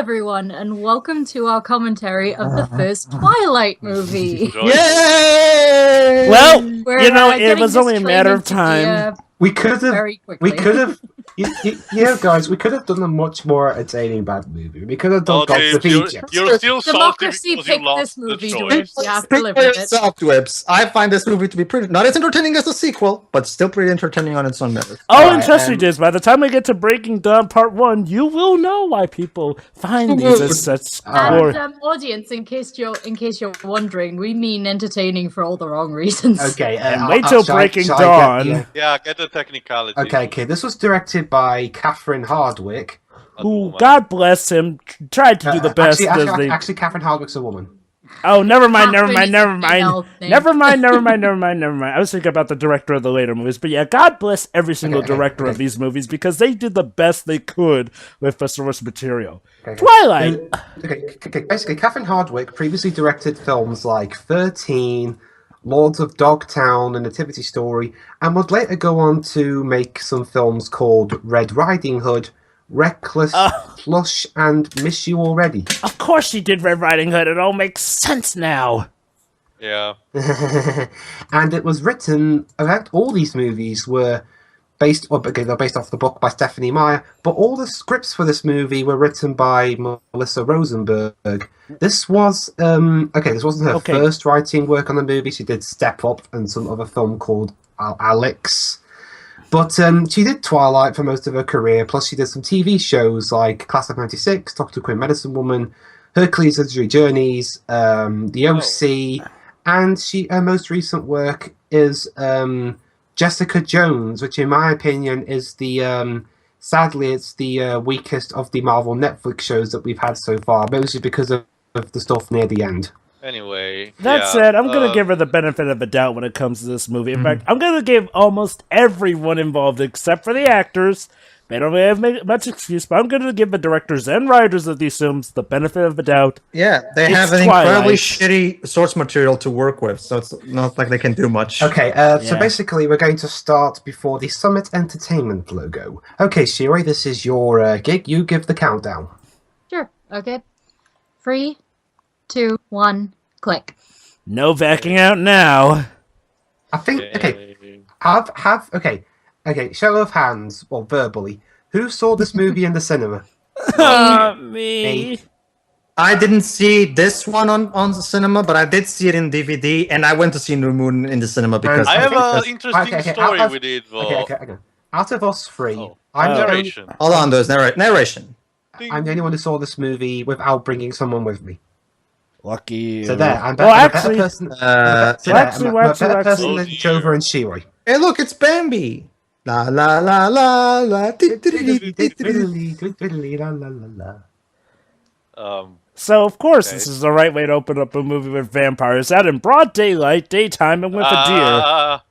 everyone, and welcome to our commentary of the first Twilight movie. Yay! Well, We're, it was only a matter of time. We could very have, quickly. guys, we could have done a much more entertaining bad movie. We could have done Gods of Egypt. You're still salty Democracy because you picked lost this movie, the Dwayne. choice. You have to Speak live for with it. yourself, Dwibs. I find this movie to be pretty not as entertaining as the sequel, but still pretty entertaining on its own merit. Oh, and trust me, Diz, by the time we get to Breaking Dawn Part 1, you will know why people find these as such glory. And audience, in case you're wondering, we mean entertaining for all the wrong reasons. Okay, And wait till Breaking Dawn. Yeah, get the technicality. Okay. This was directed by Catherine Hardwicke. Who, God bless him, tried to do the best. Actually, Catherine Hardwicke's a woman. Oh, never mind. I was thinking about the director of the later movies, but yeah, God bless every single director of these movies because they did the best they could with the source material. Twilight! Basically, Catherine Hardwicke previously directed films like 13, Lords of Dogtown, and Nativity Story, and would later go on to make some films called Red Riding Hood, Reckless, Plush, and Miss You Already. Of course she did Red Riding Hood, it all makes sense now. Yeah. And it was written, in fact, all these movies were based off the book by Stephanie Meyer, but all the scripts for this movie were written by Melissa Rosenberg. This was, this wasn't her first writing work on the movie. She did Step Up and some other film called Alex. But she did Twilight for most of her career, plus she did some TV shows like Class of 96, Dr. Quinn Medicine Woman, Hercules Literary Journeys, The OC, and her most recent work is Jessica Jones, which in my opinion is sadly it's the weakest of the Marvel Netflix shows that we've had so far, mostly because of the stuff near the end. Anyway, that said, I'm going to give her the benefit of the doubt when it comes to this movie. In fact, I'm going to give almost everyone involved, except for the actors. They don't really have much excuse, but I'm going to give the directors and writers of these films the benefit of the doubt. Yeah, they have an incredibly shitty source material to work with, so it's not like they can do much. Okay, so basically we're going to start before the Summit Entertainment logo. Okay, Shiri, this is your gig. You give the countdown. Sure. Okay. 3, 2, 1, click. No backing out now. I think, show of hands, or verbally, who saw this movie in the cinema? Me. I didn't see this one on the cinema, but I did see it in DVD, and I went to see New Moon in the cinema because I have an interesting story with it, though. Okay. Out of us three, I'm narration. Hold on, there's narration. I'm the only one who saw this movie without bringing someone with me. Lucky you. So there, I'm a Well, better person. actually, person than Jova and Shiri. Hey, look, it's Bambi. La la la la la. So, of course, this is the right way to open up a movie with vampires out in broad daylight, daytime, and with a deer.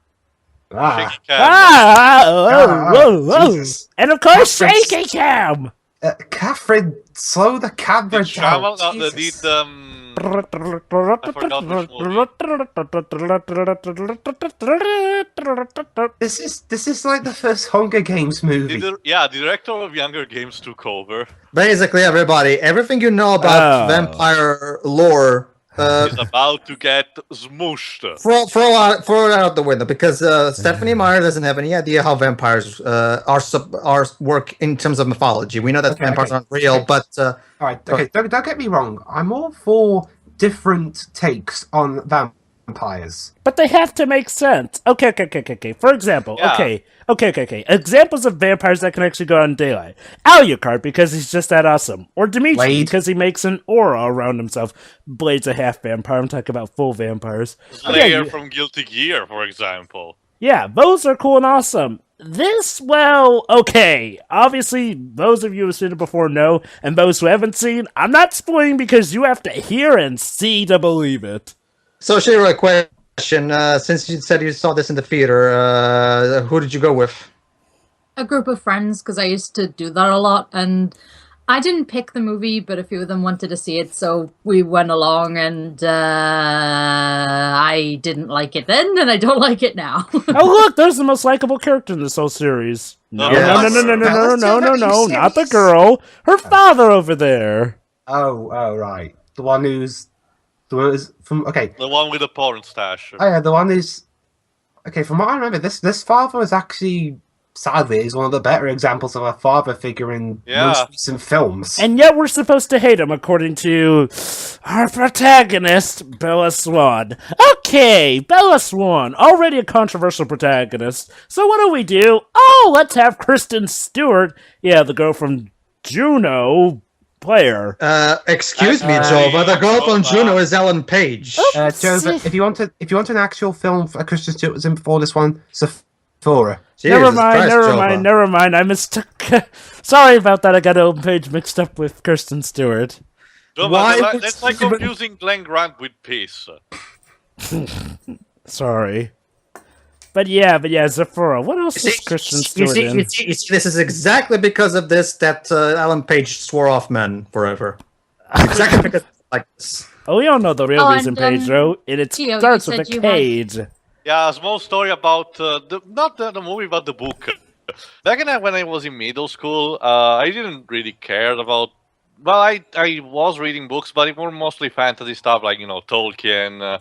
Jesus. And of course, shaky cam! Catherine, slow the camera down. I forgot which movie. This is like the first Hunger Games movie. The director of Younger Games took over. Basically, everything you know about vampire lore is about to get smooshed. Throw it out the window because Stephanie Meyer doesn't have any idea how vampires are work in terms of mythology. We know that vampires aren't real, but all right. Okay, don't get me wrong. I'm all for different takes on vampires, but they have to make sense. Okay. For example, okay. Examples of vampires that can actually go out in daylight. Alucard, because he's just that awesome. Or Dimitri, because he makes an aura around himself. Blade's a half vampire. I'm talking about full vampires. Slayer from Guilty Gear, for example. Yeah, those are cool and awesome. This, well, okay. Obviously, those of you who've seen it before know, and those who haven't seen, I'm not spoiling because you have to hear and see to believe it. So, Shira, a question. Since you said you saw this in the theater, who did you go with? A group of friends, because I used to do that a lot, and I didn't pick the movie, but a few of them wanted to see it, so we went along, and I didn't like it then, and I don't like it now. Oh, look, there's the most likable character in this whole series. No, not the girl. Her father over there. Oh, right. The one who's the one who's from. Okay. The one with the porn stash. Oh yeah, the one who's. Okay, from what I remember, this father was actually, sadly, is one of the better examples of a father figure in most recent films. And yet we're supposed to hate him, according to our protagonist, Bella Swan. Okay, Bella Swan, already a controversial protagonist. So what do? Oh, let's have Kristen Stewart, the girl from Juno, player. Excuse me, Jova. The girl from Juno is Ellen Page. Jova, if you want an actual film for Kristen Stewart was in before this one, Sephora. Never mind. I mistook. Sorry about that. I got Ellen Page mixed up with Kristen Stewart. Jova, that's like confusing Glenn Grant with Peace. Sorry. But yeah, Sephora. What else is Kristen Stewart in? You see, this is exactly because of this that Ellen Page swore off men forever. Exactly because like this. Oh, we all know the real reason Page wrote. It starts with a cage. Yeah, a small story about not the movie, but the book. Back when I was in middle school, I didn't really care about. Well, I was reading books, but it were mostly fantasy stuff, like Tolkien,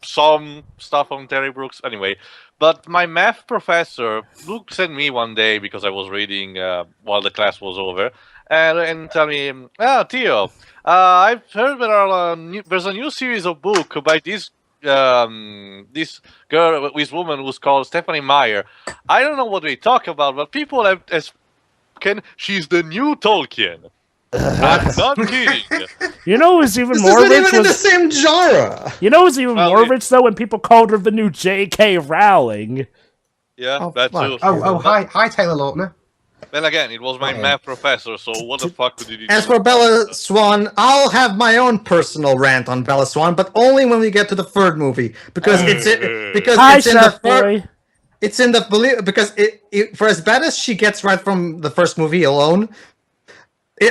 some stuff from Terry Brooks. Anyway, but my math professor looked at me one day because I was reading while the class was over, and tell me, Theo, I've heard there's a new series of book by this girl, this woman who's called Stephanie Meyer. I don't know what they talk about, but people have spoken. She's the new Tolkien. I'm not kidding. You know who's even this more isn't rich? Even in the same genre. You know who's even more rich though? When people called her the new J.K. Rowling. Yeah, that too. Hi, Taylor Lautner. Then again, it was my math professor, so what the fuck did he do? As for Bella Swan, I'll have my own personal rant on Bella Swan, but only when we get to the third movie because it's in the because for as bad as she gets right from the first movie alone.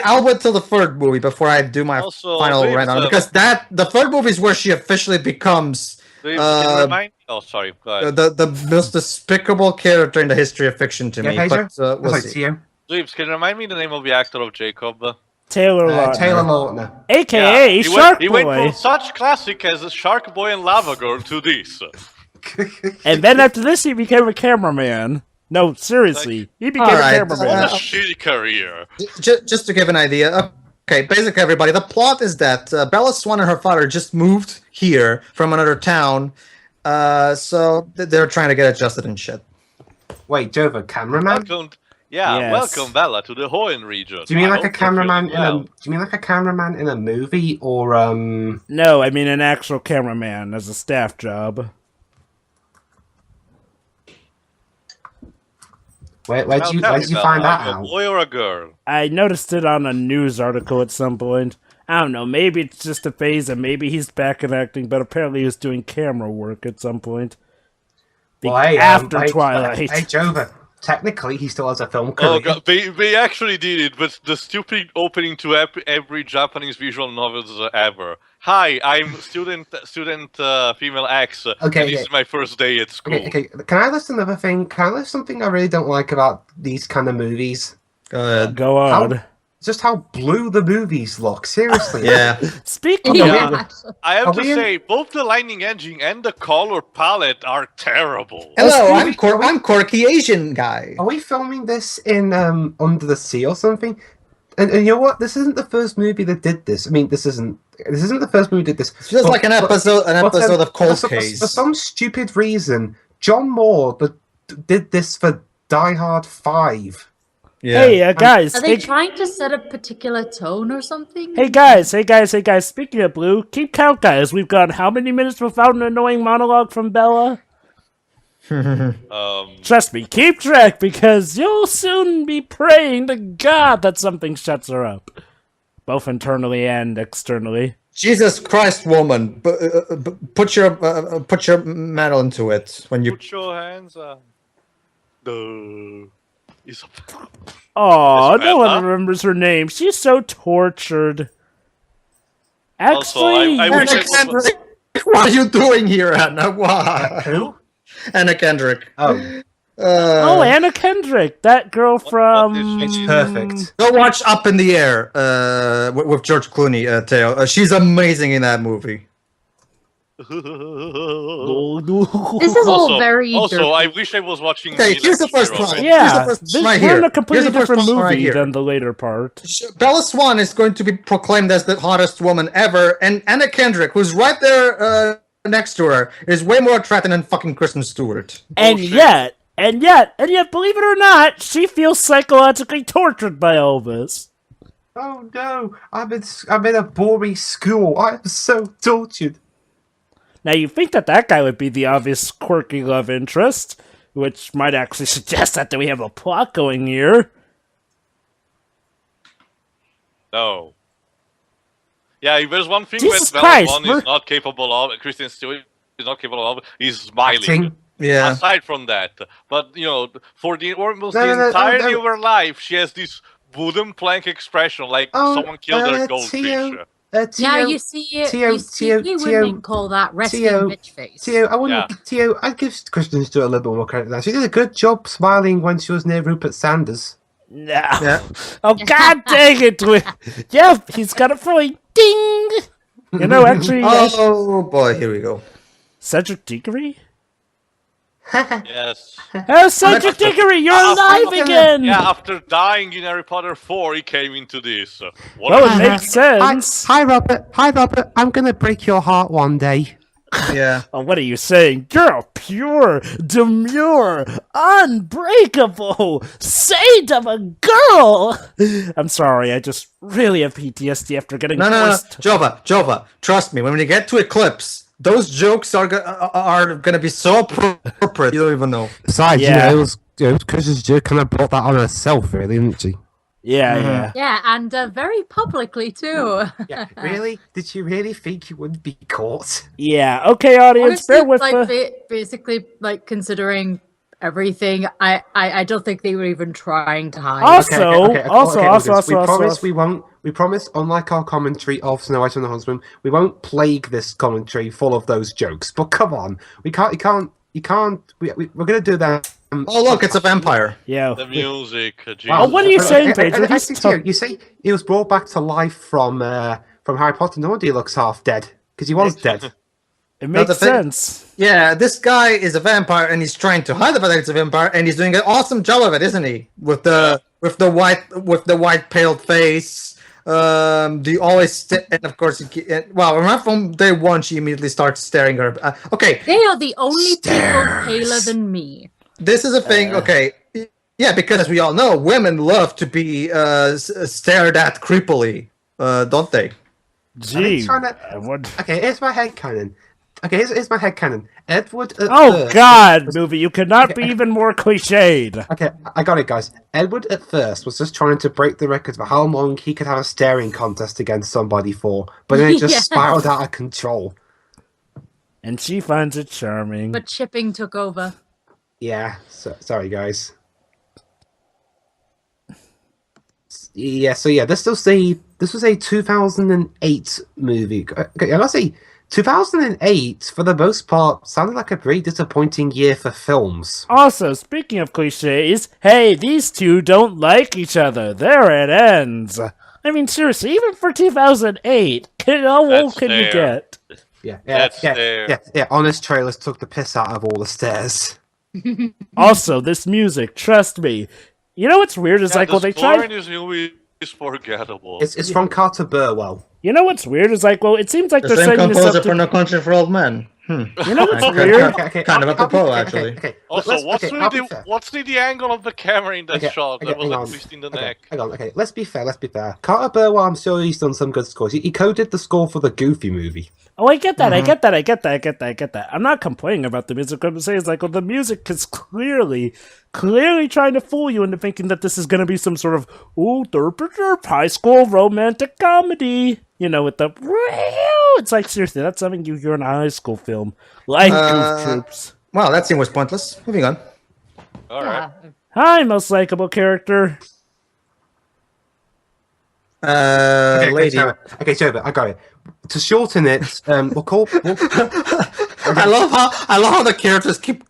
I'll wait till the third movie before I do my final rant on it, because the third movie is where she officially becomes can you sorry. Go ahead. The most despicable character in the history of fiction to me. But we'll see. Dweebs, can you remind me the name of the actor of Jacob? Taylor Lautner. Taylor Lautner. AKA Shark Boy. He went from such classic as Shark Boy and Lava Girl to this. And then after this, he became a cameraman. No, seriously. He became a cameraman. What a shitty career. Just to give an idea. Okay, basically, everybody, the plot is that Bella Swan and her father just moved here from another town, so they're trying to get adjusted and shit. Wait, Jova, cameraman? Welcome, Bella, to the Hoenn region. Do you mean like a cameraman in a movie, or No, I mean an actual cameraman as a staff job. Where did you find that out? A boy or a girl? I noticed it on a news article at some point. I don't know, maybe it's just a phase and maybe he's back in acting, but apparently he was doing camera work at some point. After Twilight. Hey, Jova, technically he still has a film career. Oh god, they actually did it, but the stupid opening to every Japanese visual novels ever. Hi, I'm student female X, and this is my first day at school. Okay, can I list another thing? Can I list something I really don't like about these kind of movies? Go on. Just how blue the movies look. Seriously. Yeah. Speaking of, I have to say, both the lighting engine and the color palette are terrible. Hello, I'm quirky Asian guy. Are we filming this in Under the Sea or something? And you know what? This isn't the first movie that did this. I mean, this isn't the first movie that did this. It's just like an episode of Cold Case. For some stupid reason, John Moore did this for Die Hard 5. Yeah. Hey, guys. Are they trying to set a particular tone or something? Hey, guys. Speaking of blue, keep count, guys. We've got how many minutes without an annoying monologue from Bella? Trust me, keep track, because you'll soon be praying to God that something shuts her up. Both internally and externally. Jesus Christ, woman. Put your metal into it when you... Put your hands up. Oh, no one remembers her name. She's so tortured. Actually, what are you doing here, Anna? Why? Who? Anna Kendrick. Oh. Anna Kendrick, that girl from... It's perfect. Go watch Up in the Air with George Clooney, Theo. She's amazing in that movie. This is all very. Also, I wish I was watching. Okay, here's the first one. Yeah, we're in a completely different movie right than the later part. Bella Swan is going to be proclaimed as the hottest woman ever, and Anna Kendrick, who's right there next to her, is way more attractive than fucking Kristen Stewart. And yet, believe it or not, she feels psychologically tortured by all this. Oh no, I'm in a boring school. I'm so tortured. Now, you think that guy would be the obvious quirky love interest, which might actually suggest that we have a plot going here. No. Yeah, if there's one thing Jesus that Christ, Bella Swan is not capable of, Kristen Stewart is not capable of, is smiling. Yeah. Aside from that. But, for the entirety of her life, she has this wooden plank expression, like someone killed her goldfish. You see, women call that resting bitch face. Theo, I'd give Kristen Stewart a little bit more credit there. She did a good job smiling when she was near Rupert Sanders. No. Yeah. Oh, god dang it. Yep, he's got a point. Ding! Actually... Oh, boy, here we go. Cedric Diggory? Yes. Oh, Cedric Diggory, you're alive again! Yeah, after dying in Harry Potter 4, he came into this. It makes sense. Hi, Robert. I'm gonna break your heart one day. Yeah. Oh, what are you saying? You're a pure, demure, unbreakable saint of a girl! I'm sorry, I just really have PTSD after getting forced. No. Jova, trust me, when we get to Eclipse, those jokes are gonna be so appropriate, you don't even know. Besides, Kristen Stewart kind of brought that on herself, really, didn't she? Yeah. Yeah, and very publicly, too. Yeah, really? Did you really think you wouldn't be caught? Yeah, okay, audience, bear with basically, considering everything, I don't think they were even trying to hide. Also, we promise, unlike our commentary of Snow White and the Huntsman, we won't plague this commentary full of those jokes. But come on, we're gonna do that. Oh look, it's a vampire. Yeah. The music. Wow. What are you saying, Pedro? You say he was brought back to life from Harry Potter. No wonder he looks half dead, because he was dead. It makes sense. Yeah, this guy is a vampire, and he's trying to hide the fact that he's a vampire, and he's doing an awesome job of it, isn't he? With the white pale face. And of course, remember from day one, she immediately starts staring her. Okay, they are the only people paler than me. This is a thing. Okay, yeah, because as we all know, women love to be stared at creepily, don't they? Gee. Okay, here's my headcanon. Here's my headcanon. Edward. God, movie! You cannot be even more cliched. Okay, I got it, guys. Edward at first was just trying to break the record for how long he could have a staring contest against somebody for, but then it just spiraled out of control. And she finds it charming. But shipping took over. Yeah, sorry, guys. Yeah, this was a 2008 movie. Okay, I must say, 2008, for the most part, sounded like a pretty disappointing year for films. Also, speaking of cliches, hey, these two don't like each other. There it ends. I mean, seriously, even for 2008, how old can you get? Yeah. Honest Trailers took the piss out of all the stares. Also, this music, trust me. You know what's weird is when they tried. This movie is forgettable. It's from Carter Burwell. You know what's weird is it seems like they're same setting this composer up for No Country for Old Men. You know what's weird? Kind of apropos, actually. Also, what's the angle of the camera in that shot? That was a twist in the neck. Hang on, let's be fair. Carter Burwell, I'm sure he's done some good scores. He coded the score for the Goofy movie. Oh, I get that. I get that. I'm not complaining about the music. I'm saying the music is clearly trying to fool you into thinking that this is going to be some sort of high school romantic comedy. With the it's like, seriously, that's something you hear in a high school film, like Goof Troops. Well, that scene was pointless. Moving on. All right. Hi, most likable character. Lady. Okay, so I got it. To shorten it, we'll call. I love how the characters keep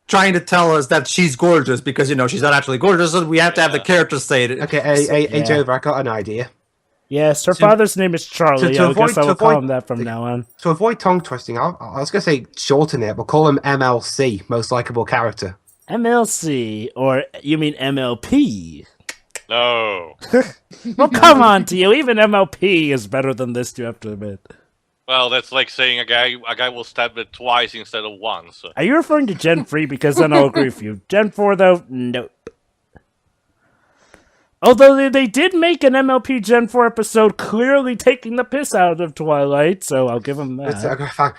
trying to tell us that she's gorgeous because she's not actually gorgeous. So we have to have the character say it. Okay, hey, Jova, I got an idea. Yes, her father's name is Charlie. I guess I will call him that from now on. To avoid tongue twisting, I was going to say shorten it. We'll call him MLC, most likable character. MLC, or you mean MLP? No. Well, come on, Tio. Even MLP is better than this, you have to admit. Well, that's like saying a guy will stab it twice instead of once. Are you referring to Gen 3? Because then I'll agree with you. Gen 4, though, nope. Although they did make an MLP Gen 4 episode clearly taking the piss out of Twilight, so I'll give them that.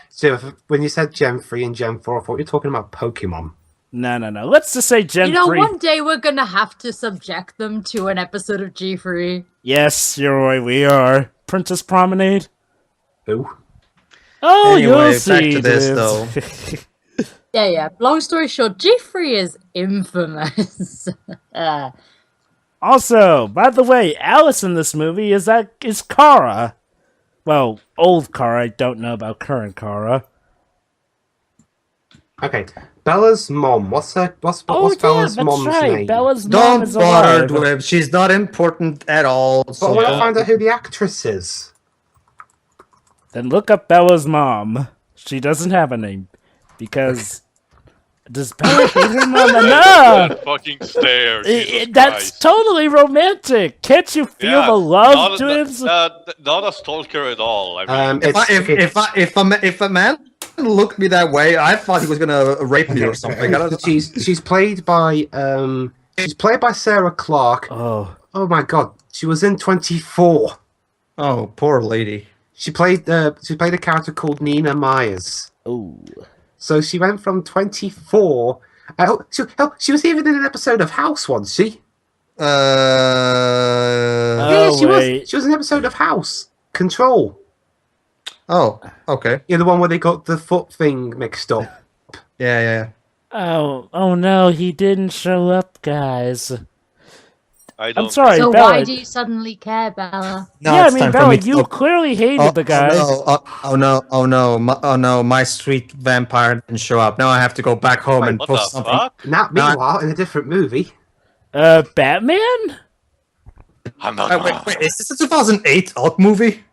So when you said Gen 3 and Gen 4, I thought you were talking about Pokemon. No. Let's just say Gen 3. One day we're going to have to subject them to an episode of G3. Yes, you're right, we are. Princess Promenade? Who? Oh, anyway, you'll see. Back to this, though. Yeah. Long story short, G3 is infamous. Also, by the way, Alice in this movie is Kara. Well, old Kara. I don't know about current Kara. Okay, Bella's mom. What's Bella's mom's name? Bella's mom is alive. Don't bother with. She's not important at all. But I want to find out who the actress is. Then look up Bella's mom. She doesn't have a name because. Does Bella hate her mom? No! Fucking stare. That's totally romantic. Can't you feel the love to him? Not a stalker at all. I mean, if a man looked me that way, I thought he was gonna rape me or something. She's played by Sarah Clark. Oh my God, she was in 24. Oh, poor lady. She played a character called Nina Myers. Oh. So she went from 24. She was even in an episode of House, wasn't she? She was. She was in an episode of House. Control. Oh, okay. Yeah, the one where they got the foot thing mixed up. Yeah. Oh no, he didn't show up, guys. I'm sorry, so Bella. why do you suddenly care, Bella? No, Bella, you clearly hated the guys. Oh no, my sweet vampire didn't show up. Now I have to go back home and post something. Fuck? Not meanwhile, in a different movie. Batman? Wait, is this a 2008 aught movie?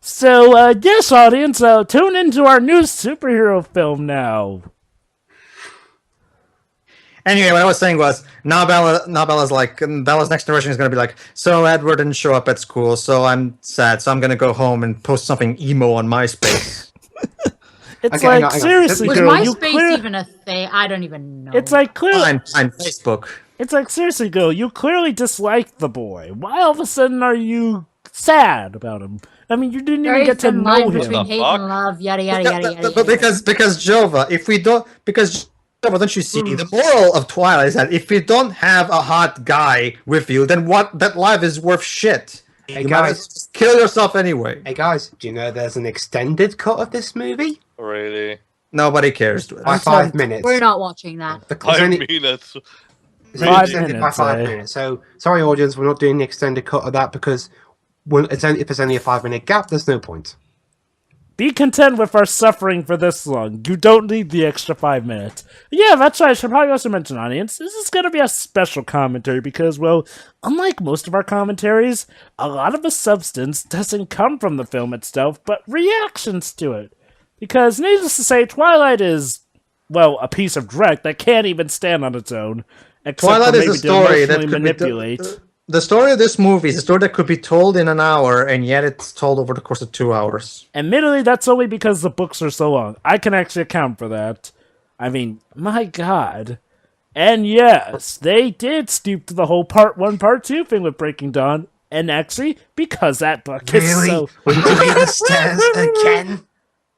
So, yes, audience, tune into our new superhero film now. Anyway, what I was saying was, Bella's next generation is going to be like, so Edward didn't show up at school, so I'm sad, so I'm going to go home and post something emo on MySpace. It's okay, like, seriously, was girl, MySpace even a thing? I don't even know. It's like, clearly... Fine, Facebook. It's like, seriously, girl, you clearly disliked the boy. Why all of a sudden are you sad about him? I mean, you didn't even get to know him. Between hate and love, yada, yada, yada, yada. But because Jova, don't you see, the moral of Twilight is that if you don't have a hot guy with you, then that life is worth shit. Hey guys, just kill yourself anyway. Hey guys, do you know there's an extended cut of this movie? Really? Nobody cares. By 5 minutes. We're not watching that. 5 minutes. It's only extended by 5 minutes. So, sorry audience, we're not doing the extended cut of that because if there's only a 5 minute gap, there's no point. Be content with our suffering for this long. You don't need the extra 5 minutes. Yeah, that's right. I should probably also mention, audience, this is going to be a special commentary because, well, unlike most of our commentaries, a lot of the substance doesn't come from the film itself, but reactions to it. Because, needless to say, Twilight is, well, a piece of dreck that can't even stand on its own. Twilight is a story that could manipulate. The story of this movie is a story that could be told in an hour, and yet it's told over the course of 2 hours. Admittedly, that's only because the books are so long. I can actually account for that. I mean, my god. And yes, they did stoop to the whole Part 1, Part 2 thing with Breaking Dawn. And actually, because that book is so... We're doing the stairs again?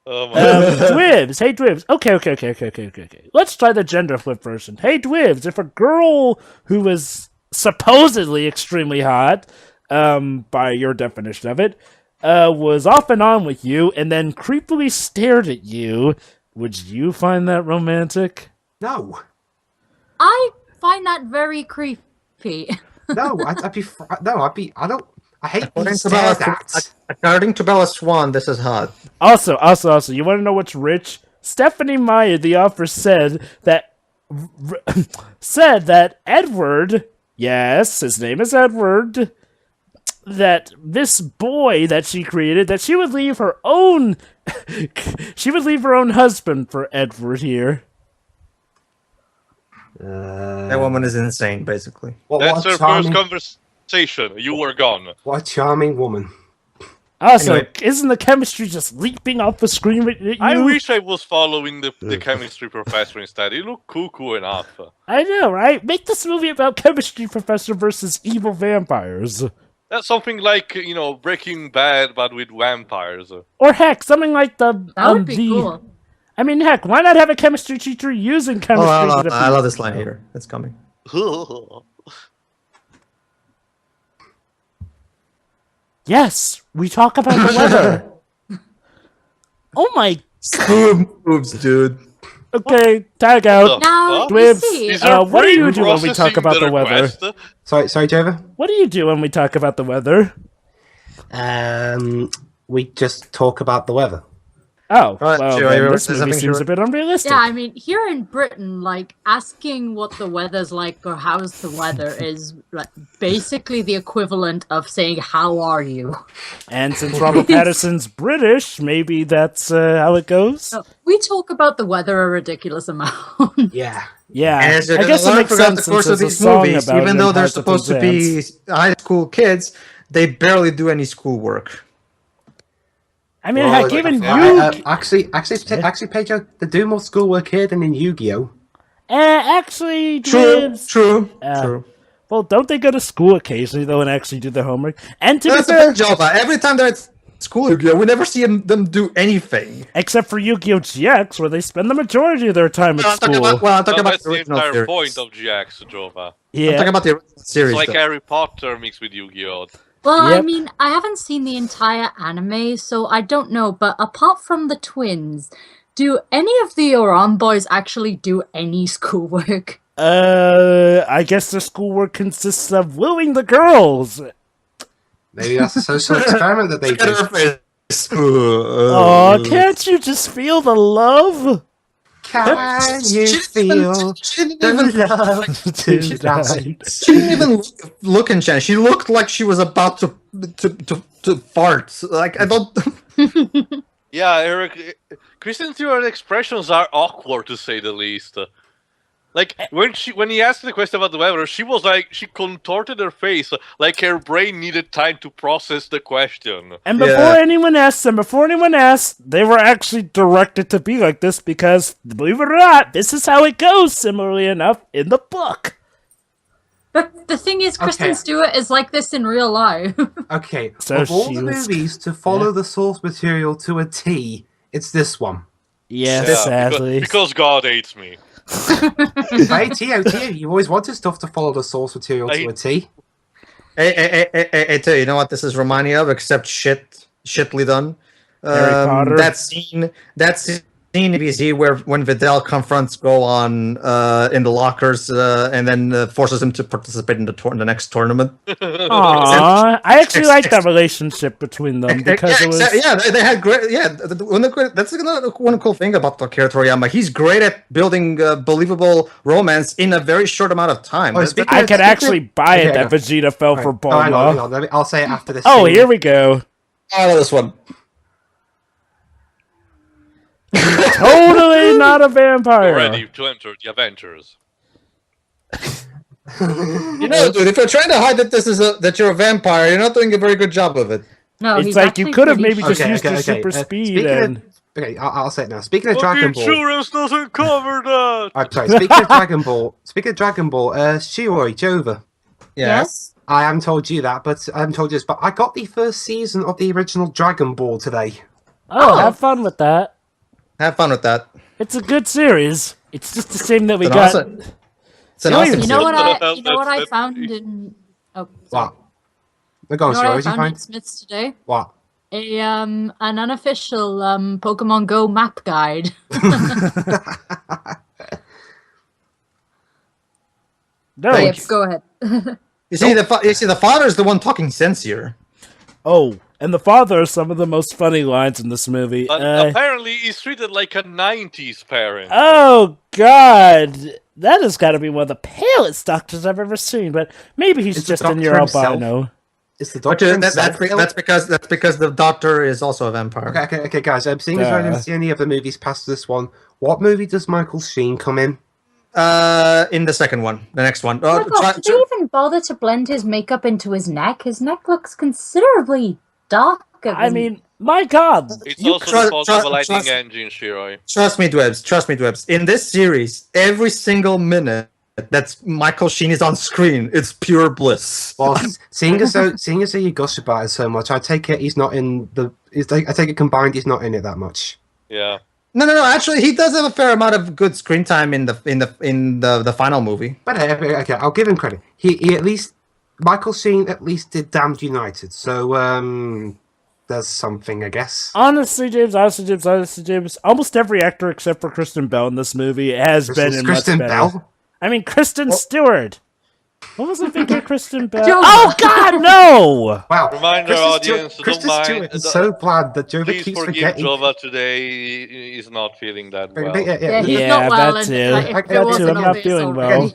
Oh my god. Dwibs, hey Dwibs. Okay. Let's try the gender flip version. Hey Dwibs, if a girl who was supposedly extremely hot, by your definition of it, was off and on with you and then creepily stared at you, would you find that romantic? No. I find that very creepy. No, I hate being stared at. According to Bella Swan, this is hot. Also, you want to know what's rich? Stephanie Meyer, the author, said that Edward, yes, his name is Edward, that this boy that she created, that she would leave her own husband for Edward here. That woman is insane, basically. That's our first conversation. You were gone. What a charming woman. Also, anyway, isn't the chemistry just leaping off the screen at you? I wish I was following the chemistry professor instead. He looked cuckoo enough. I know, right? Make this movie about chemistry professor versus evil vampires. That's something like, Breaking Bad, but with vampires. Or heck, something like that would be cool. I mean, heck, why not have a chemistry teacher using chemistry? I love this line here. It's coming. Yes, we talk about the weather. Oh my... Smooth moves, dude. Okay, tag out. Now, Dwibs, what do you do when we talk about the weather? Sorry, Jova? What do you do when we talk about the weather? We just talk about the weather. Oh, well, then this movie seems a bit unrealistic. Yeah, I mean, here in Britain, asking what the weather's like or how's the weather is basically the equivalent of saying, how are you? And since Robert Pattinson's British, maybe that's how it goes? So, we talk about the weather a ridiculous amount. Yeah. Yeah, and as I guess it makes sense the course of these movies, even though they're supposed to be high school kids, they barely do any schoolwork. I mean, heck, even you... Actually, Pedro, they do more schoolwork here than in Yu-Gi-Oh! Actually, True. Well, don't they go to school occasionally, though, and actually do their homework? And to be fair, Jova, every time they're at school Yu-Gi-Oh!, we never see them do anything. Except for Yu-Gi-Oh! GX, where they spend the majority of their time at school. I'm talking about the entire point of GX, Jova. Yeah. I'm talking about the original series. It's like Harry Potter mixed with Yu-Gi-Oh! Well, I mean, I haven't seen the entire anime, so I don't know, but apart from the twins, do any of the Oran boys actually do any schoolwork? I guess their schoolwork consists of wooing the girls. Maybe that's a social experiment that they do. Oh, can't you just feel the love? Can you feel the love tonight? She didn't even look enchanted. She looked like she was about to fart. Like, I don't... Yeah, Eric, Kristen Stewart's expressions are awkward, to say the least. Like, when he asked the question about the weather, she was like, she contorted her face like her brain needed time to process the question. And before anyone asked, they were actually directed to be like this because, believe it or not, this is how it goes, similarly enough, in the book. But the thing is, Kristen Stewart is like this in real life. Okay, so of all the movies to follow the source material to a T, it's this one. Yes, sadly. Because God hates me. Hey, Tio, you always wanted stuff to follow the source material to a T. Hey, you know what this is reminding of? Except shittily done. Harry Potter. That scene in BBC where when Vidal confronts Gohan in the lockers and then forces him to participate in the next tournament. Aww, I actually like that relationship between them because it was they had great that's one cool thing about Akira Toriyama. He's great at building believable romance in a very short amount of time. I could actually buy it that Vegeta fell for Bulma. Hang on. I'll say it after this. Oh, here we go. I love this one. Totally not a vampire. Ready to enter the Avengers. You know, dude, if you're trying to hide that you're a vampire, you're not doing a very good job of it. No, it's like you could have maybe just used your super speed and... I'll say it now. Speaking of Dragon Ball... insurance doesn't cover that! I'm sorry, speaking of Dragon Ball... Shiroi, Jova. Yes? I haven't told you that, but I haven't told you this, but I got the first season of the original Dragon Ball today. Oh, have fun with that. Have fun with that. It's a good series. It's just the same that we got. It's an awesome You know what I found in... Oh, sorry. What? Go on, you know what I found in Smith's today? What? An unofficial Pokemon Go map guide. No. Okay, go ahead. You see, the father is the one talking sense here. Oh, And the father has some of the most funny lines in this movie. But apparently he's treated like a 90s parent. Oh, God. That has got to be one of the palest doctors I've ever seen, but maybe he's just in your albino. It's the doctor that's because the doctor is also a vampire. Okay, guys. Seeing as I didn't see any other movies past this one, what movie does Michael Sheen come in? In the second one, the next one. Oh my God, did he even bother to blend his makeup into his neck? His neck looks considerably darker. I mean, my God. It's also the fault of a lightning engine, Shiroi. Trust me, Dwebs. In this series, every single minute that's Michael Sheen is on screen, it's pure bliss. Well, seeing as though you gush about it so much, I take it he's not in the. I take it combined, he's not in it that much. Yeah. No. Actually, he does have a fair amount of good screen time in the final movie. But okay, I'll give him credit. He at least Michael Sheen at least did Damned United, so there's something, I guess. Honestly, James, almost every actor except for Kristen Bell in this movie has been in Kristen much better. Bell? I mean, Kristen Stewart. What was I thinking, Kristen Bell? Oh, God, no! Wow. Remind our audience, Kristen Stewart is so glad that Jova please keeps forgive forgetting. Jova today. He's not feeling that well. Yeah, he's not well. That too. I'm not feeling well.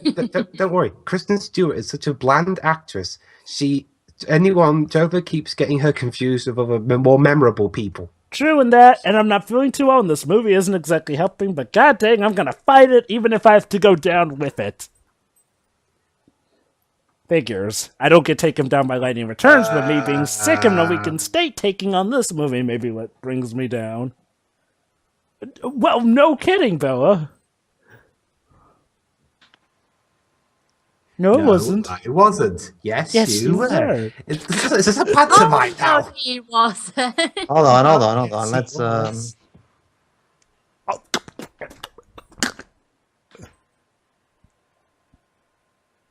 Don't worry. Kristen Stewart is such a bland actress. Jova keeps getting her confused with other more memorable people. True in that, and I'm not feeling too well, and this movie isn't exactly helping, but god dang, I'm gonna fight it, even if I have to go down with it. Figures. I don't get taken down by Lightning Returns, but me being sick in a weakened state taking on this movie may be what brings me down. Well, no kidding, Bella. No, it wasn't. It wasn't. Yes, you were. Is this a pantomime now? No, he wasn't. Hold on. Let's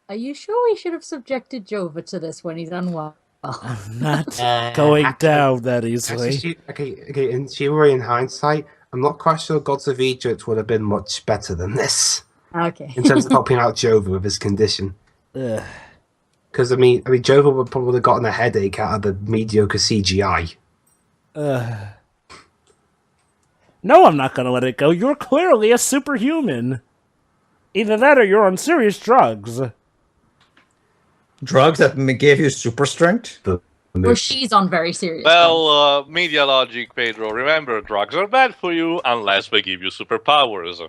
Are you sure we should have subjected Jova to this when he's unwell? I'm not going down that easily. Okay. In theory, in hindsight, I'm not quite sure Gods of Egypt would have been much better than this. Okay. In terms of helping out Jova with his condition. Because I mean, Jova would probably have gotten a headache out of the mediocre CGI. No, I'm not going to let it go. You're clearly a superhuman. Either that or you're on serious drugs. Drugs that gave you super strength? Or she's on very serious drugs. Media logic, Pedro. Remember, drugs are bad for you unless they give you superpowers.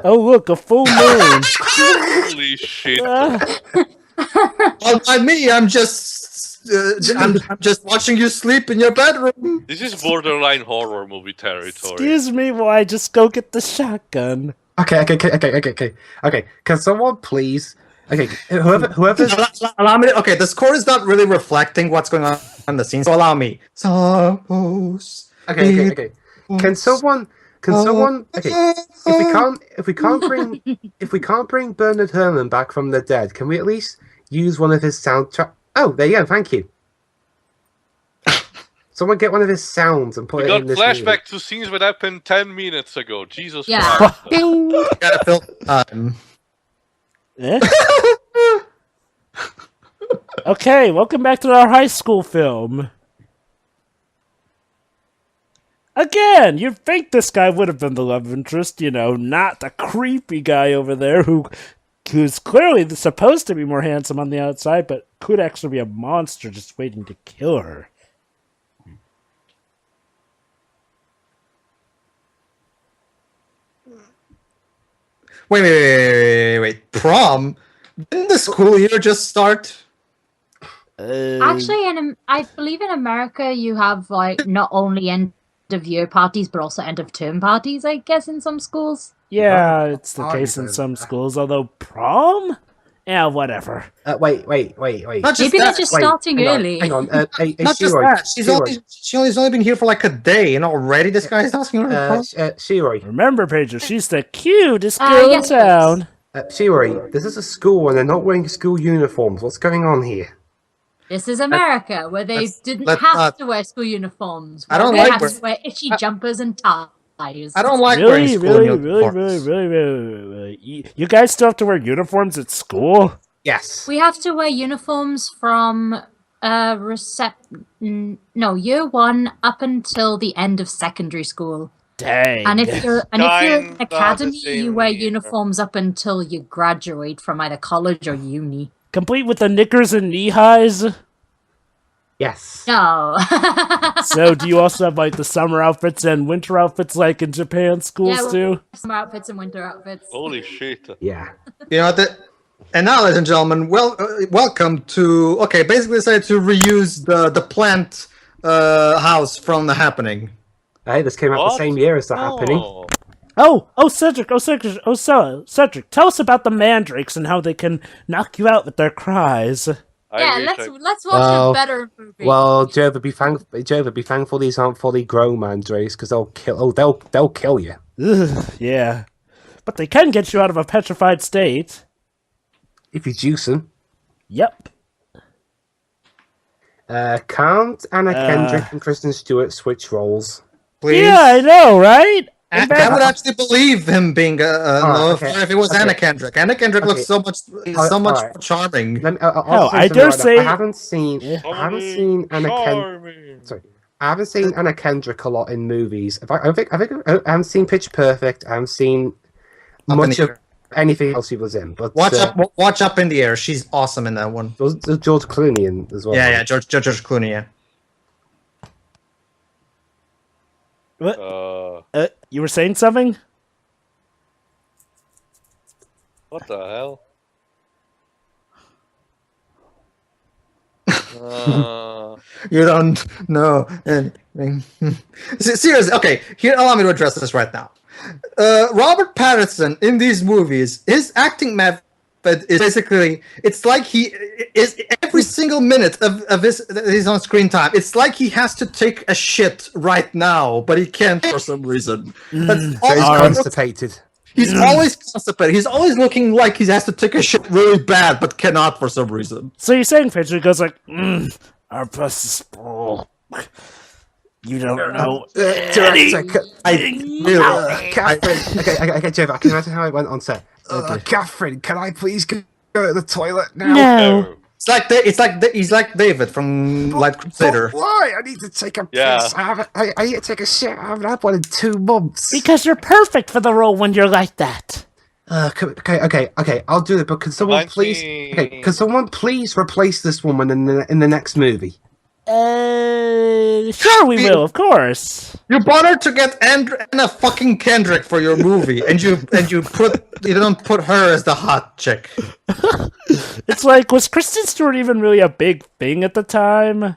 Oh, look, a full moon. Holy shit. Well, by me, I'm just watching you sleep in your bedroom. This is borderline horror movie territory. Excuse me while I just go get the shotgun. Okay. Can someone please... Okay, whoever... Allow me to... Okay, the score is not really reflecting what's going on in the scene, so allow me. Okay. Can someone... Okay, if we can't bring Bernard Herrmann back from the dead, can we at least use one of his soundtrack? Oh, there you go. Thank you. Someone get one of his sounds and put it in this movie. We got flashback to scenes that happened 10 minutes ago. Jesus Yeah. Christ. Gotta fill. Okay, welcome back to our high school film. Again, you'd think this guy would have been the love interest, not the creepy guy over there who's clearly supposed to be more handsome on the outside, but could actually be a monster just waiting to kill her. Wait. Prom? Didn't the school year just start? Actually, I believe in America you have not only end of year parties but also end of term parties, I guess, in some schools. Yeah, it's the case in some schools, although prom? Yeah, whatever. Wait. Maybe they're just starting early. Hang on. Not just that. She's only been here for like a day, and already this guy is asking her. Shiroi. Remember, Pedro, she's the cutest girl in town. Shiroi, this is a school and they're not wearing school uniforms. What's going on here? This is America, where they didn't have to wear school uniforms. I don't they like had to wear itchy jumpers and ties. I don't like wearing school uniforms. Really. You guys still have to wear uniforms at school? Yes. We have to wear uniforms from year 1 up until the end of secondary school. Dang. And if you're in an academy, you wear uniforms up until you graduate from either college or uni. Complete with the knickers and knee highs? Yes. No. So do you also have like the summer outfits and winter outfits like in Japan schools too? Summer outfits and winter outfits. Holy shit. Yeah. You know what? And now, ladies and gentlemen, welcome to... Okay, basically decided to reuse the plant house from The Happening. Hey, this came out the same year as The Happening. Cedric, Cedric, tell us about the mandrakes and how they can knock you out with their cries. Let's watch a better movie. Well, Jova, be thankful these aren't fully grown mandrakes, because they'll kill you. Ugh, yeah, but they can get you out of a petrified state if you juice them. Yep. Can't Anna Kendrick and Kristen Stewart switch roles? Please? Yeah, I know, right? I would actually believe him being if it was Anna Kendrick. Anna Kendrick looks so much more charming. I dare say I haven't seen Anna Kendrick. Sorry, I haven't seen Anna Kendrick a lot in movies. I haven't seen Pitch Perfect. I haven't seen much of anything else she was in. But watch Up in the Air. She's awesome in that one. There's George Clooney in as well. Yeah, George Clooney. Yeah. What? You were saying something? What the hell? You don't know anything. Seriously, okay. Here, allow me to address this right now. Robert Pattinson in these movies, his acting method is basically, it's like he is every single minute of his on screen time. It's like he has to take a shit right now, but he can't for some reason. He's constipated. He's always constipated. He's always looking like he has to take a shit really bad, but cannot for some reason. So you're saying, Pedro, goes like, our puss is full. You don't know. Director, okay, Jeff, I can imagine how it went on set. Catherine, can I please go to the toilet now? No. He's like David from Light Crusader. Why? I need to take a piss. I need to take a shit. I haven't had one in 2 months. Because you're perfect for the role when you're like that. Okay. I'll do it. But can someone please? Okay, can someone please replace this woman in the next movie? Sure we will, of course. You bothered to get Anna fucking Kendrick for your movie, and you don't put her as the hot chick. It's like, was Kristen Stewart even really a big thing at the time?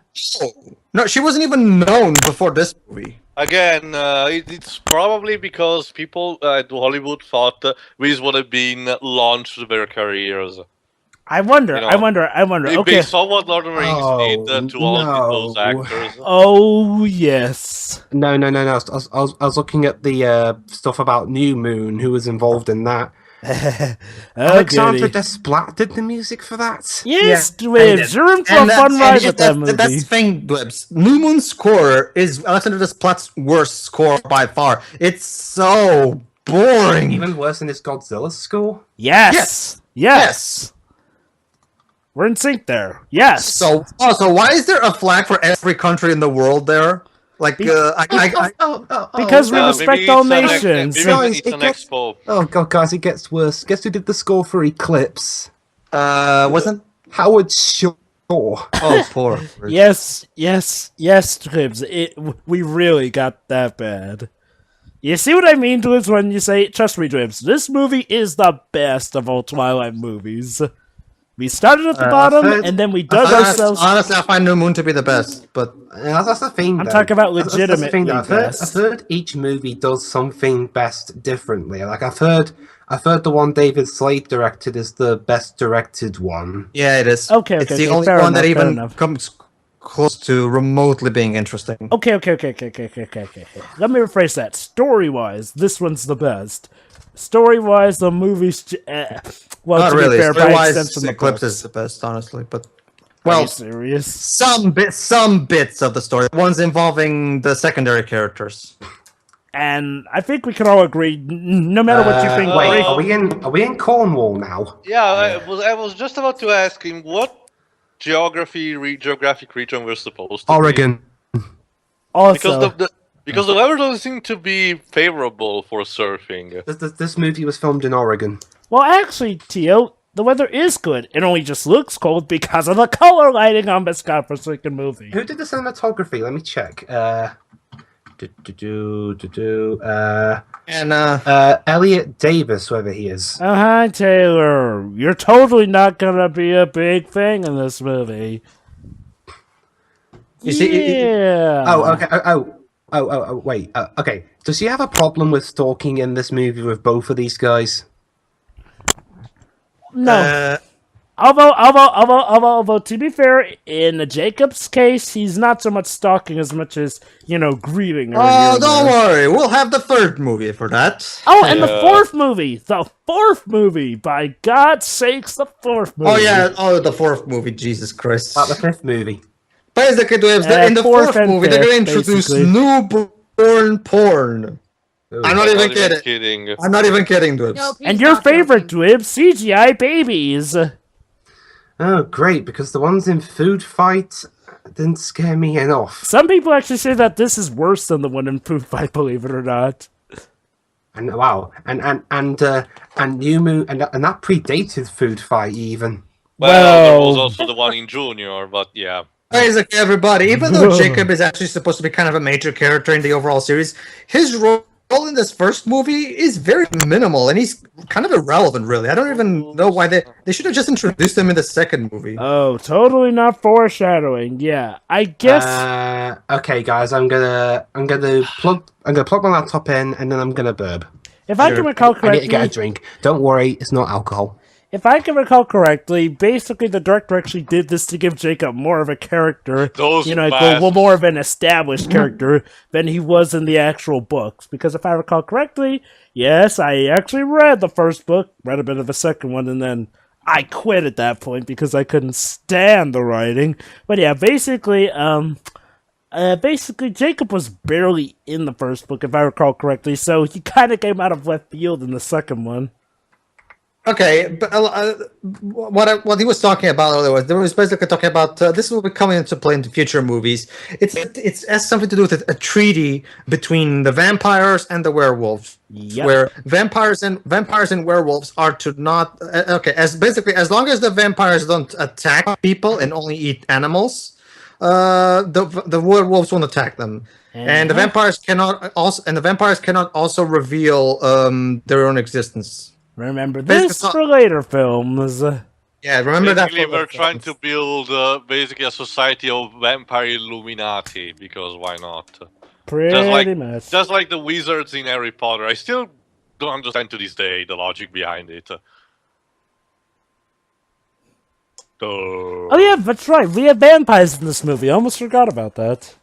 No, she wasn't even known before this movie. Again, it's probably because people at Hollywood thought these would have been launched their careers. I wonder. Okay. They saw what Lord of the Rings did to all of those actors. Oh, yes. No. I was looking at the stuff about New Moon, who was involved in that. Alexandra Desplat did the music for that. Yes, Dwibs. You're in for a fun ride with that movie. That's the thing, Dwibs. New Moon's score is Alexandra Desplat's worst score by far. It's so boring. Even worse than his Godzilla score? Yes. We're in sync there. Yes. So why is there a flag for every country in the world there? Like, because we respect all nations. Maybe it's an expo. Oh god, guys, it gets worse. Guess who did the score for Eclipse? Wasn't Howard Shore. Oh, poor. Yes, Dribs. We really got that bad. You see what I mean, Dribs, when you say, trust me, Dribs, this movie is the best of all Twilight movies. We started at the bottom, and then we dug ourselves... Honestly, I find New Moon to be the best, but... That's the thing, I'm talking about legitimately best. I've heard each movie does something best differently. Like, I've heard the one David Slade directed is the best directed one. Yeah, it is. Okay, it's the only one that even comes close to remotely being interesting. Okay. Let me rephrase that. Story-wise, this one's the best. Story-wise, the movie's... well, not to really. be fair, Story-wise, Eclipse is the best, honestly. But are you serious? Some bits of the story. Ones involving the secondary characters. And I think we can all agree, no matter what you think. Wait, are we in Cornwall now? Yeah, I was just about to ask him what geographic region we're supposed to Oregon. be? Also, Because the weather doesn't seem to be favorable for surfing. This movie was filmed in Oregon. well, actually, Tio, the weather is good. It only just looks cold because of the color lighting on this godforsaken movie. Who did the cinematography? Let me check. Elliot Davis, whoever he is. Oh, hi, Taylor. You're totally not gonna be a big thing in this movie. You see, yeah. Oh, okay. Wait. Okay. Does he have a problem with stalking in this movie with both of these guys? No. Although, to be fair, in Jacob's case, he's not so much stalking as much as, grieving her. Oh, don't worry. We'll have the third movie for that. Oh, and the fourth movie! The fourth movie! By God's sakes, the fourth movie! Oh, yeah. Oh, the fourth movie. Jesus Christ. About the fifth movie. Basically, in the fourth movie, they're going to introduce newborn porn. Ooh. I'm not even kidding. I'm not even kidding, Dwibs. No, And your favorite, Dwibs, CGI babies! Oh, great, because the ones in Food Fight didn't scare me enough. Some people actually say that this is worse than the one in Food Fight, believe it or not. And wow, and New Moon, and that predated Food Fight even. Well, there was also the one in Junior, but yeah. Basically, everybody, even though Jacob is actually supposed to be kind of a major character in the overall series, his role in this first movie is very minimal, and he's kind of irrelevant, really. I don't even know why they should have just introduced him in the second movie. Oh, totally not foreshadowing. Yeah, I guess. Okay, guys, I'm gonna plug my laptop in, and then I'm gonna burp. If I can recall correctly, I need to get a drink. Don't worry, it's not alcohol. If I can recall correctly, basically the director actually did this to give Jacob more of a character, more of an established character than he was in the actual books. Because if I recall correctly, yes, I actually read the first book, read a bit of the second one, and then I quit at that point because I couldn't stand the writing. But yeah, basically Jacob was barely in the first book, if I recall correctly, so he kind of came out of left field in the second one. Okay, but what he was talking about earlier was basically talking about this will be coming into play in the future movies. It has something to do with a treaty between the vampires and the werewolves, where vampires and werewolves are to not as long as the vampires don't attack people and only eat animals, the werewolves won't attack them. And the vampires cannot also reveal their own existence. Remember this for later films. Yeah, remember basically, that. We're trying to build basically a society of vampire Illuminati, because why not? Pretty much. Just like the wizards in Harry Potter. I still don't understand to this day the logic behind it. Oh yeah, that's right. We have vampires in this movie. I almost forgot about that.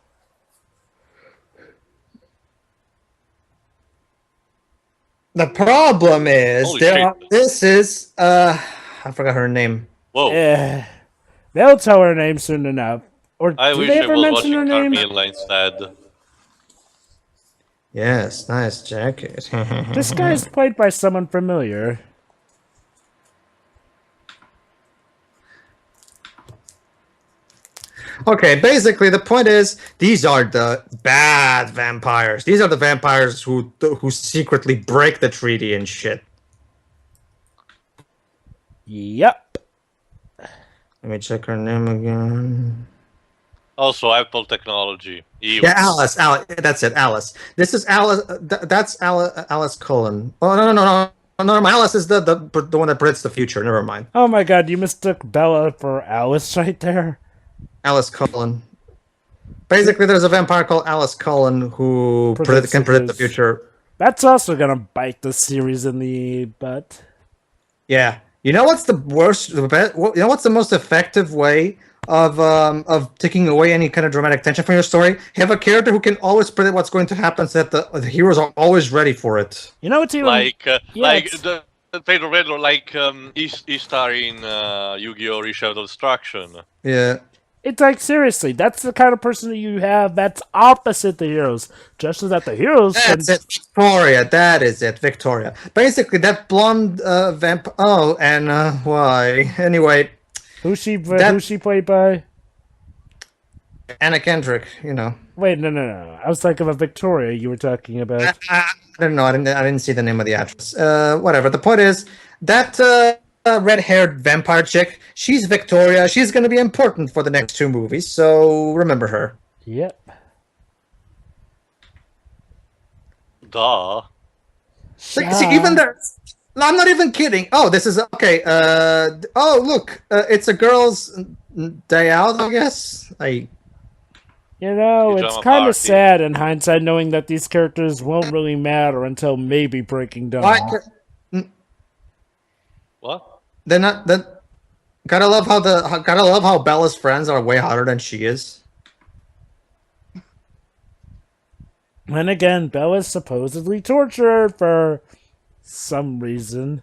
The problem is I forgot her name. Whoa. They'll tell her name soon enough. Or I did wish they I ever was mention watching her name? Carmilla instead. Yes, nice jacket. This guy is played by someone familiar. Okay, basically the point is these are the bad vampires. These are the vampires who secretly break the treaty and shit. Yep. Let me check her name again. Also, Apple technology. Yeah, Alice. That's it, Alice. This is Alice. That's Alice Cullen. Oh no! Alice is the one that predicts the future. Never mind. Oh my God! You mistook Bella for Alice right there. Alice Cullen. Basically, there's a vampire called Alice Cullen who can predict the future. That's also gonna bite the series in the butt. Yeah. You know what's the worst? You know what's the most effective way of taking away any kind of dramatic tension from your story? Have a character who can always predict what's going to happen, so that the heroes are always ready for it. You know what's even the Pedro Redler, like Ishtar in Yu-Gi-Oh! Reshadow of Destruction. Yeah. It's like, seriously, that's the kind of person that you have that's opposite the heroes. Just so that the heroes That's it, Victoria. That is it, Victoria. Basically, that blonde vamp... Oh, and why? Anyway, Who's she played by? Anna Kendrick, you know. Wait, no. I was thinking of Victoria you were talking about. I don't know. I didn't see the name of the actress. Whatever. The point is that red-haired vampire chick, she's Victoria. She's going to be important for the next 2 movies, so remember her. Yep. Duh. See, even there. No, I'm not even kidding. Oh, this is okay. Oh, look, it's a girl's day out, I guess. It's kind of sad in hindsight knowing that these characters won't really matter until maybe Breaking Dawn. What? They're not. Gotta love how Bella's friends are way hotter than she is. And again, Bella's supposedly tortured for some reason.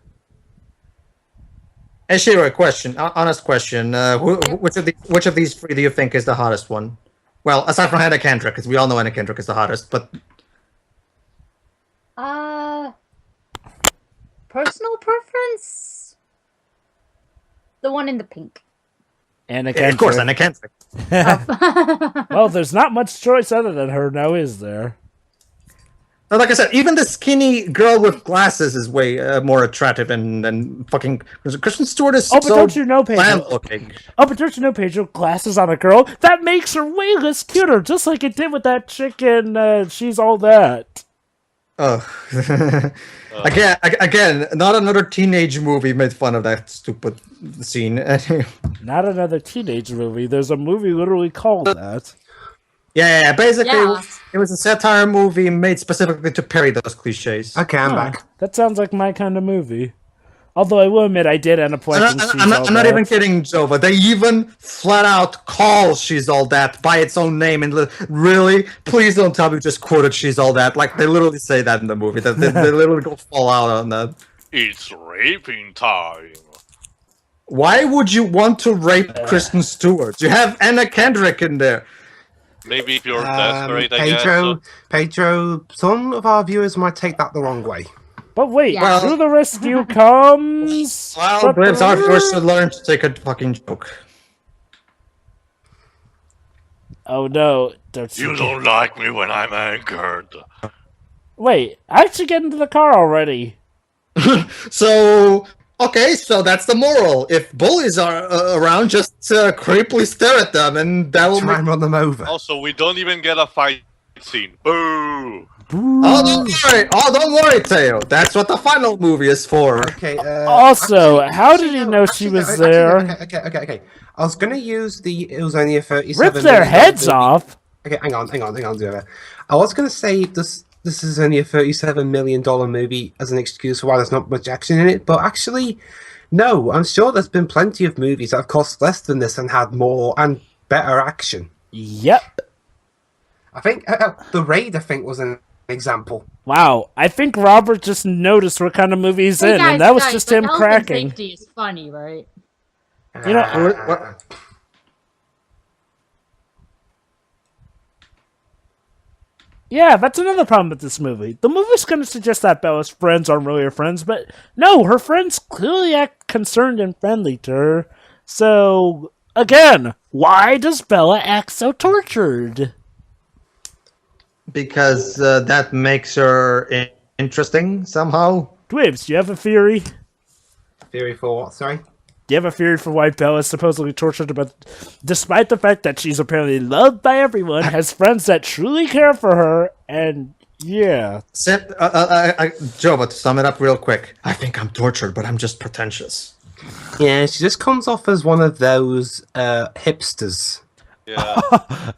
Hey, Shiro, question. Honest question. Which of these 3 do you think is the hottest one? Well, aside from Anna Kendrick, because we all know Anna Kendrick is the hottest, but... Personal preference? The one in the pink. Anna Kendrick. Of course, Anna Kendrick. Well, there's not much choice other than her now, is there? Like I said, even the skinny girl with glasses is way more attractive than fucking Kristen Stewart is but don't you know, Pedro? looking. Oh, but don't you know, Pedro? Glasses on a girl, that makes her way less cuter, just like it did with that chick in She's All That. Oh. Again, not another teenage movie made fun of that stupid scene. Not another teenage movie. There's a movie literally called that. Yeah, basically, it was a satire movie made specifically to parry those cliches. Okay, I'm back. That sounds like my kind of movie. Although I will admit, I did end up watching I'm not even kidding, Jova. They even flat out call She's All That by its own name. And really, please don't tell me you just quoted She's All That. Like, they literally say that in the movie. They literally go fall out on that. It's raping time. Why would you want to rape Kristen Stewart? You have Anna Kendrick in there. Maybe if you're desperate, I guess. Pedro, some of our viewers might take that the wrong way. But wait, through the rescue comes... Well, perhaps our viewers should learn to take a fucking joke. Oh no. You don't like me when I'm angered. Wait, I should get into the car already. So that's the moral. If bullies are around, just creepily stare at them, and that will try and run them over. Also, we don't even get a fight scene. Boo! Oh, don't worry, Teo. That's what the final movie is for. Okay. How did you know she was there? Okay. I was gonna use it was only a 37. Rip their heads off. Okay, hang on, Zero. I was gonna say this is only a $37 million movie as an excuse for why there's not much action in it, but actually, no. I'm sure there's been plenty of movies that have cost less than this and had more and better action. Yep. I think The Raid, was an example. Wow, I think Robert just noticed what kind of movie he's in, and that was just him cracking. Safety is funny, right? You know, yeah, that's another problem with this movie. The movie's going to suggest that Bella's friends aren't really her friends, but no, her friends clearly act concerned and friendly to her. So, again, why does Bella act so tortured? Because that makes her interesting somehow. Dwibs, do you have a theory? Theory for what? Sorry? Do you have a theory for why Bella is supposedly tortured, but despite the fact that she's apparently loved by everyone, has friends that truly care for her, and yeah. Jova, to sum it up real quick, I think I'm tortured, but I'm just pretentious. Yeah, she just comes off as one of those hipsters. Yeah.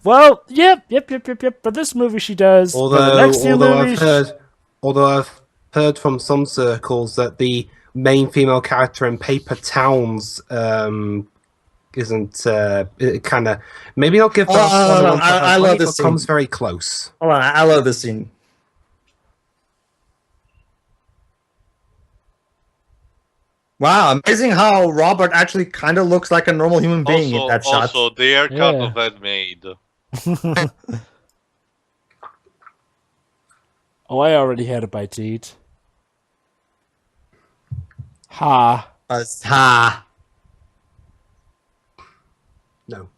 Well, yep. For this movie, she does. Although I've heard from some circles that the main female character in Paper Towns isn't kind of maybe not give. I love this scene. Comes very close. Hold on, I love this scene. Wow, amazing how Robert actually kind of looks like a normal human being in that shot. Also, the haircut of that maid. Oh, I already had a bite to eat. Ha. Ha. No.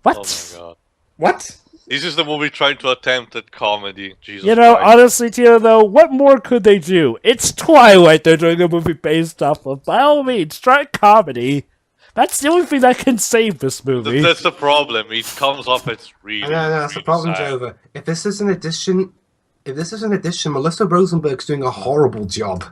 What? Oh my god. What? This is the movie trying to attempt at comedy. Jesus You know, Christ. honestly, Tio, though, what more could they do? It's Twilight they're doing a movie based off of. By all means, try comedy. That's the only thing that can save this movie. That's the problem. It comes off as really. No, that's the problem, Jova. If this is an addition, Melissa Rosenberg's doing a horrible job.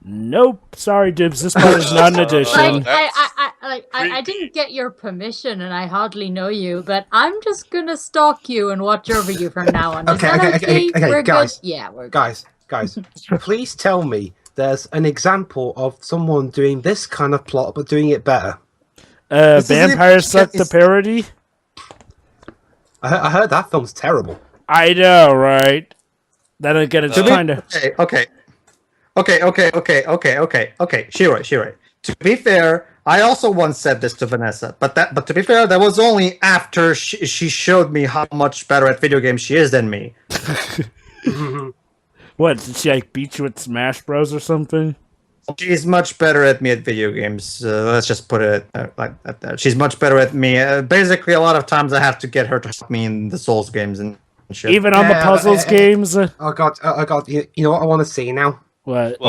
Nope. Sorry, Dibs. This part is not an addition. I didn't get your permission, and I hardly know you, but I'm just gonna stalk you and watch over you from now on. Okay, We're guys. good? Yeah, we're good. Guys, please tell me there's an example of someone doing this kind of plot but doing it better. Vampire Suck the parody? I heard that film's terrible. I know, right? Then again, it's kind of... Okay. Shiroi. To be fair, I also once said this to Vanessa, but to be fair, that was only after she showed me how much better at video games she is than me. What, did she like beat you at Smash Bros or something? She's much better at me at video games. Let's just put it like that. She's much better at me. Basically, a lot of times I have to get her to help me in the Souls games and shit. Even on the puzzles games? Oh god! You know what I want to see now? What?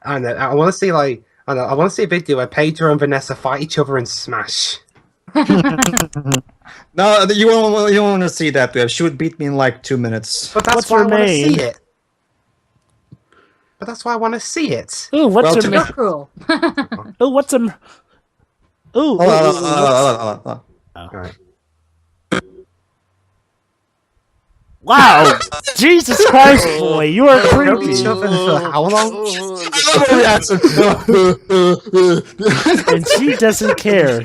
I know. I want to see I want to see a video where Pedro and Vanessa fight each other in Smash. No, you won't want to see that. She would beat me in like 2 minutes. But that's why I want to see it. But that's why I want to see it. Ooh, what's her name? Cool. Ooh, what's a... Ooh. All right. Wow! Jesus Christ, boy, you are creepy. Each other for how long? And she doesn't care.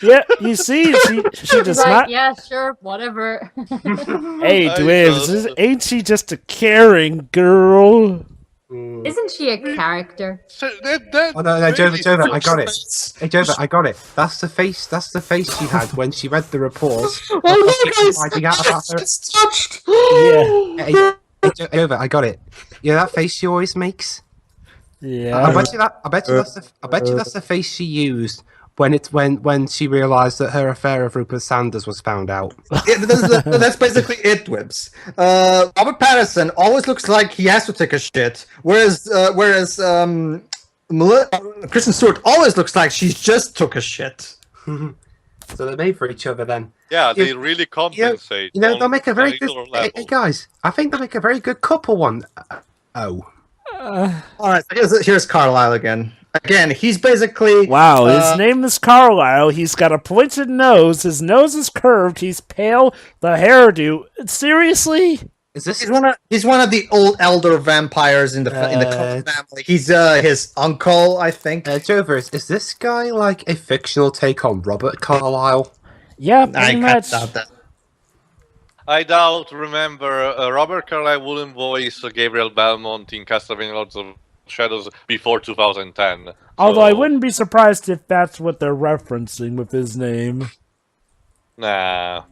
Yeah, you see, she does not. Yeah, sure, whatever. Hey, Dwibs, ain't she just a caring girl? Isn't she a character? Oh no, Jova, I got it. Hey, Jova, I got it. That's the face she had when she read the report. Finding out about her. Yeah. Hey, Jova, I got it. You know that face she always makes? Yeah. I bet you that's the face she used when she realised that her affair with Rupert Sanders was found out. That's basically it, Dwibs. Robert Pattinson always looks like he has to take a shit, whereas Kristen Stewart always looks like she just took a shit. So they're made for each other then. Yeah, they really compensate. They'll make a very good. Hey guys, I think they'll make a very good couple one. All right, here's Carlisle again. Again, he's basically... Wow, his name is Carlisle. He's got a pointed nose. His nose is curved. He's pale. The hairdo. Seriously? Is this? He's one of the old elder vampires in the family. He's his uncle, I think. Jova, is this guy like a fictional take on Robert Carlyle? Yeah, pretty much. Doubt that. I doubt. Remember, Robert Carlyle wouldn't voice Gabriel Belmont in Castlevania Lords of Shadows before 2010. Although I wouldn't be surprised if that's what they're referencing with his name. Nah.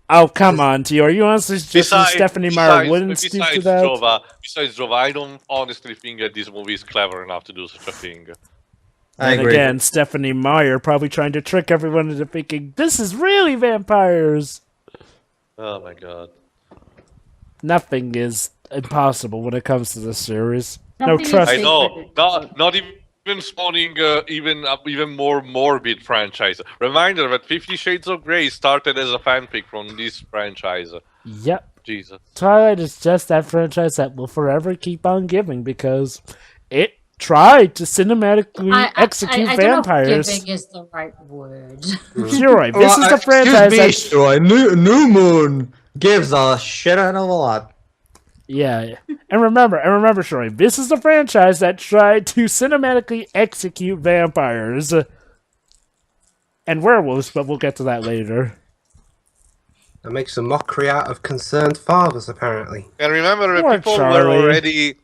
Oh, come on, Tio. Are you honestly suggesting Stephanie Meyer wouldn't speak to that? Besides Jova, I don't honestly think that this movie is clever enough to do such a thing. And again, Stephanie Meyer probably trying to trick everyone into thinking, this is really vampires! Oh my god. Nothing is impossible when it comes to this series. No, trust I know. Not even spawning even more morbid franchise. Reminder that 50 Shades of Grey started as a fanfic from this franchise. Yep. Jesus. Twilight is just that franchise that will forever keep on giving because it tried to cinematically execute vampires. I don't know if giving is the right word. You're right. This is the franchise that... New Moon gives a shit out of a lot. Yeah, and remember, Troy, this is the franchise that tried to cinematically execute vampires and werewolves, but we'll get to that later. That makes a mockery out of concerned fathers, apparently. And remember, people were already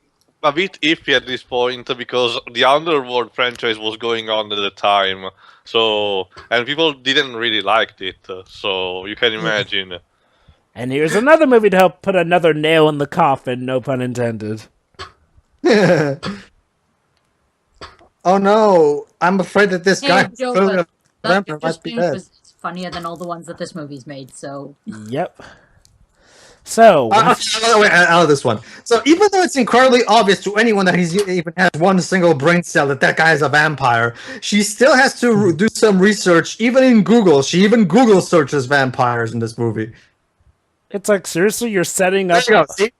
a bit iffy at this point because the Underworld franchise was going on at the time. So, and people didn't really like it. So you can imagine. And here's another movie to help put another nail in the coffin, no pun intended. Oh no, I'm afraid that this guy might be dead. Was funnier than all the ones that this movie's made, so... Yep. So... out of this one. So even though it's incredibly obvious to anyone that he even has one single brain cell that guy is a vampire, she still has to do some research, even in Google. She even Google searches vampires in this movie. It's like, seriously, you're setting up... There you go, see?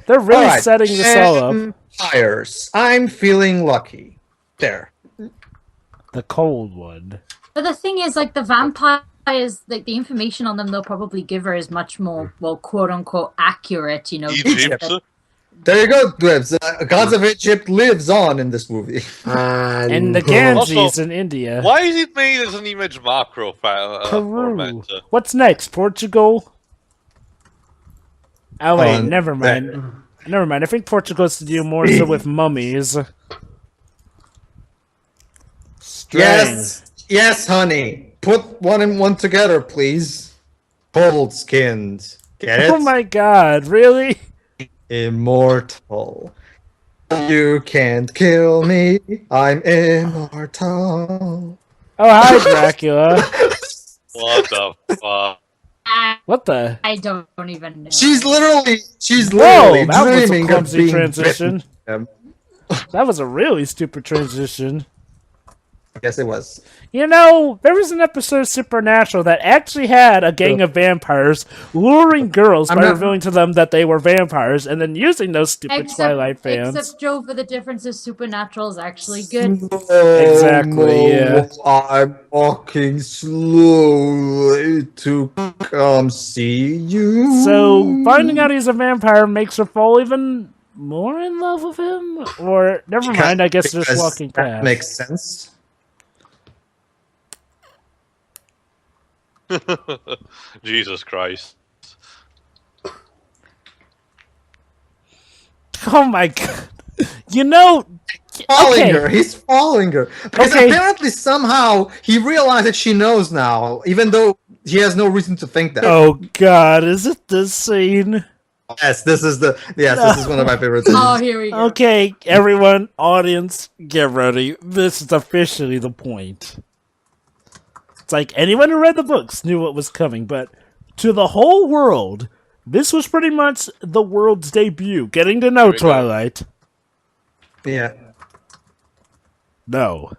They're really setting this all up. Vampires. I'm feeling lucky. There. The cold one. But the thing is, like, the vampires, like, the information on them they'll probably give her is much more, well, quote-unquote, accurate, you know. Egypt. There you go, Dwebs. Gods of Egypt lives on in this movie. And the Ganges in India. Why is it made as an image macro file? Peru. What's next? Portugal? Oh, wait, never mind. Never mind. I think Portugal has to deal more so with mummies. Yes, honey. Put one and one together, please. Cold skinned. Get it? Oh my god, really? Immortal. You can't kill me. I'm immortal. Oh, hi, Dracula. What the fuck? What the? I don't even know. She's literally that was a dreaming clumsy of transition. That was a really stupid transition. Yes, it was. You know, there was an episode of Supernatural that actually had a gang of vampires luring girls by revealing to them that they were vampires and then using those stupid Twilight fans. Except, Joe, for the difference is Supernatural is actually good. Exactly, yeah. I'm walking slowly to come see you. So, finding out he's a vampire makes her fall even more in love with him? Or, never mind, I guess just walking past. That makes sense. Jesus Christ. Oh my god. You know... He's following her. Because apparently somehow he realized that she knows now, even though he has no reason to think that. Oh god, is it this scene? Yes, this is one of my favorite scenes. Oh, here we go. Okay, everyone, audience, get ready. This is officially the point. It's like anyone who read the books knew what was coming, but to the whole world, this was pretty much the world's debut. Getting to know Twilight. Yeah. No.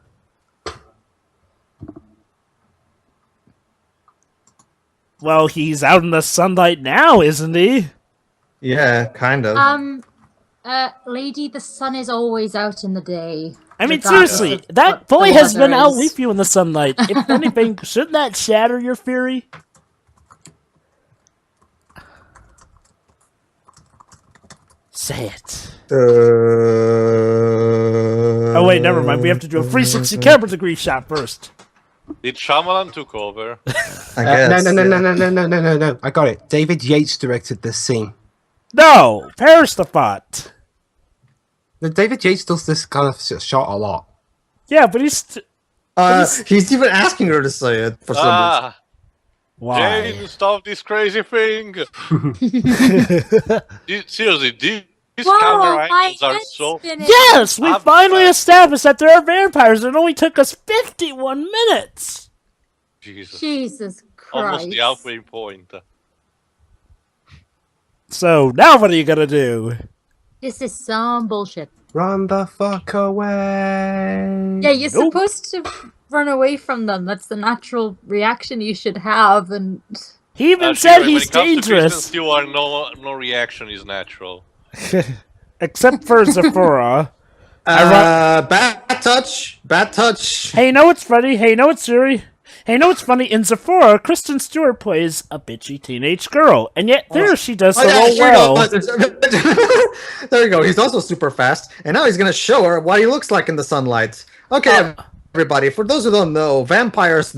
Well, he's out in the sunlight now, isn't he? Yeah, kind of. Lady, the sun is always out in the day. I mean, seriously, that boy has been out with you in the sunlight. If anything, shouldn't that shatter your fury? Say it. Oh, wait, never mind. We have to do a 360 camera degree shot first. Did Shyamalan took over? I guess. No. I got it. David Yates directed this scene. No! Perish the thought. David Yates does this kind of shot a lot. Yeah, but he's even asking her to say it for some reason. Why? Jane, stop this crazy thing! Seriously, these camera angles are so... Yes! We finally established that there are vampires. It only took us 51 minutes! Jesus Christ. Almost the halfway point. So, now what are you gonna do? This is some bullshit. Run the fuck away! Yeah, you're supposed to run away from them. That's the natural reaction you should have, and... He even said he's dangerous! Stewart, no reaction is natural. Except for Zephora. Bad touch. Hey, you know what's funny? Hey, you know what's Siri? Hey, you know what's funny? In Zephora, Kristen Stewart plays a bitchy teenage girl, and yet there she does so well. There you go. He's also super fast, and now he's gonna show her what he looks like in the sunlight. Okay, everybody. For those who don't know, vampires,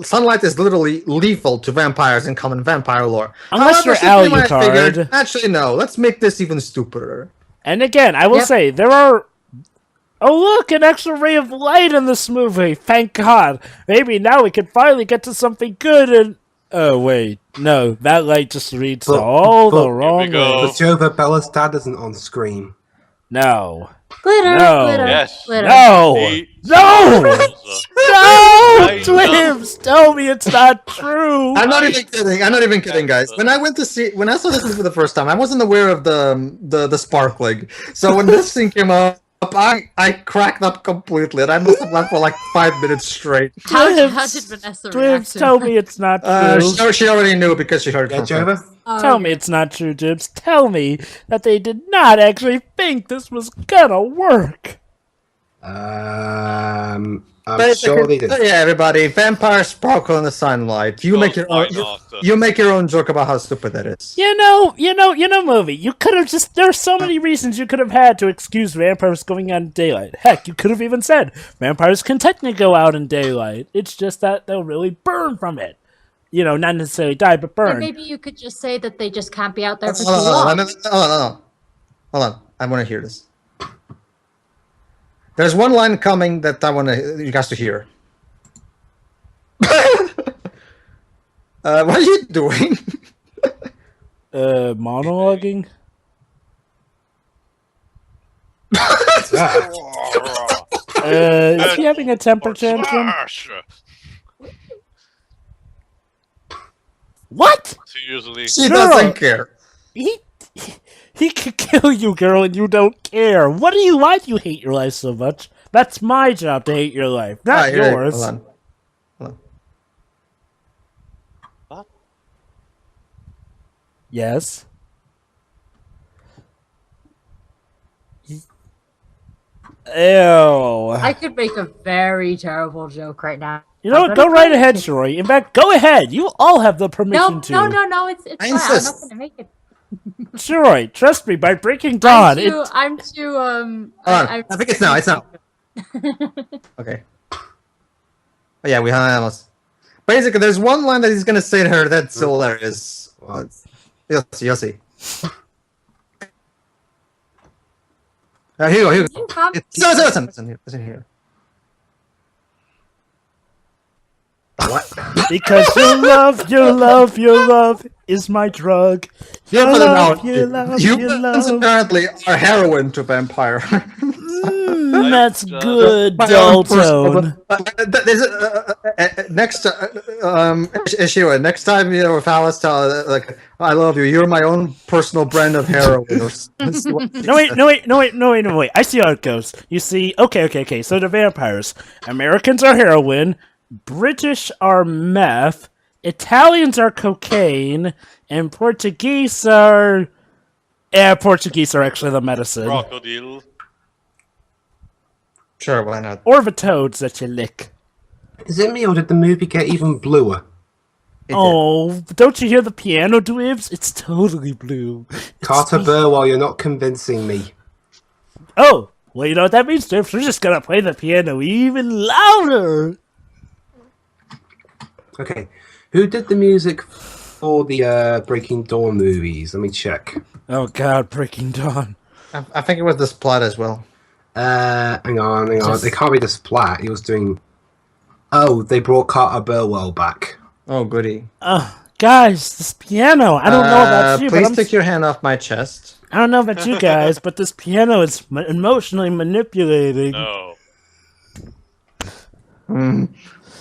sunlight is literally lethal to vampires in common vampire lore. Unless you're Alucard. Actually, no. Let's make this even stupider. And again, I will say there are. Oh, look, an extra ray of light in this movie. Thank God. Maybe now we can finally get to something good and Oh, wait. No, that light just reads the wrong way. But Jova, Bella's dad isn't on screen. No. Glitter, no. glitter, Yes. glitter. No. No. No, Twibs, tell me it's not true. I'm not even kidding. I'm not even kidding, guys. When I saw this movie for the first time, I wasn't aware of the sparkling. So when this thing came up, I cracked up completely, and I must have laughed for like 5 minutes straight. How did Vanessa react? Tell me it's not true. She already knew because she heard it from her. Tell me it's not true, Jibs. Tell me that they did not actually think this was gonna work. I'm sure they did. Yeah, everybody. Vampires sparkle in the sunlight. You make your own. You make your own joke about how stupid that is. You know, movie. You could have just. There's so many reasons you could have had to excuse vampires going out in daylight. Heck, you could have even said vampires can technically go out in daylight. It's just that they'll really burn from it. You know, not necessarily die, but burn. Or maybe you could just say that they just can't be out there for too long. long. Hold on. I want to hear this. There's one line coming that I want you guys to hear. What are you doing? Monologuing? Is he having a temper tantrum? What? She doesn't care. He could kill you, girl, and you don't care. Why do you hate your life so much? That's my job to hate your life, not yours. Hold on. What? Yes. Ew. I could make a very terrible joke right now. You know what? Go right ahead, Shori. In fact, go ahead. You all have the permission to. No. It's fine. I'm not going to make it. Sure, trust me. By Breaking Dawn, I'm too. I think it's now. It's now. Okay. Oh yeah, we almost. Basically, there's one line that he's gonna say to her that's hilarious. You'll see. Here you go. Listen here. What? Because your love is my drug. Your love. Humans apparently are heroin to vampire. That's good, Dalton. Next issue. Next time with Alice, like I love you. You're my own personal brand of heroin. No wait. I see how it goes. You see, okay. So the vampires, Americans are heroin. British are meth, Italians are cocaine, and Portuguese are... Portuguese are actually the medicine. Crocodile. Sure, why not? Or the toads that you lick. Is it me, or did the movie get even bluer? Don't you hear the piano, Dwibs? It's totally blue. Carter Burwell, you're not convincing me. Oh, well, you know what that means, Dwibs? We're just gonna play the piano even louder! Okay, who did the music for the Breaking Dawn movies? Let me check. Oh god, Breaking Dawn. I think it was the Splat as well. Hang on. It can't be the Splat. He was doing... Oh, they brought Carter Burwell back. Oh, goody. Guys, this piano. I don't know about you, please take your hand off my chest. I don't know about you guys, but this piano is emotionally manipulating. No.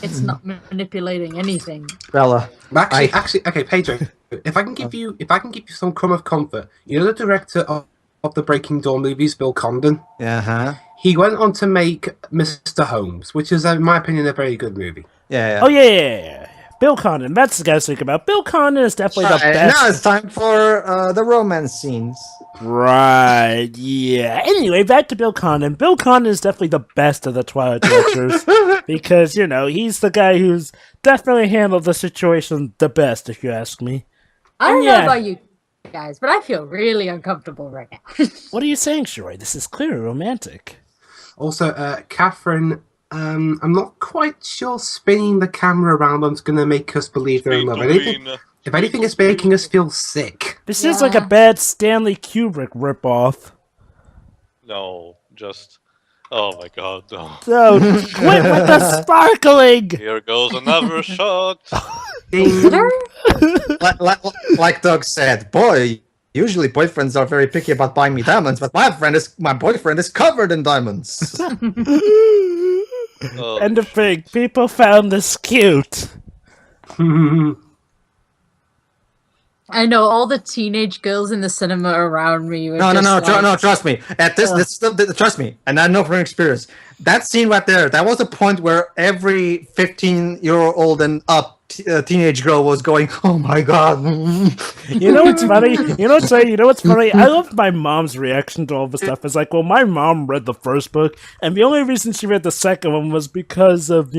It's not manipulating anything. Bella. Actually, okay, Pedro. If I can give you some crumb of comfort, you know the director of the Breaking Dawn movies, Bill Condon? Uh-huh. He went on to make Mr. Holmes, which is, in my opinion, a very good movie. Yeah. Oh, yeah. Bill Condon, that's the guy I was thinking about. Bill Condon is definitely the best. Now it's time for the romance scenes. Right, yeah. Anyway, back to Bill Condon. Bill Condon is definitely the best of the Twilight directors because, you know, he's the guy who's definitely handled the situation the best, if you ask me. I don't know about you guys, but I feel really uncomfortable right now. What are you saying, Shiroi? This is clearly romantic. Also, Catherine... I'm not quite sure spinning the camera around is going to make us believe they're in love. If anything, it's making us feel sick. This is like a bad Stanley Kubrick ripoff. No, just... Oh my god, no. So, quit with the sparkling! Here goes another shot. like Doug said, boy, usually boyfriends are very picky about buying me diamonds, but my boyfriend is covered in diamonds. And the thing, people found this cute. I know all the teenage girls in the cinema around me were No, trust me. At this, trust me, and I know from experience. That scene right there, that was a point where every 15-year-old and up teenage girl was going, "Oh my god!" You know what's funny? You know what's funny? I love my mom's reaction to all this stuff. It's like, well, my mom read the first book, and the only reason she read the second one was because of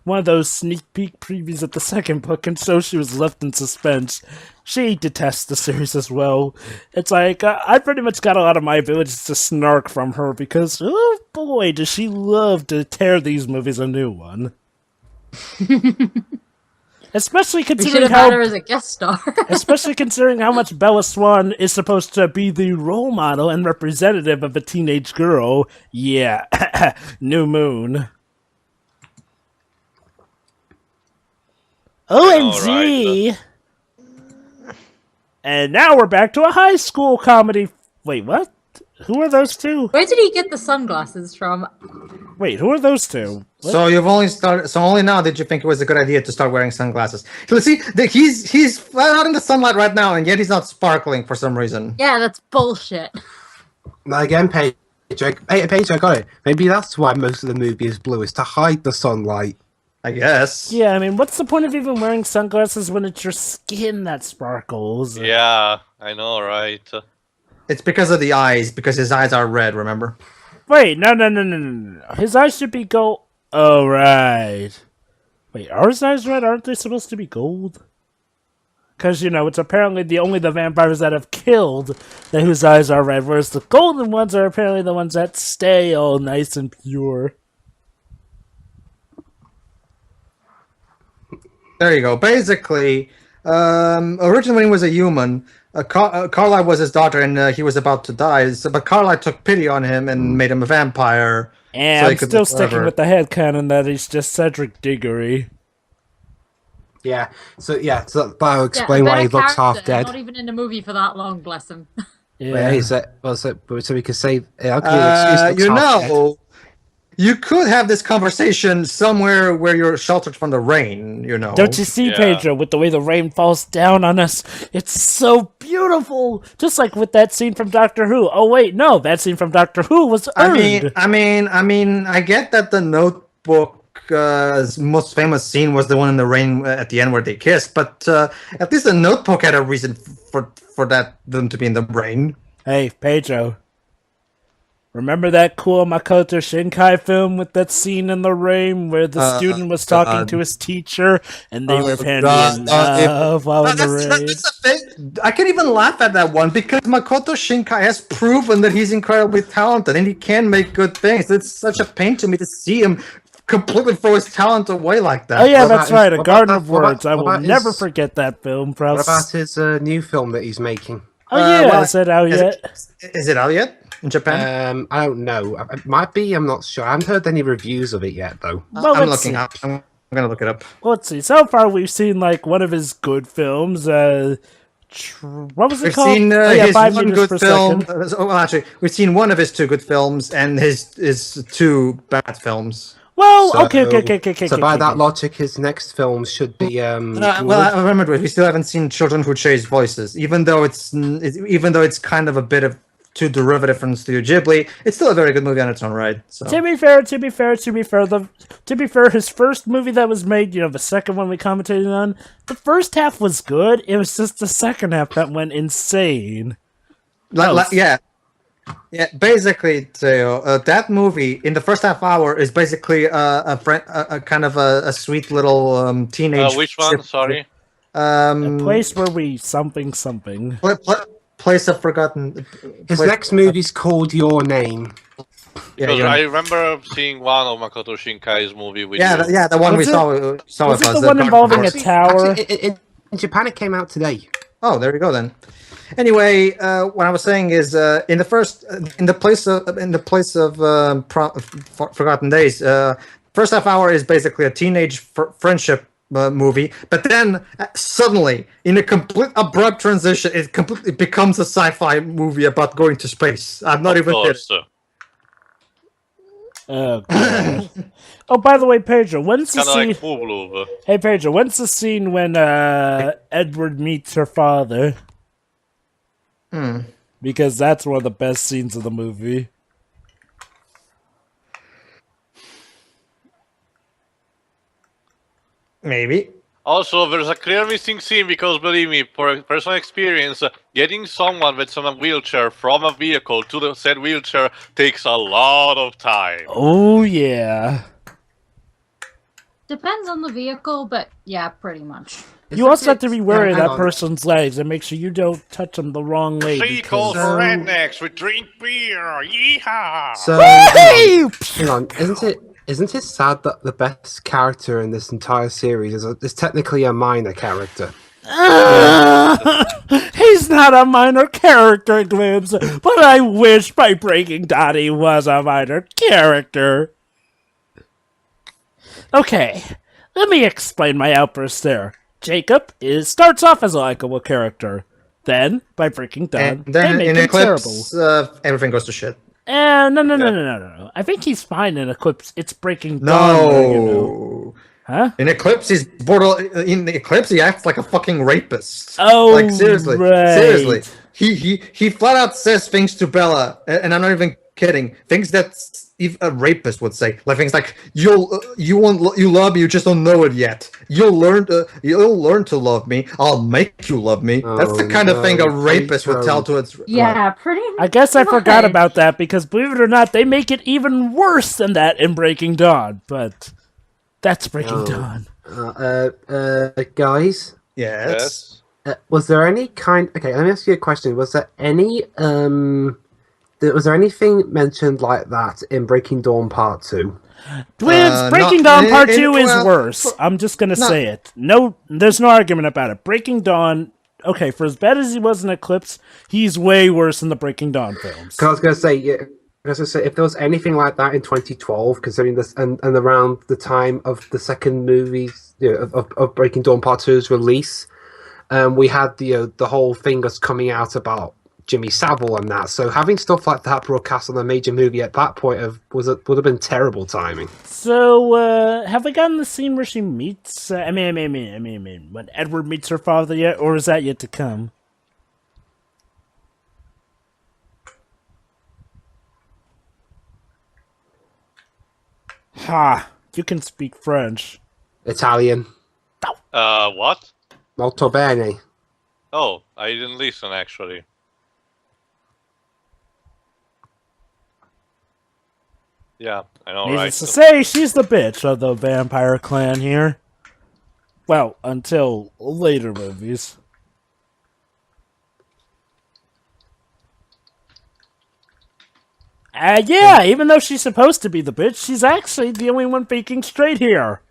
one of those sneak peek previews of the second book, and so she was left in suspense. She detests the series as well. It's like, I pretty much got a lot of my abilities to snark from her because, oh boy, does she love to tear these movies a new one. Especially considering how her as a guest star. Especially considering how much Bella Swan is supposed to be the role model and representative of a teenage girl. Yeah, New Moon. OMG! And now we're back to a high school comedy. Wait, what? Who are those two? Where did he get the sunglasses from? Wait, who are those two? What? So you've only started. So only now did you think it was a good idea to start wearing sunglasses? Let's see, he's flat out in the sunlight right now, and yet he's not sparkling for some reason. Yeah, that's bullshit. Now again, Paige, I got it. Maybe that's why most of the movie is blue, is to hide the sunlight. I guess. Yeah, I mean, what's the point of even wearing sunglasses when it's your skin that sparkles? Yeah, I know, right? It's because of the eyes, because his eyes are red, remember? Wait, no. His eyes should be gold. Oh, right. Wait, are his eyes red? Aren't they supposed to be gold? Because, it's apparently only the vampires that have killed that whose eyes are red, whereas the golden ones are apparently the ones that stay all nice and pure. There you go. Basically, originally when he was a human, Carlisle was his daughter, and he was about to die. But Carlisle took pity on him and made him a vampire. And so I'm still sticking with the headcanon that he's just Cedric Diggory. Yeah. So that'll explain why he looks half dead. Not even in the movie for that long, bless him. Yeah. So we could say, you could have this conversation somewhere where you're sheltered from the rain, Don't you see, Pedro, with the way the rain falls down on us? It's so beautiful! Just like with that scene from Doctor Who. Oh, wait, no, that scene from Doctor Who was earned. I mean, I get that the Notebook's most famous scene was the one in the rain at the end where they kiss, but at least the Notebook had a reason for them to be in the rain. Hey, Pedro. Remember that cool Makoto Shinkai film with that scene in the rain where the student was talking to his teacher and they were apparently in love while in the rain? That's a thing. I can't even laugh at that one because Makoto Shinkai has proven that he's incredibly talented and he can make good things. It's such a pain to me to see him completely throw his talent away like that. Oh yeah, that's right. A Garden of Words. I will never forget that film. What about his new film that he's making? Oh yeah, is it out yet? Is it out yet? In Japan? I don't know. It might be. I'm not sure. I haven't heard any reviews of it yet, though. Well, I'm looking up. I'm going to look it up. Let's see. So far, we've seen one of his good films. What was it called? We've seen his one good film. Actually, we've seen one of his two good films and his two bad films. Well, okay. So by that logic, his next film should be. Well, I remember we still haven't seen Children Who Chase Voices, even though it's kind of a bit of too derivative from Studio Ghibli. It's still a very good movie on its own right. So. To be fair, his first movie that was made, the second one we commentated on, the first half was good. It was just the second half that went insane. Yeah. Basically, Theo, that movie in the first half hour is basically a kind of a sweet little teenage. Which one? Sorry. A place where we something. Place of forgotten. His next movie's called Your Name. Because I remember seeing one of Makoto Shinkai's movie. With the one we saw. Was it the one involving a tower? Actually, in Japan, it came out today. Oh, there you go then. Anyway, what I was saying is, in the place of Forgotten Days, first half hour is basically a teenage friendship movie, but then suddenly, in a complete abrupt transition, it completely becomes a sci-fi movie about going to space. I'm not even kidding. Oh, God. Oh, by the way, Pedro, when's the scene? Hey, Pedro, when's the scene when Edward meets her father? Because that's one of the best scenes of the movie. Maybe. Also, there's a clear missing scene because, believe me, for personal experience, getting someone with some wheelchair from a vehicle to the said wheelchair takes a lot of time. Oh, yeah. Depends on the vehicle, but yeah, pretty much. You also have to be wary of that person's legs and make sure you don't touch them the wrong way. She calls for rednecks, we drink beer, yeehaw! So, hang on, isn't it sad that the best character in this entire series is technically a minor character? He's not a minor character, Glibbs, but I wish by Breaking Dawn he was a minor character. Okay, let me explain my outburst there. Jacob starts off as a likable character. Then, by Breaking Dawn, they make him Eclipse, terrible. Everything goes to shit. No. I think he's fine in Eclipse. It's Breaking Dawn. No. You know. Huh? In Eclipse, in Eclipse, he acts like a fucking rapist. Oh, like seriously, right. Seriously. He flat out says things to Bella, and I'm not even kidding. Things that a rapist would say, like things like you love me, you just don't know it yet. You'll learn to love me. I'll make you love me. That's the kind of thing a rapist would tell to its. Pretty. I guess I forgot about that because believe it or not, they make it even worse than that in Breaking Dawn. But that's Breaking Dawn. Guys. Yes. Was there any kind? Okay, let me ask you a question. Was there any Was there anything mentioned like that in Breaking Dawn Part 2? Twins, Breaking Dawn Part 2 is worse. I'm just going to say it. No, there's no argument about it. Breaking Dawn, okay, for as bad as he was in Eclipse, he's way worse in the Breaking Dawn films. I was going to say, if there was anything like that in 2012, considering this, and around the time of the second movie, of Breaking Dawn Part 2's release, we had the whole thing that's coming out about Jimmy Savile and that, so having stuff like that broadcast on a major movie at that point would have been terrible timing. So, have we gotten the scene where she meets? I mean, when Edward meets her father yet, or is that yet to come? Ha! You can speak French. Italian. What? Molto bene. Oh, I didn't listen actually. Yeah, I know, right? Needless to say, she's the bitch of the vampire clan here. Well, until later movies. Yeah, even though she's supposed to be the bitch, she's actually the only one speaking straight here.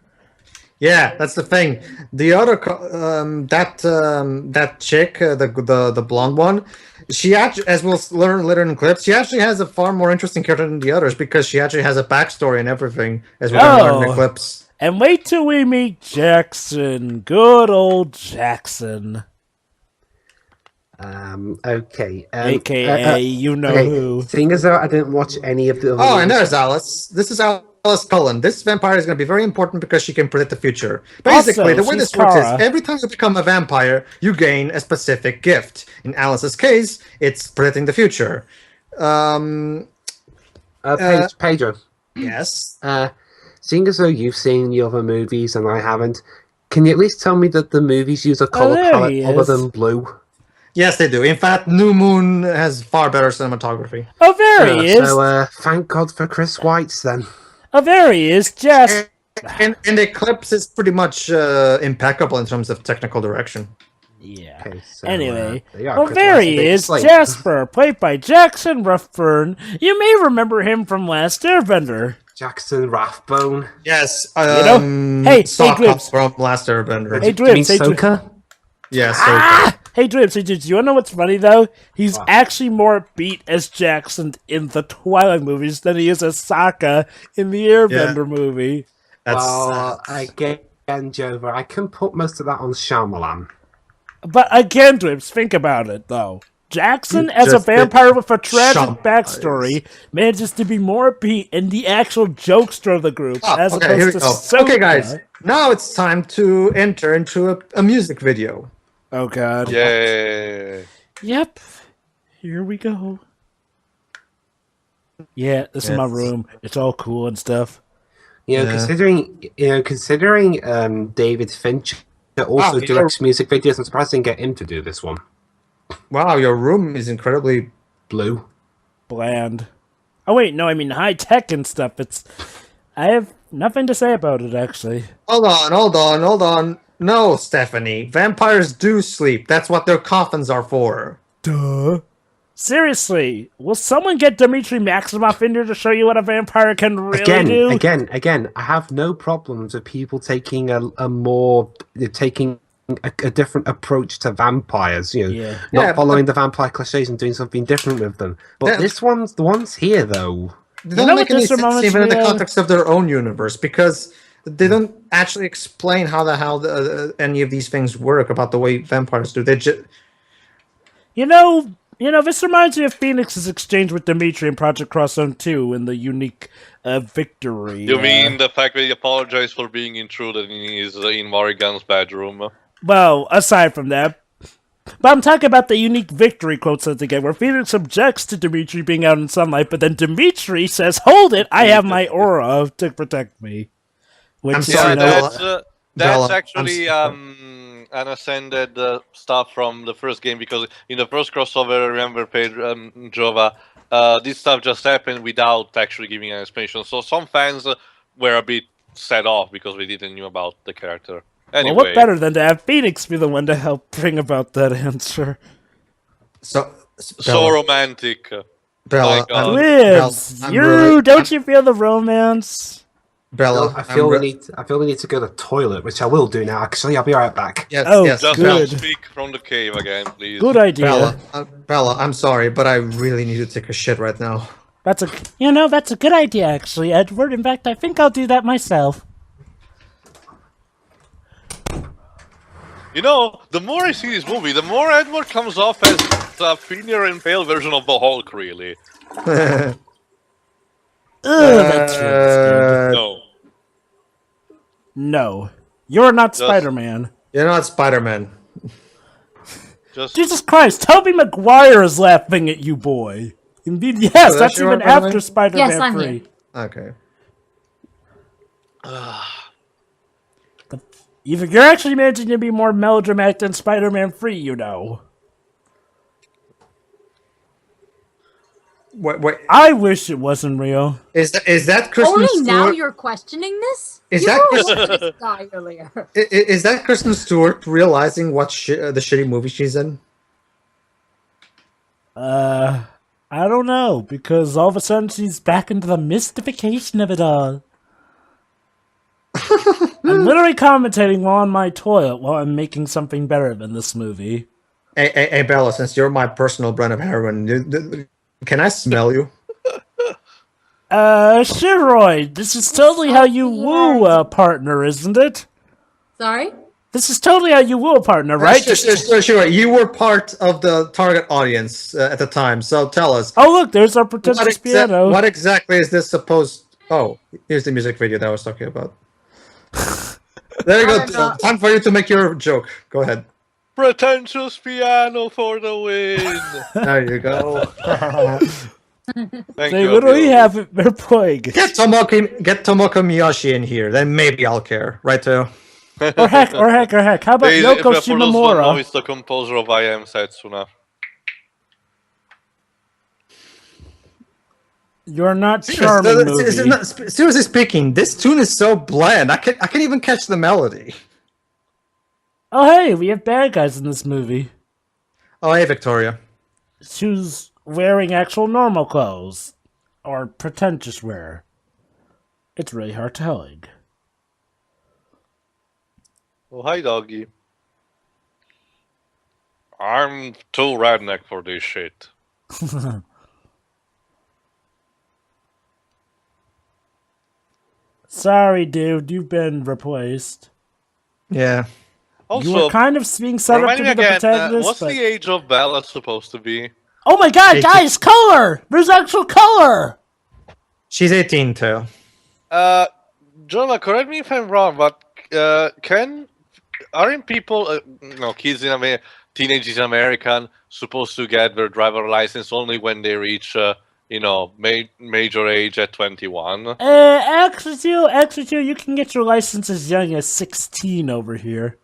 Yeah, that's the thing. The other that chick, the blonde one, she actually, as we'll learn later in clips, she actually has a far more interesting character than the others because she actually has a backstory and everything, as we'll learn in the clips. And wait till we meet Jackson, good old Jackson. Okay. AKA, you know who. Seeing as though I didn't watch any of the other and there's Alice. This is Alice Cullen. This vampire is going to be very important because she can predict the future. Basically, the way this works is every time you become a vampire, you gain a specific gift. In Alice's case, it's predicting the future. Pedro. Yes? Seeing as though you've seen the other movies and I haven't, can you at least tell me that the movies use a color palette other than blue? Yes, they do. In fact, New Moon has far better cinematography. Oh, there he is. So, thank God for Chris Weitz, then. Oh, there he is. Just... And Eclipse is pretty much impeccable in terms of technical direction. Yeah. Okay, so, anyway, there he is. Like... Jasper, played by Jackson Rathbone. You may remember him from Last Airbender. Jackson Rathbone. Yes. Hey, Dribs. From Last Airbender. Hey, Dribs. Yes. Hey, Dribs, you wanna know what's funny, though? He's actually more beat as Jackson in the Twilight movies than he is as Sokka in the Airbender movie. Well, I Jova, I can put most of that on Shyamalan. But again, Dwibs, think about it, though. Jackson, as a vampire with a tragic backstory, manages to be more upbeat in the actual jokester of the group, as opposed to Soka. Okay, guys, now it's time to enter into a music video. Oh, God. Yay. Yep. Here we go. Yeah, this is my room. It's all cool and stuff. Considering David Fincher also directs music videos, I'm surprised I didn't get him to do this one. Wow, your room is incredibly blue. Bland. Oh, wait, no, I mean high-tech and stuff. I have nothing to say about it, actually. Hold on. No, Stephanie. Vampires do sleep. That's what their coffins are for. Duh. Seriously, will someone get Dmitry Maximoff in here to show you what a vampire can really do? Again, I have no problems with people taking a different approach to vampires, not following the vampire cliches and doing something different with them. But the ones here, though, they don't make any sense even in the context of their own universe, because they don't actually explain how any of these things work about the way vampires do. They just, this reminds me of Phoenix's exchange with Dimitri in Project Cross Zone 2 in the unique victory. You mean the fact that he apologized for being intruded in Morrigan's bedroom? Well, aside from that. But I'm talking about the unique victory quotes that they get, where Phoenix objects to Dimitri being out in sunlight, but then Dimitri says, "Hold it, I have my aura to protect me." Which, I'm sorry, that's actually unascended stuff from the first game, because in the first crossover, remember, Jova, this stuff just happened without actually giving an explanation. So some fans were a bit set off because we didn't know about the character. Anyway. Well, what better than to have Phoenix be the one to help bring about that answer? So romantic. Bella, don't you feel the romance? Bella, I feel we need to go to the toilet, which I will do now. Actually, I'll be right back. Yes, just good. Don't speak from the cave again, please. Good idea. Bella, I'm sorry, but I really need to take a shit right now. That's a good idea, actually, Edward. In fact, I think I'll do that myself. The more I see this movie, the more Edward comes off as a thinner and pale version of the Hulk, really. That's really No. You're not Spider-Man. You're not Spider-Man. Jesus Christ, Tobey Maguire is laughing at you, boy. Indeed, yes, that's even after Spider-Man 3. Yes, I'm here. Okay. You're actually managing to be more melodramatic than Spider-Man 3, Wait. I wish it wasn't real. Is that Kristen Only Stewart? now you're questioning this? Is you that were this guy earlier. Is that Kristen Stewart realizing what the shitty movie she's in? I don't know, because all of a sudden she's back into the mystification of it all. I'm literally commentating while on my toilet while I'm making something better than this movie. Hey, Bella, since you're my personal brand of heroin, can I smell you? Sure, Roy. This is totally how you woo a partner, isn't it? Sorry? This is totally how you woo a partner, right? Sure. You were part of the target audience at the time, so tell us. Oh, look, there's our pretentious piano. What exactly is this supposed... Oh, here's the music video that I was talking about. There you go. Time for you to make your joke. Go ahead. Pretentious piano for the win. There you go. They literally have it. They're playing. Get Tomoko Miyoshi in here, then maybe I'll care. Right, Teo? Or heck. How about Yoko Shimomura? It's the composer of I Am Setsuna. You're not charming, movie. Seriously speaking, this tune is so bland. I can't even catch the melody. Oh, hey, we have bad guys in this movie. Oh, hey, Victoria. She's wearing actual normal clothes. Or pretentious wear. It's really hard telling. Oh, hi, doggy. I'm too redneck for this shit. Sorry, dude, you've been replaced. Yeah. Also, you were kind of being set up to be the protagonist. What's the age of Bella supposed to be? Oh my god, guys, color! There's actual color! She's 18 too. Jonah, correct me if I'm wrong, but aren't people, kids in teenagers in America supposed to get their driver license only when they reach, major age at 21? Actually, you can get your license as young as 16 over here.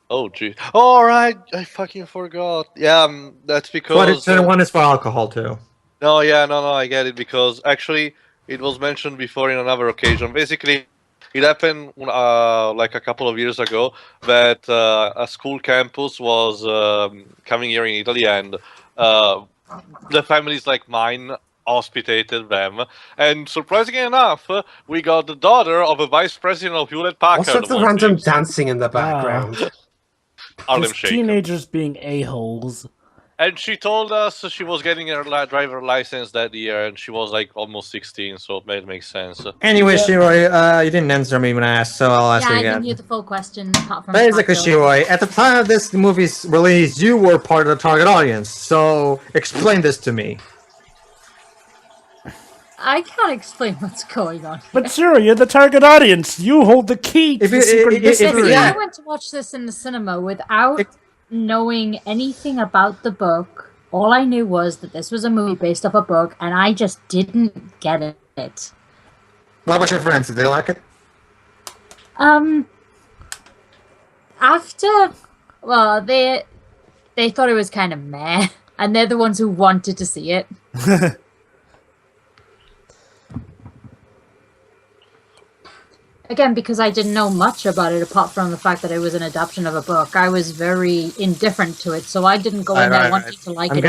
Oh, gee. All right, I fucking forgot. Yeah, that's because... 21 is for alcohol, too. No, I get it, because actually, it was mentioned before in another occasion. Basically, it happened like a couple of years ago that a school campus was coming here in Italy, and the families like mine hospitated them. And surprisingly enough, we got the daughter of a vice president of Hewlett Packard. What's with the random dancing in the background? Teenagers being a-holes. And she told us she was getting her driver license that year, and she was like almost 16, so it makes sense. Anyway, Shiroi, you didn't answer me when I asked, so I'll ask you again. Yeah, I didn't hear the full question. Basically, Shiroi, at the time of this movie's release, you were part of the target audience, so explain this to me. I can't explain what's going on. But sure, you're the target audience. You hold the key to the secret mystery. I went to watch this in the cinema without knowing anything about the book. All I knew was that this was a movie based off a book, and I just didn't get it. What about your friends? Did they like it? They thought it was kind of meh, and they're the ones who wanted to see it. Again, because I didn't know much about it apart from the fact that it was an adaptation of a book, I was very indifferent to it, so I didn't go in there wanting to like it.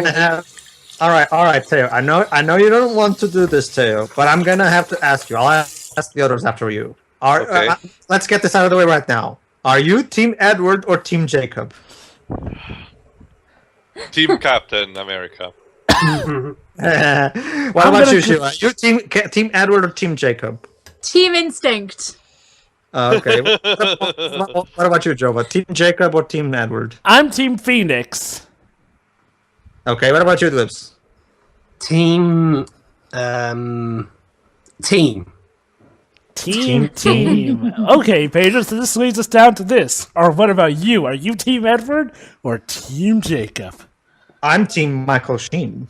All right, Teo. I know you don't want to do this, Teo, but I'm gonna have to ask you. I'll ask the others after you. Okay. Let's get this out of the way right now. Are you Team Edward or Team Jacob? Team Captain America. What about you, Sheila? You Team Edward or Team Jacob? Team Instinct. Okay. What about you, Jova? Team Jacob or Team Edward? I'm Team Phoenix. Okay, what about you, Lips? Team. Okay, Pedro, so this leads us down to this. Or what about you? Are you Team Edward or Team Jacob? I'm Team Michael Sheen.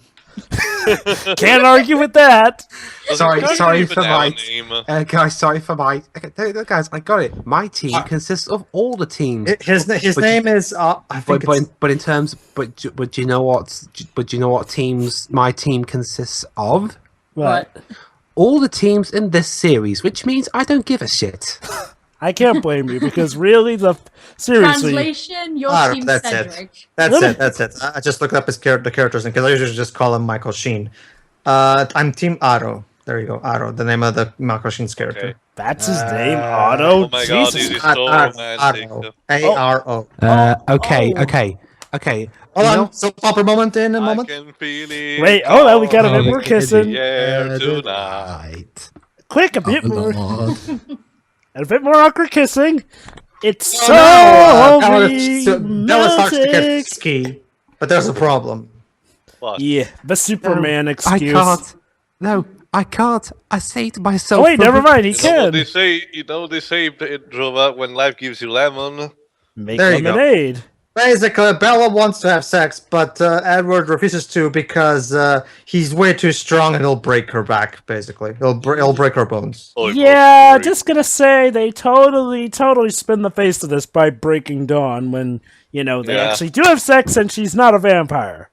Can't argue with that. Sorry for my guys. Sorry for my guys. I got it. My team consists of all the teams. His name is. But in terms, but do you know what? But do you know what teams my team consists of? What? All the teams in this series, which means I don't give a shit. I can't blame you because really, seriously. Translation: Your Team Cedric. That's it. I just looked up the characters because I usually just call him Michael Sheen. I'm Team Otto. There you go, Otto. The name of the Michael Sheen's character. Okay. That's his name, Otto. Oh my god, this is so romantic. A-R-O. Okay. Hold on. So proper moment in a moment. I can feel it. Wait, hold on. We got a bit more kissing. Yeah, tonight. Quick, a bit more. And a bit more awkward kissing. It's so Bella starts to get ski, but there's a problem. What? Yeah, the Superman excuse. I can't. I say to myself. Oh, wait, never mind. He can. They say, Drova, when life gives you lemon, make lemonade. Basically, Bella wants to have sex, but Edward refuses to because he's way too strong and he'll break her back. Basically, he'll break her bones. Yeah, just gonna say they totally spin the face of this by breaking Dawn when they actually do have sex and she's not a vampire.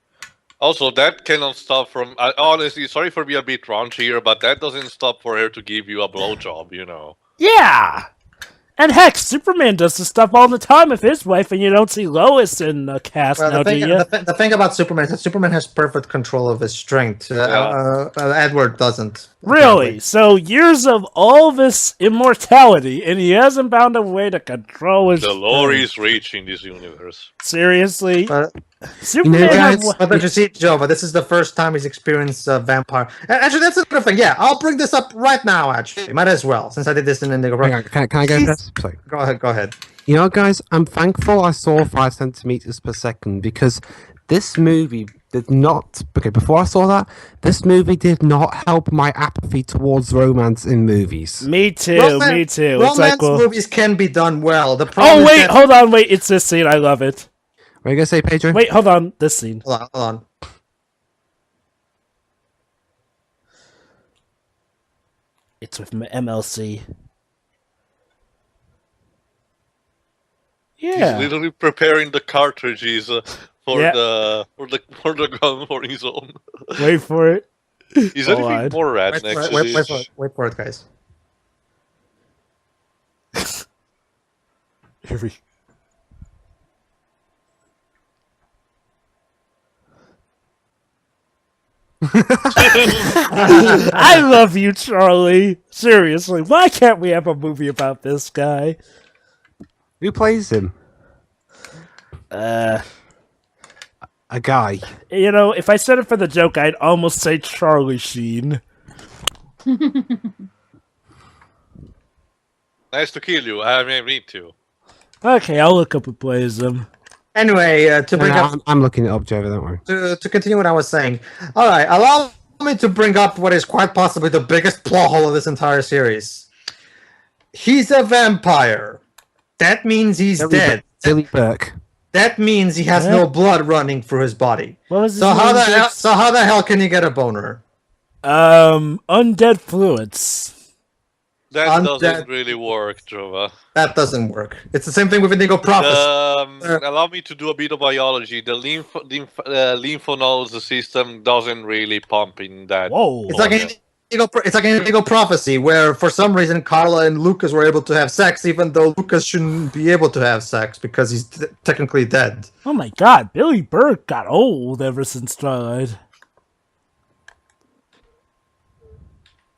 Also, that cannot stop from. Honestly, sorry for being a bit raunchy here, but that doesn't stop for her to give you a blowjob. Yeah. And heck, Superman does this stuff all the time with his wife, and you don't see Lois in the cast now, do you? The thing about Superman is that Superman has perfect control of his strength. Edward doesn't. Really? So years of all this immortality, and he hasn't found a way to control his... The lore is rich in this universe. Seriously? Superman. But you see, Joe, but this is the first time he's experienced a vampire. Actually, that's a good thing. Yeah, I'll bring this up right now. Actually, might as well, since I did this in Indigo. Can I go first? Sorry. Go ahead. Go ahead. You know, guys, I'm thankful I saw 5 centimeters per second because this movie did not. Okay, before I saw that, this movie did not help my apathy towards romance in movies. Me too. Me too. Romance movies can be done well. The problem oh wait, hold on, wait. It's this scene. I love it. What are you gonna say, Pedro? Wait, hold on. This scene. Hold on. It's with MLC. Yeah. He's literally preparing the cartridges for the gun for his own. Wait for it. Is anything more rad next to this? Wait for it, guys. Here we. I love you, Charlie. Seriously, why can't we have a movie about this guy? Who plays him? A guy. You know, if I said it for the joke, I'd almost say Charlie Sheen. Nice to kill you. I mean, me too. Okay, I'll look up who plays him. Anyway, to bring up... I'm looking it up, Joe, don't worry. To continue what I was saying. Alright, allow me to bring up what is quite possibly the biggest plot hole of this entire series. He's a vampire. That means he's dead. Billy Burke. That means he has no blood running through his body. So how the hell can he get a boner? Undead fluids. That doesn't really work, Jova. That doesn't work. It's the same thing with Indigo Prophecy. Allow me to do a bit of biology. The lymph nodes system doesn't really pump in that. Whoa! It's like an Indigo Prophecy, where for some reason Carla and Lucas were able to have sex, even though Lucas shouldn't be able to have sex because he's technically dead. Oh my God! Billy Burke got old ever since Twilight.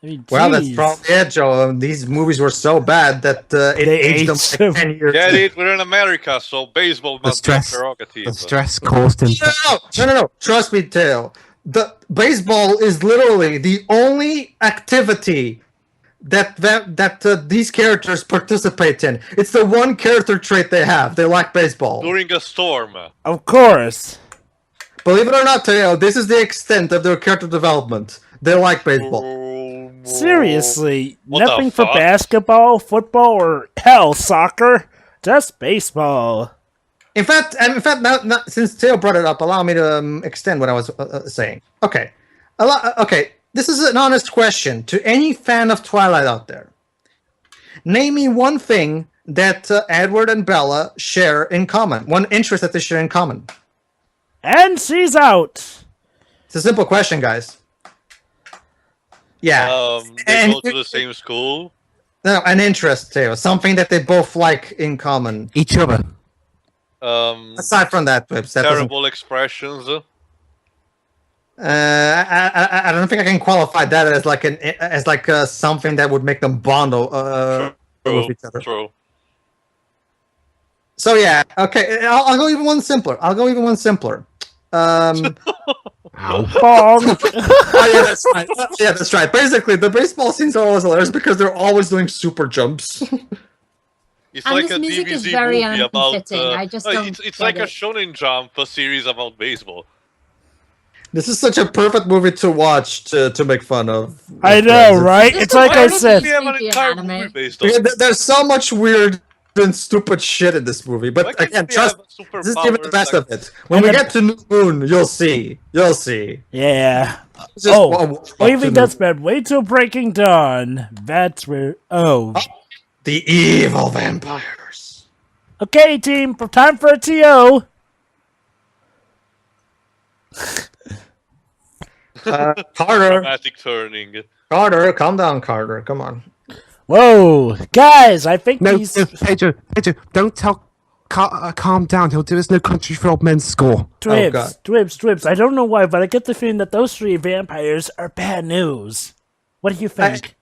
I mean, well, that's probably it, Joe. These movies were so bad that it aged them like 10 years. Get it? We're in America, so baseball must be a prerogative. The stress caused him. No. Trust me, Tail. The baseball is literally the only activity that these characters participate in. It's the one character trait they have. They like baseball. During a storm. Of course. Believe it or not, Tail, this is the extent of their character development. They like baseball. Seriously, nothing for basketball, football, or hell, soccer. Just baseball. In fact, now, since Theo brought it up, allow me to extend what I was saying. Okay, this is an honest question to any fan of Twilight out there. Name me one thing that Edward and Bella share in common. One interest that they share in common. And she's out. It's a simple question, guys. Yeah. They go to the same school? No, an interest, Theo. Something that they both like in common. Each other. Aside from that, Pips, terrible expressions. I don't think I can qualify that as something that would make them bond with each other. True. So yeah, okay. I'll go even one simpler. Oh, yeah, that's right. Yeah, that's right. Basically, the baseball scenes are always hilarious because they're always doing super jumps. It's and like this a music DBZ is very movie about. It's like it. a Shonen Jump series about baseball. This is such a perfect movie to watch to make fun of. I know, right? It's like I said. There's so much weird and stupid shit in this movie, but again, trust this is even the best of it. When we get to New Moon, you'll see. Yeah. Or even that's bad. Wait till Breaking Dawn. That's where. The evil vampires. Okay, team. Time for a TO. Carter. Dramatic turning. Carter, calm down, Carter. Come on. Whoa, guys! I think Pedro, don't tell. Calm down. He'll do his No Country for Old Men score. Twibs. I don't know why, but I get the feeling that those three vampires are bad news. What do you think?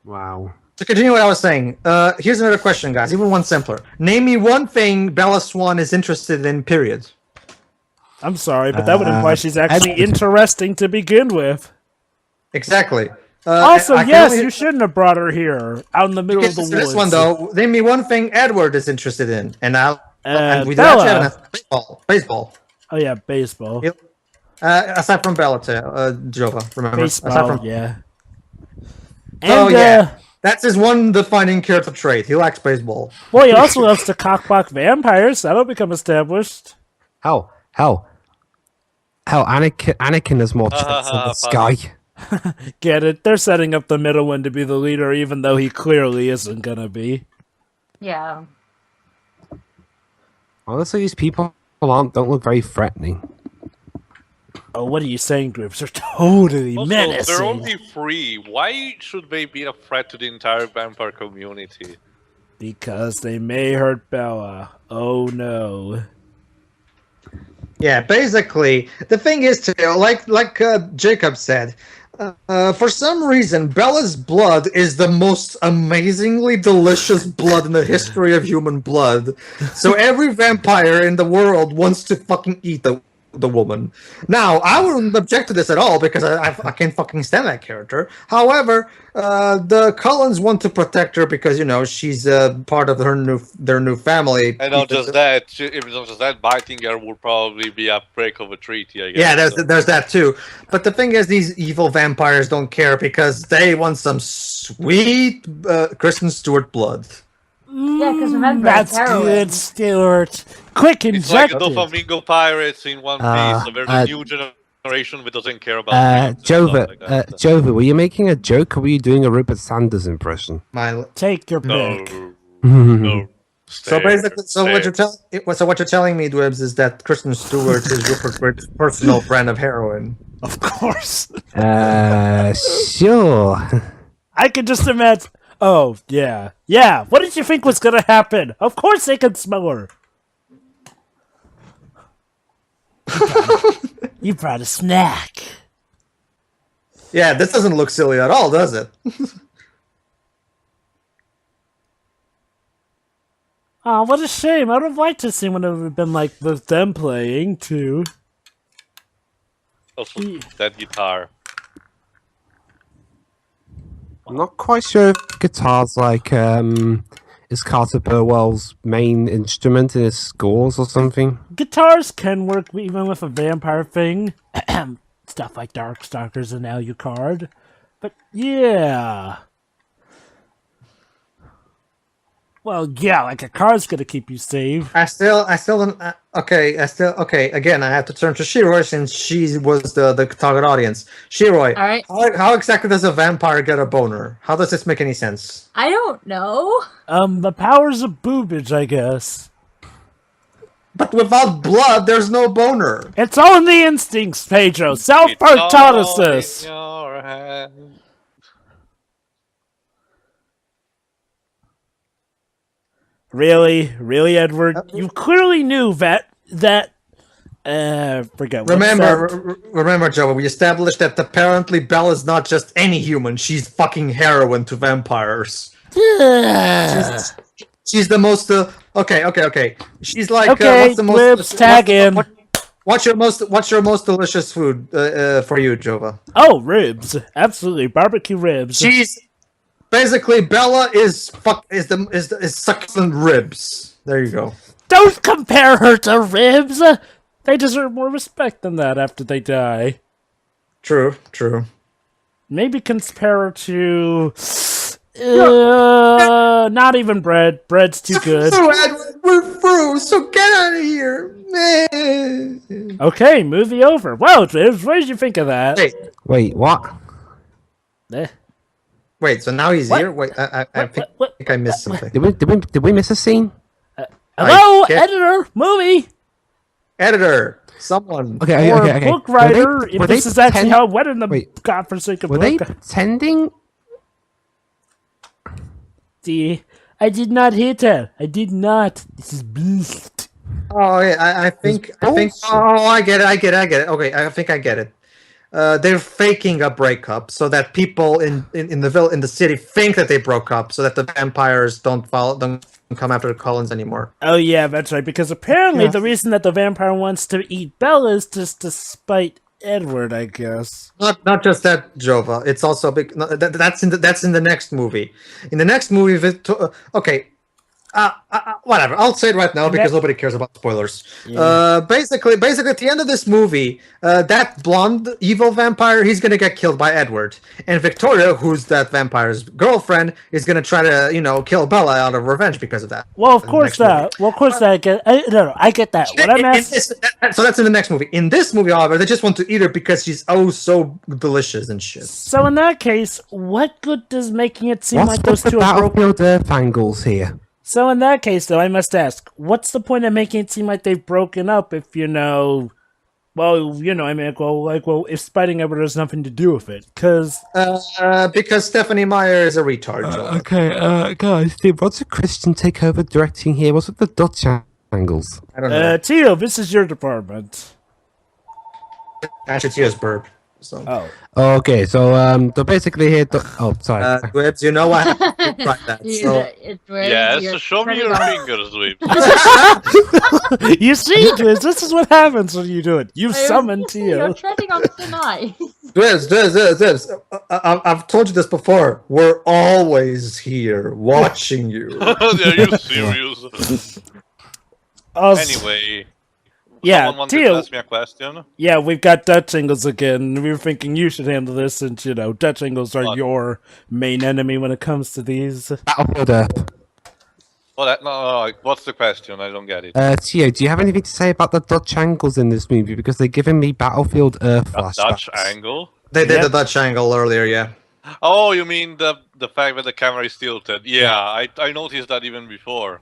Wow. To continue what I was saying, here's another question, guys. Even one simpler. Name me one thing Bella Swan is interested in. Period. I'm sorry, but that would imply she's actually interesting to begin with. Exactly. Also, yes, you shouldn't have brought her here, out in the middle of the woods. This one, though, name me one thing Edward is interested in, and we Bella. actually have baseball. Oh yeah, baseball. Aside from Bella, Jova, remember? Baseball, yeah. And, that's his one defining character trait. He likes baseball. Well, he also loves to cockblock vampires. That'll become established. Hell, Anakin has more traits than this guy. Get it? They're setting up the middle one to be the leader, even though he clearly isn't gonna be. Yeah. Honestly, these people don't look very threatening. Oh, what are you saying, Groups? They're totally menacing. They're only 3. Why should they be a threat to the entire vampire community? Because they may hurt Bella. Oh no. Yeah, basically, the thing is, too, like Jacob said, for some reason, Bella's blood is the most amazingly delicious blood in the history of human blood. So every vampire in the world wants to fucking eat the woman. Now, I wouldn't object to this at all because I can't fucking stand that character. However, the Cullens want to protect her because she's part of their new family. And not just that, if it's not just that, biting her would probably be a break of a treaty. I guess. Yeah, there's that too. But the thing is, these evil vampires don't care because they want some sweet Kristen Stewart blood. Yeah, because remember, that's good, Stuart. Quick, inject it's like the Doflamingo Pirates in One Piece. So there's a new generation that doesn't care about Jova, were you making a joke or were you doing a Rupert Sanders impression? Take your pick. No. So basically, what you're telling me, Dwebs, is that Kristen Stewart is Rupert's personal brand of heroin. Of course. Sure. I can just imagine. Oh, yeah. Yeah, what did you think was gonna happen? Of course they can smell her. You brought a snack. Yeah, this doesn't look silly at all, does it? Oh, what a shame. I would have liked to see one that would have been like with them playing, too. Also, that guitar. I'm not quite sure if guitar's like is Carter Burwell's main instrument in his scores or something. Guitars can work even with a vampire thing. Stuff like Darkstalkers and Alucard. But yeah. Well, yeah, like a car's gonna keep you safe. I still don't. Okay. Again, I have to turn to Shiroi since she was the target audience. Shiroi, all right. How exactly does a vampire get a boner? How does this make any sense? I don't know. The powers of boobage, I guess. But without blood, there's no boner. It's all in the instincts, Pedro. South Park taught us this. Really, Edward? You clearly knew that. Forget. Remember, Joe. We established that apparently Bella's not just any human. She's fucking heroin to vampires. She's the most. Okay. She's like. Okay, Lips, tag in. What's your most delicious food for you, Jova? Oh, ribs. Absolutely, barbecue ribs. Basically, Bella is succulent ribs. There you go. Don't compare her to ribs. They deserve more respect than that after they die. True. Maybe compare her to. Not even bread. Bread's too good. We're through, so get out of here. Okay, movie over. Wow, Ribs, what did you think of that? Wait, what? Wait, so now he's here? Wait, I think I missed something. Did we miss a scene? Hello, editor, movie. Editor, someone. Okay. Book writer, if this is actually how it went in the godforsaken book. Were they pretending? I did not hit her. I did not. This is beast. Oh, yeah, I think. Oh, I get it. Okay, I think I get it. they're faking a breakup so that people in the city think that they broke up, so that the vampires don't come after the Cullens anymore. Oh yeah, that's right. Because apparently the reason that the vampire wants to eat Bella is just to spite Edward, I guess. Not just that, Jova. It's also big. No, that's in the next movie. In the next movie, okay. Whatever. I'll say it right now because nobody cares about spoilers. Yeah. Basically, at the end of this movie, that blonde evil vampire, he's gonna get killed by Edward, and Victoria, who's that vampire's girlfriend, is gonna try to, kill Bella out of revenge because of that. Well, of course that. Well, of course that. I get that. What I'm asking. So that's in the next movie. In this movie, however, they just want to eat her because she's so delicious and shit. So in that case, what good does making it seem like those two are broken? Battlefield Earth angles here. So in that case, though, I must ask, what's the point of making it seem like they've broken up if, if spiting Edward has nothing to do with it? Because Stephanie Meyer is a retard. Guys, did Roger Christian take over directing here? Was it the Dutch angles? I don't know. Tio, this is your department. Actually, Tio's burp. So. Oh. Okay, so basically here. Sorry. Dwebs, you know what happened? That, so. Yes, show me your fingers, Dwebs. You see, Dwebs, this is what happens when you do it. You've summoned Tio. You're treading on thin ice. Dwebs. I've told you this before. We're always here watching you. Are you serious? Anyway. Yeah, someone wanted to ask me a question? Yeah, we've got Dutch angles again. We were thinking you should handle this since, Dutch angles are your main enemy when it comes to these. Battlefield Earth. No, what's the question? I don't get it. Tio, do you have anything to say about the Dutch angles in this movie? Because they're giving me Battlefield Earth flashbacks. Dutch angle? They did the Dutch angle earlier, yeah. Oh, you mean the fact that the camera is tilted? Yeah, I noticed that even before.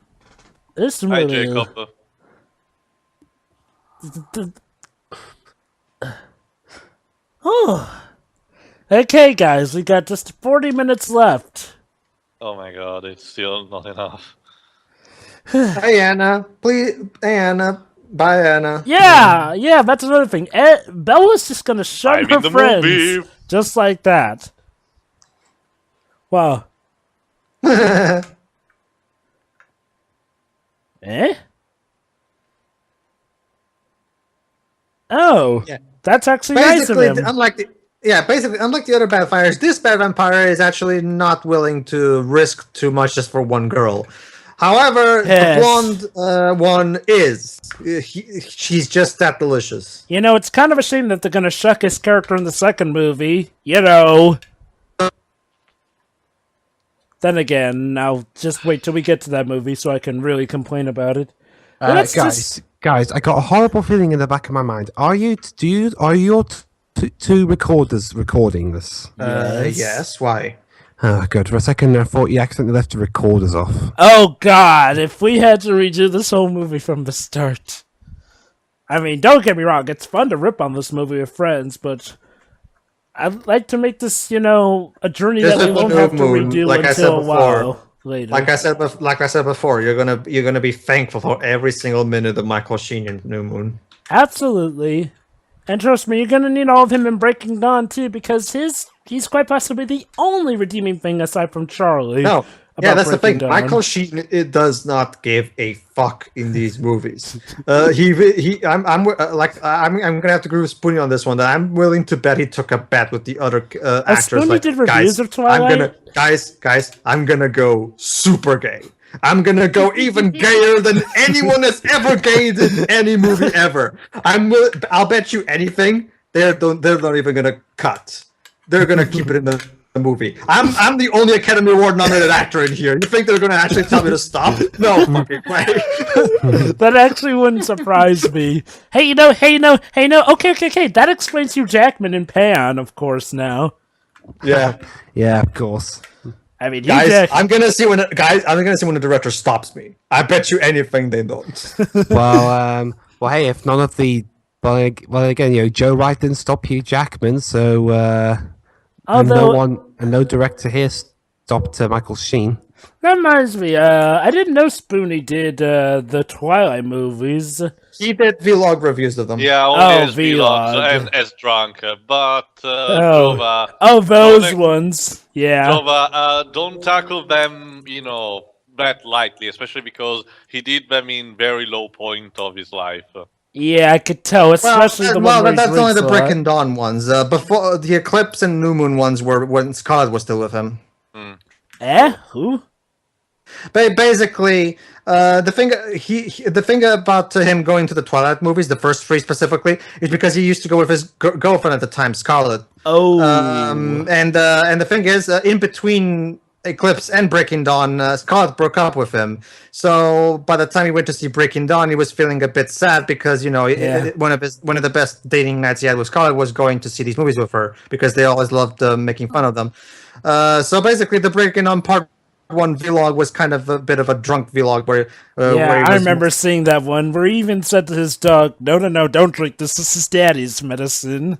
This really... Hi, Jacob. Oh. Okay, guys, we got just 40 minutes left. Oh my god, it's still not enough. Hey, Anna. Please, hey, Anna. Bye, Anna. Yeah, that's another thing. Bella's just gonna shun her friends. Movie. Just like that. Wow. Eh? Oh, yeah. That's actually nice of him. Unlike the other vampires, this bad vampire is actually not willing to risk too much just for one girl. However, the blonde one is. She's just that delicious. It's kind of a shame that they're going to shuck his character in the second movie. Then again, I'll just wait till we get to that movie so I can really complain about it. Guys, I got a horrible feeling in the back of my mind. Are your two recorders recording this? Yes. Why? Oh, good. For a second, I thought you accidentally left the recorders off. Oh, God. If we had to redo this whole movie from the start. I mean, don't get me wrong. It's fun to rip on this movie with friends, but I'd like to make this, a journey that we won't have to redo until a while. Later. Like I said before, you're gonna be thankful for every single minute of Michael Sheen in New Moon. Absolutely, and trust me, you're gonna need all of him in Breaking Dawn too, because he's quite possibly the only redeeming thing aside from Charlie. No, yeah, that's the thing. Dawn. Michael Sheen does not give a fuck in these movies. I'm gonna have to agree with Spoonie on this one. That I'm willing to bet he took a bet with the other actors. Spoonie did reviews of Twilight. I'm gonna go super gay. I'm gonna go even gayer than anyone has ever gayed in any movie ever. I'll bet you anything. They're not even gonna cut. They're gonna keep it in the movie. I'm the only Academy Award nominated actor in here. You think they're gonna actually tell me to stop? No fucking way. That actually wouldn't surprise me. Hey, no. Okay. That explains Hugh Jackman in Pan, of course. Now. Yeah, of course. I mean, guys, I'm gonna see when the director stops me. I bet you anything they don't. Well, hey, if none of the again, Joe Wright didn't stop Hugh Jackman, so and no director here stopped Michael Sheen. That reminds me, I didn't know Spoonie did the Twilight movies. He did vlog reviews of them. Yeah, only as vlogs and as drunk. But Jova, those ones. Yeah. Jova, don't tackle them, that lightly, especially because he did them in very low point of his life. Yeah, I could tell, especially the one where that's only the Brick and Dawn ones. Before the Eclipse and New Moon ones were when Scarlet was still with him. Who? Basically, the thing about him going to the Twilight movies, the first 3 specifically, is because he used to go with his girlfriend at the time, Scarlet. Oh. And the thing is, in between Eclipse and Breaking Dawn, Scarlet broke up with him. So by the time he went to see Breaking Dawn, he was feeling a bit sad because one of the best dating nights he had with Scarlet was going to see these movies with her because they always loved making fun of them. So basically, the Breaking Dawn Part 1 vlog was kind of a bit of a drunk vlog where I remember seeing that one where he even said to his dog, no, don't drink this is daddy's medicine.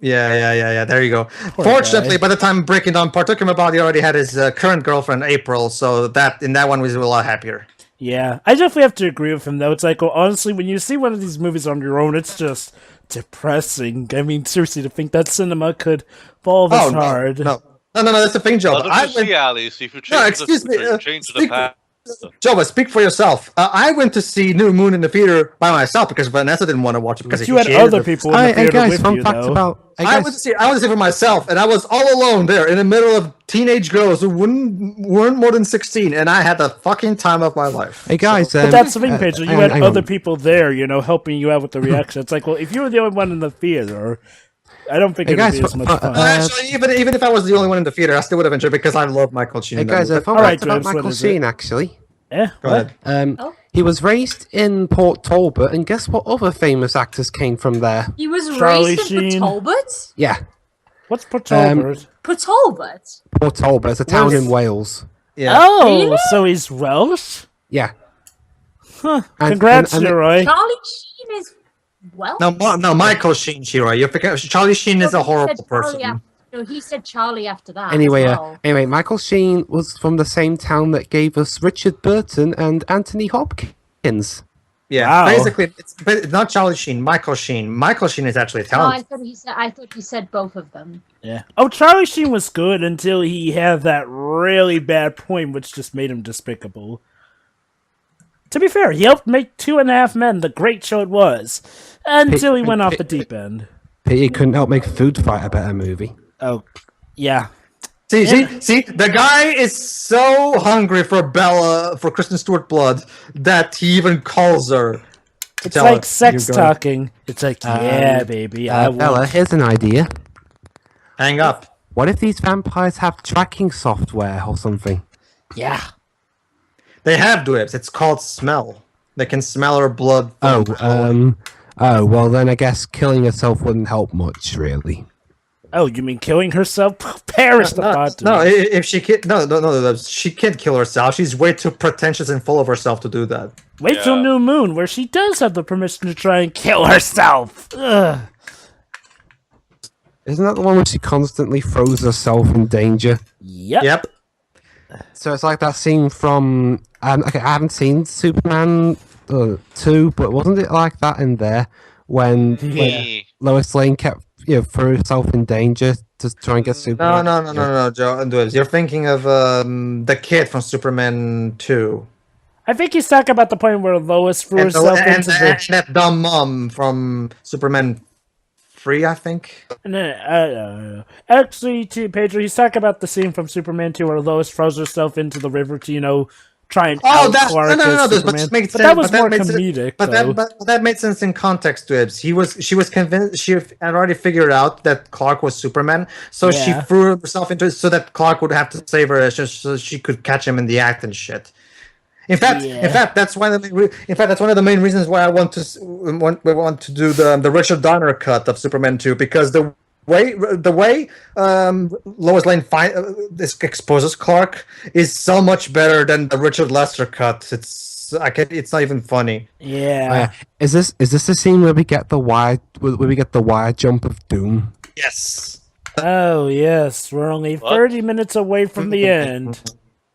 Yeah, there you go. Poor Fortunately, guy. by the time Breaking Dawn Part took him about, he already had his current girlfriend, April, so that one was a lot happier. Yeah, I definitely have to agree with him, though. It's like, well, honestly, when you see one of these movies on your own, it's just depressing. I mean, seriously, to think that cinema could fall this hard. No, that's the thing, Joe. Alice, if you change the past. Jova, speak for yourself. I went to see New Moon in the theater by myself because Vanessa didn't want to watch it because you had other people in the theater with you, though. I went to see it for myself, and I was all alone there in the middle of teenage girls who weren't more than 16, and I had the fucking time of my life. Hey guys, but that's the thing, Pedro. You had other people there, helping you out with the reaction. It's like, well, if you were the only one in the theater, I don't think it would be as much fun. Actually, even if I was the only one in the theater, I still would have enjoyed it because I love Michael Sheen. Hey guys, fun fact about Michael Sheen, actually. Yeah, go ahead. He was raised in Port Talbot, and guess what other famous actors came from there? He was Charlie raised in Sheen. Port Talbot? Yeah. What's Port Talbot? Port Talbot? Port Talbot, it's a town in Wales. Yeah. Oh, Really? so he's Welsh? Yeah. Huh. Congrats, Leroy. Charlie Sheen is Welsh? No, Michael Sheen, Shiro. You're thinking Charlie Sheen is a horrible person. No, he said Charlie after that. Anyway, Michael Sheen was from the same town that gave us Richard Burton and Anthony Hopkins. Yeah, wow. Basically, it's not Charlie Sheen. Michael Sheen. Michael Sheen is actually talented. I thought he said both of them. Yeah. Oh, Charlie Sheen was good until he had that really bad point, which just made him despicable. To be fair, he helped make 2.5 Men the great show it was, until he went off the deep end. He couldn't help make Food Fight a better movie. Oh, yeah. See, the guy is so hungry for Bella, for Kristen Stewart blood, that he even calls her. It's like sex talking. It's like, yeah, baby, I want. Bella, here's an idea. Hang up. What if these vampires have tracking software or something? Yeah. They have Dwebs. It's called smell. They can smell her blood. Oh, well then I guess killing herself wouldn't help much, really. Oh, you mean killing herself? Perish the thought. No, if she can't, no, she can't kill herself. She's way too pretentious and full of herself to do that. Wait till New Moon, where she does have the permission to try and kill herself. Ugh. Isn't that the one where she constantly throws herself in danger? Yep. So it's like that scene from... I haven't seen Superman 2, but wasn't it like that in there when Lois Lane kept threw herself in danger to try and get Superman? No, Joe. You're thinking of the kid from Superman 2. I think he's talking about the point where Lois threw herself into the... that dumb mom from Superman 3, I think. No. Actually, Pedro, he's talking about the scene from Superman 2 where Lois throws herself into the river to, try and out-Clark Superman. But that was more comedic, but that made sense in context to it. She was convinced, she had already figured out that Clark was Superman, so she threw herself into it so that Clark would have to save her so she could catch him in the act and shit. In fact, that's one of the main reasons why I want to do the Richard Donner cut of Superman 2, because the way Lois Lane exposes Clark is so much better than the Richard Lester cut. It's not even funny. Yeah. Is this the scene where we get the wire jump of doom? Yes. Oh yes, we're only 30 minutes away from the end.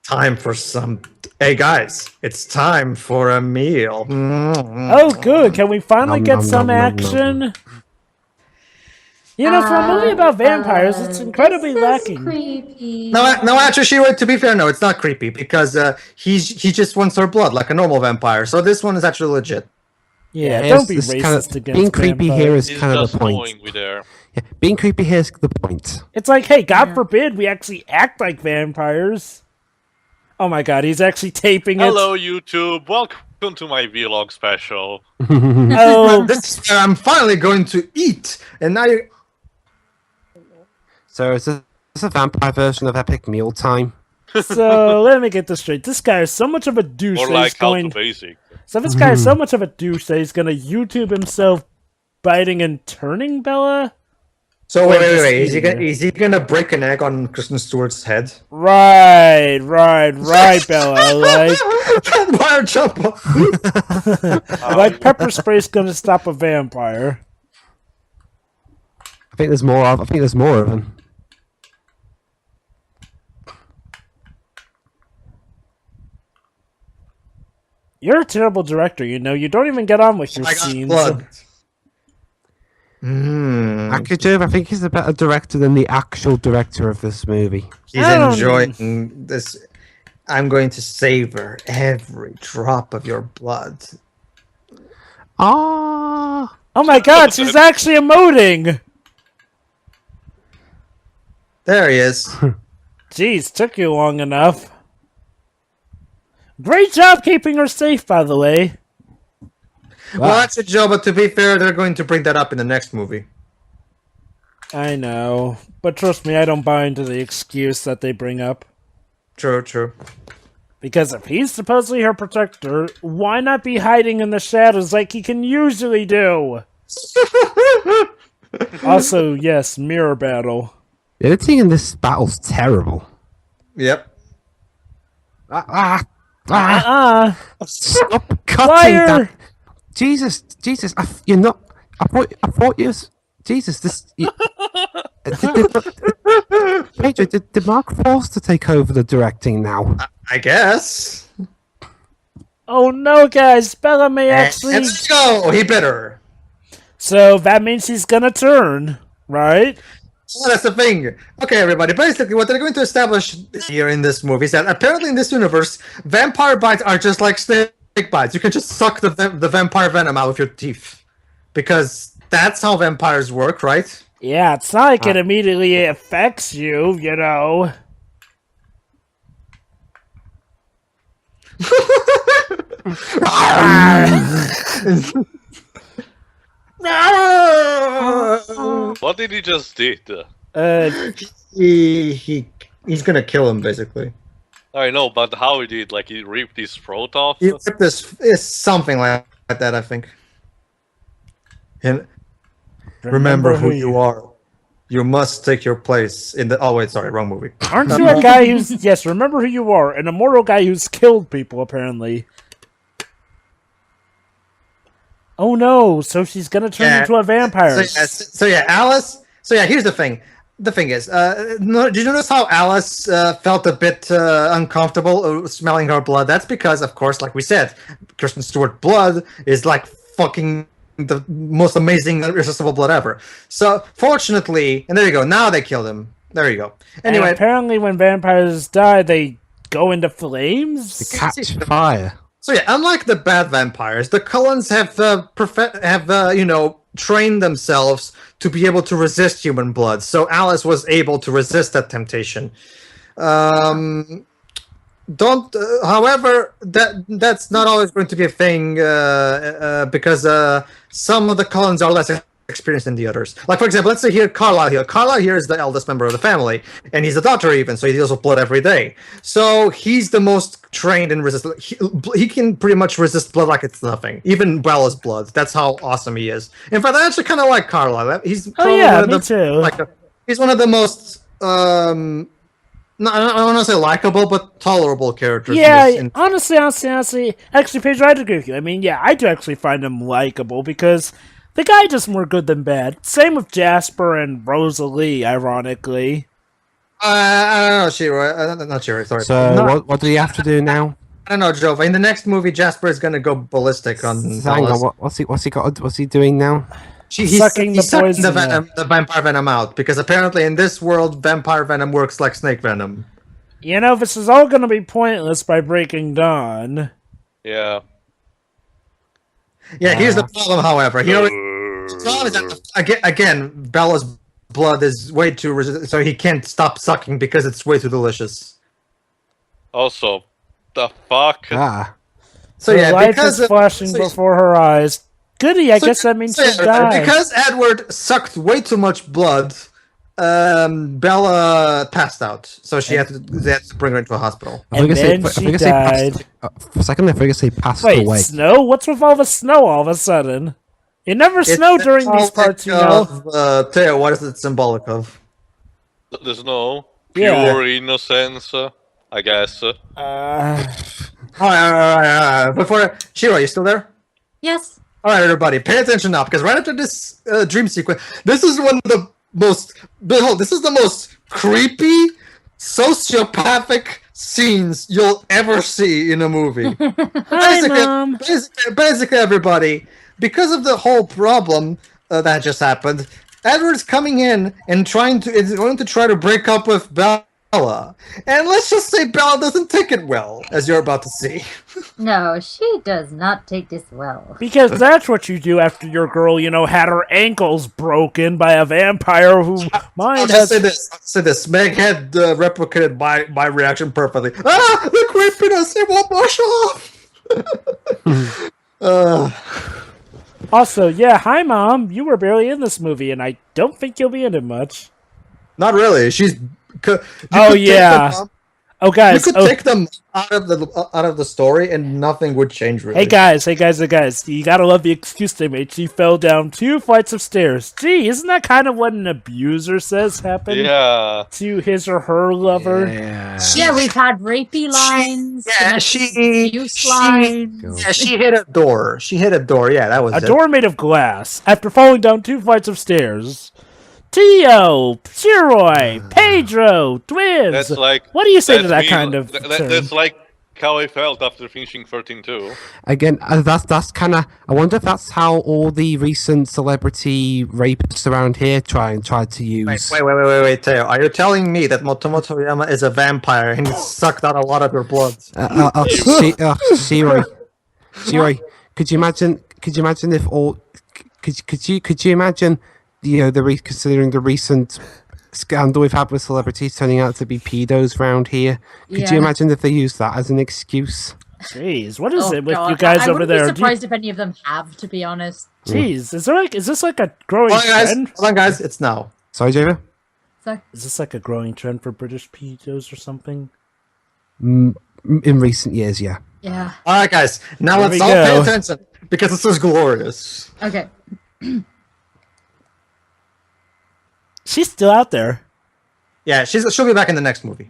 time for some. Hey guys, it's time for a meal. Oh, good. Can we finally get some action? You know, for a movie about vampires, it's incredibly lacking. Creepy. No, actually, Shiro, to be fair, no, it's not creepy because he just wants her blood like a normal vampire. So this one is actually legit. Yeah, don't be racist against being creepy vampires. here is kind of the point. Yeah, being creepy here is the point. It's like, hey, God forbid we actually act like vampires. Oh my God, he's actually taping it. Hello, YouTube. Welcome to my vlog special. Oh, This is where I'm finally going to eat, and now you. So is this a vampire version of Epic Meal Time? so let me get this straight. This guy is so much of a douche. Or that like he's going... How to Basic. So this guy is so much of a douche that he's gonna YouTube himself biting and turning Bella. So wait. Is he gonna break an egg on Kristen Stewart's head? Right, Bella. Like Wire jump. like pepper spray's gonna stop a vampire. I think there's more of them. You're a terrible director, you know. You don't even get on with your scenes. Blood. Akijub, I think he's a better director than the actual director of this movie. He's enjoying this. I'm going to savor every drop of your blood. Ah! Oh my God, she's actually emoting. There he is. Jeez, took you long enough. Great job keeping her safe, by the way. Well, that's a joke, but to be fair, they're going to bring that up in the next movie. I know, but trust me, I don't buy into the excuse that they bring up. True. Because if he's supposedly her protector, why not be hiding in the shadows like he can usually do? Also, yes, mirror battle. The editing in this battle's terrible. Yep. Stop cutting Liar! that. Jesus, you're not. I thought you was. Jesus, this. Pedro, did Mark Forster take over the directing now? I guess. Oh no, guys, Bella may actually. Let's go. He better. So that means he's gonna turn, right? Well, that's the thing. Okay, everybody. Basically, what they're going to establish here in this movie is that apparently in this universe, vampire bites are just like snake bites. You can just suck the vampire venom out with your teeth. Because that's how vampires work, right? Yeah, it's not like it immediately affects you, you know. What did he just did? He's gonna kill him, basically. I know, but how he did? Like he ripped his throat off? He ripped this is something like that, I think. And remember who you are. You must take your place in the. Oh wait, sorry, wrong movie. Aren't you a guy who's yes? Remember who you are, an immortal guy who's killed people apparently. Oh no! So she's gonna turn into a vampire. So yeah, Alice. So yeah, here's the thing. The thing is, did you notice how Alice felt a bit uncomfortable smelling her blood? That's because, of course, like we said, Kristen Stewart blood is like fucking the most amazing, irresistible blood ever. So, fortunately, and there you go. Now they killed him. There you go. Anyway, and apparently, when vampires die, they go into flames. They catch fire. So yeah, unlike the bad vampires, the Cullens have trained themselves to be able to resist human blood. So Alice was able to resist that temptation. However, that's not always going to be a thing because some of the Cullens are less experienced than the others. Like, for example, let's say here Carlisle here. Carlisle here is the eldest member of the family, and he's a doctor even, so he deals with blood every day. So he's the most trained in resist. He can pretty much resist blood like it's nothing, even Bella's blood. That's how awesome he is. In fact, I actually kind of like Carlisle. He's me too. He's one of the most I don't want to say likable, but tolerable characters. Yeah, honestly, actually, Pedro, I'd agree with you. I mean, yeah, I do actually find him likable because the guy does more good than bad. Same with Jasper and Rosalie, ironically. I don't know, Shiro. Not Shiro, sorry. So what do you have to do now? I don't know, Jova. In the next movie, Jasper is going to go ballistic on. Hang on, what's he doing now? He's sucking the vampire venom out, because apparently in this world, vampire venom works like snake venom. You know, this is all going to be pointless by breaking dawn. Yeah. Yeah, here's the problem, however. Again, Bella's blood is way too resistant, so he can't stop sucking because it's way too delicious. Also, the fuck? So yeah, life is flashing before her eyes. Goody, I guess that means she died. Because Edward sucked way too much blood, Bella passed out. So they had to bring her into a hospital. And then she died. For a second, I forgot to say passed away. Wait, snow? What's with all the snow all of a sudden? It never snowed during these parts, you know. Theo, what is it symbolic of? The snow? Pure innocence, I guess. Alright. Before Shiro, you still there? Yes. Alright, everybody, pay attention now, because right after this dream sequence, this is one of the most creepy, sociopathic scenes you'll ever see in a movie. Hi, Mom. Basically, everybody, because of the whole problem that just happened, Edward's coming in and is going to try to break up with Bella. And let's just say Bella doesn't take it well, as you're about to see. No, she does not take this well. Because that's what you do after your girl, you know, had her ankles broken by a vampire who Say this. Meg had replicated my reaction perfectly. The creepiness! It won't wash off! Also, yeah, hi, Mom. You were barely in this movie, and I don't think you'll be in it much. Not really. Oh, guys. You could take them out of the story, and nothing would change. Really. Hey guys. You gotta love the excuse they made. She fell down 2 flights of stairs. Gee, isn't that kind of what an abuser says happened? Yeah. To his or her lover. Yeah, we've had rapey lines. She hit a door. Yeah, that was a door made of glass. After falling down 2 flights of stairs. Tio, Shiroi, Pedro, twins. That's like. What do you say to that kind of? That's like how I felt after finishing 13-2. Again, that's kind of. I wonder if that's how all the recent celebrity rapists around here try to use. Wait, Teo. Are you telling me that Motomo Toriyama is a vampire and he sucked out a lot of your blood? Shiroi, could you imagine if all? Could you imagine? You know, considering the recent scandal we've had with celebrities turning out to be pedos around here. Could you imagine if they use that as an excuse? Jeez, what is it with you guys over there? I wouldn't be surprised if any of them have, to be honest. Jeez, is this like a growing trend? Hold on, guys, it's now. Sorry, Java? Is this like a growing trend for British pedos or something? In recent years, yeah. Yeah. Alright, guys, now let's all pay attention, because this is glorious. Okay. She's still out there. Yeah, she'll be back in the next movie.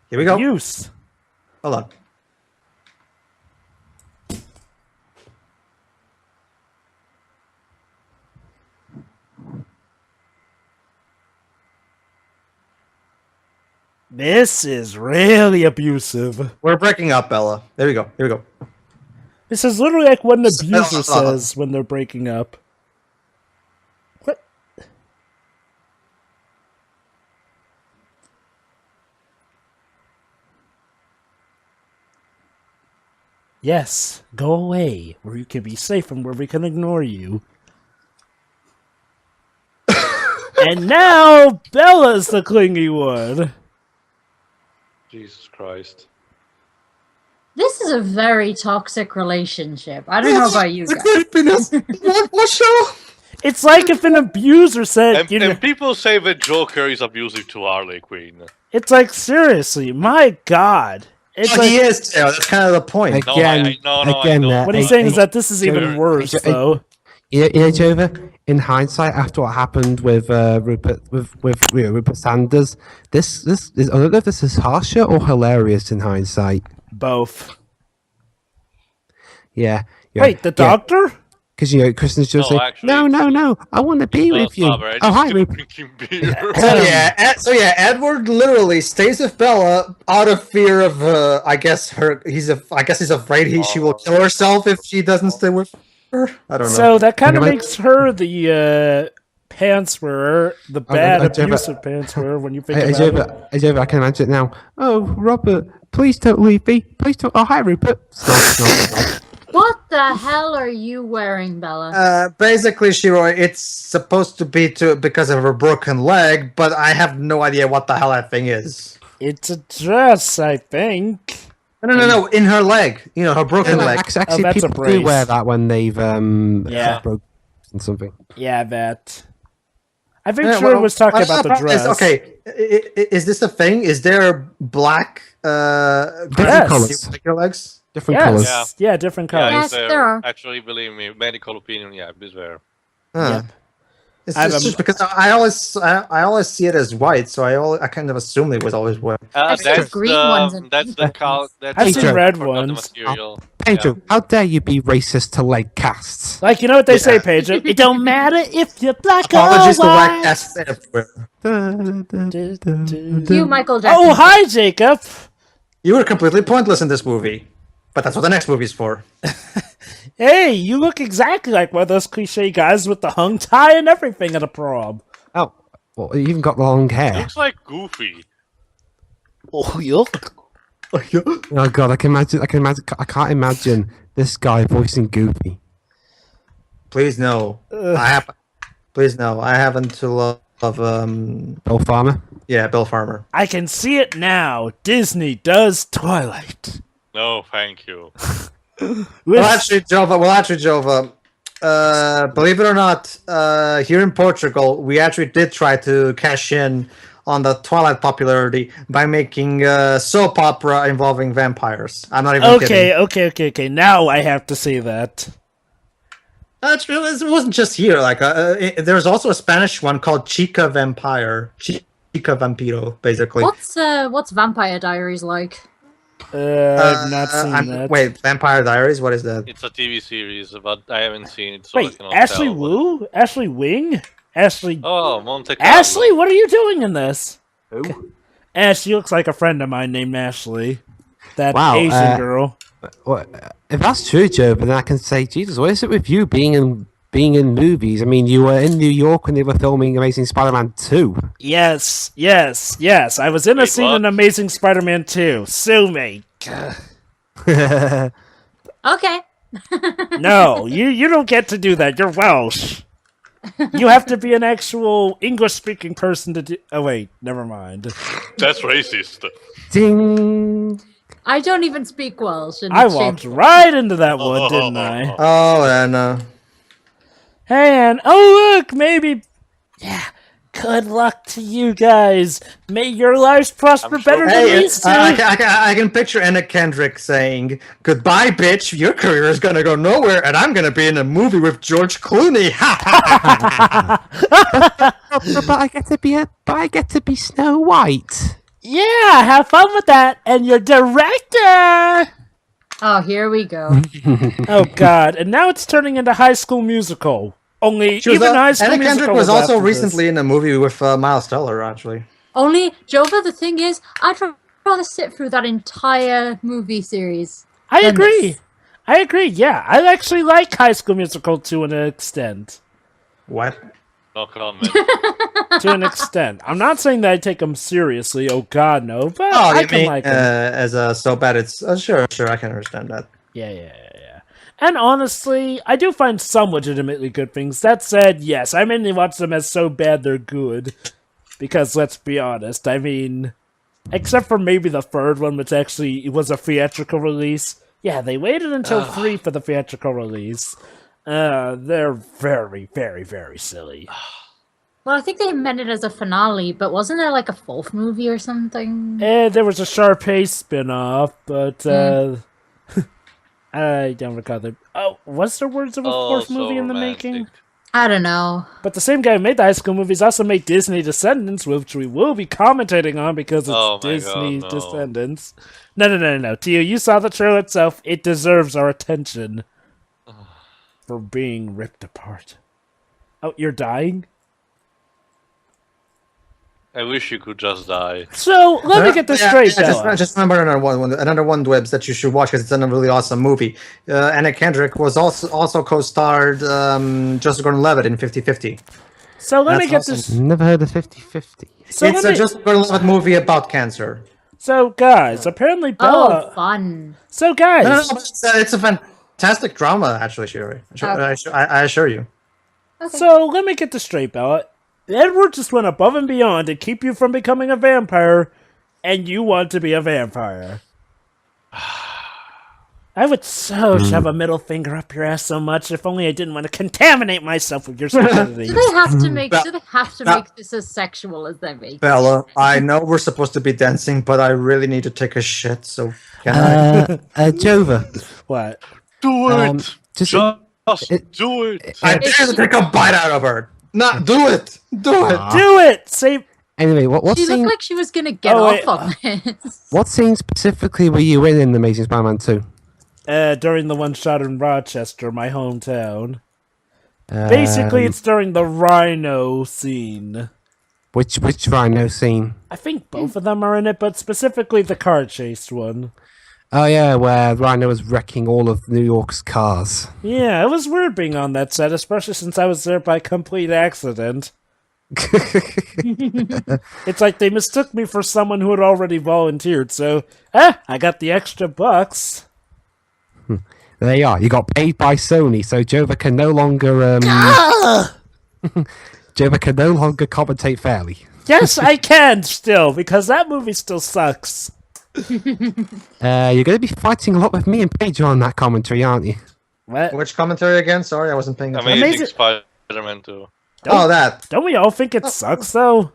Here we go. Use. Hold on. This is really abusive. We're breaking up, Bella. There we go. Here we go. This is literally like what an abuser says when they're breaking up. What? Yes, go away, where you can be safe and where we can ignore you. And now, Bella's the clingy one. Jesus Christ. This is a very toxic relationship. I don't know about you guys. It's like if an abuser said... And people say that Joker is abusive to Harley Quinn. It's like, seriously, my God. It's he is. Yeah, that's kind of the point. Again, what he's saying is that this is even worse, though. Yeah, Jova. In hindsight, after what happened with Rupert Sanders, this is, I don't know if this is harsher or hilarious in hindsight. Both. Yeah. Wait, the doctor? because Kristen's just saying, no, I want to be with you. Oh, hi, drinking beer. So Edward literally stays with Bella out of fear of, I guess he's afraid she will kill herself if she doesn't stay with her. I don't know. So that kind of makes her the pants wearer, the bad abusive pants wearer. When you think about it, I can imagine it now. Oh, Robert, please don't leave me. Please don't. Oh, hi, Rupert. Stop. What the hell are you wearing, Bella? Basically, Shiro, it's supposed to be because of her broken leg, but I have no idea what the hell that thing is. It's a dress, I think. No, in her leg. Her broken leg. Actually, people do wear that when they've broken something. Yeah, that. I think Shiro was talking about the dress. Okay, is this a thing? Is there black different colors? Legs? Different colors. Yeah, different colors. Yes, there are. Actually, believe me, medical opinion, is there. Yep. It's just because I always see it as white, so I kind of assume it was always white. That's the green ones. That's the cow. I've seen red ones. Pedro, how dare you be racist to leg casts? Like, you know what they say, Pedro? It don't matter if you're black Apologies or white. You, Michael Jackson. Oh, hi, Jacob. You were completely pointless in this movie, but that's what the next movie's for. Hey, you look exactly like one of those cliche guys with the hung tie and everything at a prom. Oh, well, you even got the long hair. Looks like Goofy. Oh, yuck. Oh God, I can't imagine this guy voicing Goofy. Please no. Please no. I happen to love Bill Farmer. Yeah, Bill Farmer. I can see it now. Disney does Twilight. No, thank you. Well, actually, Jova, believe it or not, here in Portugal, we actually did try to cash in on the Twilight popularity by making a soap opera involving vampires. I'm not even kidding. Okay. Now I have to see that. That's true. It wasn't just here. Like, there's also a Spanish one called Chica Vampire. Chica Vampiro, basically. What's Vampire Diaries like? I've not seen that. Wait, Vampire Diaries? What is that? It's a TV series, but I haven't seen it. So Wait, I cannot Ashley tell, Wu? Ashley Wing? Ashley... Oh, Monte Carlo. Ashley, what are you doing in this? Who? She looks like a friend of mine named Ashley. That Wow, Asian girl. Well, if that's true, Joe, then I can say, Jesus, what is it with you being in movies? I mean, you were in New York when they were filming Amazing Spider-Man 2. Yes. I was in a scene in Amazing Spider-Man 2. Sue me. Okay. No, you don't get to do that. You're Welsh. You have to be an actual English-speaking person to do... Oh, wait. Never mind. That's racist. Ding! I don't even speak Welsh. I walked right into that one, didn't I? Oh, Anna. Hey, and oh, look, maybe... Yeah, good luck to you guys. May your lives prosper better than these two. I can picture Anna Kendrick saying, "Goodbye, bitch. Your career is gonna go nowhere, and I'm gonna be in a movie with George Clooney." But I get to be Snow White. Yeah, have fun with that. And your director. Oh, here we go. Oh God! And now it's turning into High School Musical. Only even High School Anna Musical Kendrick was also after recently in a movie with Miles Teller, actually. Only, Jova, the thing is, I'd rather sit through that entire movie series. I agree. Yeah, I actually like High School Musical to an extent. What? No comment. To an extent. I'm not saying that I take them seriously. Oh God, no. But I can like them. As so bad it's sure I can understand that. Yeah. And honestly, I do find some legitimately good things. That said, yes, I mainly watch them as so bad they're good. Because let's be honest, I mean, except for maybe the third one, which actually was a theatrical release. Yeah, they waited until 3 for the theatrical release. They're very, very, very silly. Well, I think they meant it as a finale, but wasn't there like a 4th movie or something? There was a Sharpay spin-off, but I don't recall the... Oh, was there words of a 4th movie in the making? I don't know. But the same guy who made the High School movies also made Disney Descendants, which we will be commentating on because it's Disney Descendants. No. Tio, you saw the trailer itself. It deserves our attention. for being ripped apart. Oh, you're dying? I wish you could just die. So, let me get this straight, Bella. Just remember another one, Dwebs, that you should watch because it's a really awesome movie. Anna Kendrick was also co-starred Joseph Gordon-Levitt in 50-50. So let me get this... Never heard of 50-50. So it's a Joseph Gordon-Levitt movie about cancer. So, guys, apparently Bella... Oh, fun. So, guys... No, it's a fantastic drama, actually, Shiri. I assure you. Okay. So, let me get this straight, Bella. Edward just went above and beyond to keep you from becoming a vampire, and you want to be a vampire. I would so shove a middle finger up your ass so much if only I didn't want to contaminate myself with your stupidity. Do they have to make this as sexual as they make? Bella, I know we're supposed to be dancing, but I really need to take a shit, so can I? Jova. What? Do it! Just do it! I dare to take a bite out of her! Not do it! Do it! Do it! Save... Anyway, what She scene... looked like she was going to get off on this. What scene specifically were you in The Amazing Spider-Man 2? During the one shot in Rochester, my hometown. Basically, it's during the Rhino scene. Which Rhino scene? I think both of them are in it, but specifically the car chase one. Oh yeah, where Rhino was wrecking all of New York's cars. Yeah, it was weird being on that set, especially since I was there by complete accident. It's like they mistook me for someone who had already volunteered, so, I got the extra bucks. There you are. You got paid by Sony, so Jova can no longer, Jova can no longer commentate fairly. Yes, I can still, because that movie still sucks. You're going to be fighting a lot with me and Pedro on that commentary, aren't you? What? Which commentary again? Sorry, I wasn't paying attention. Amazing Spider-Man 2. That. Don't we all think it sucks, though?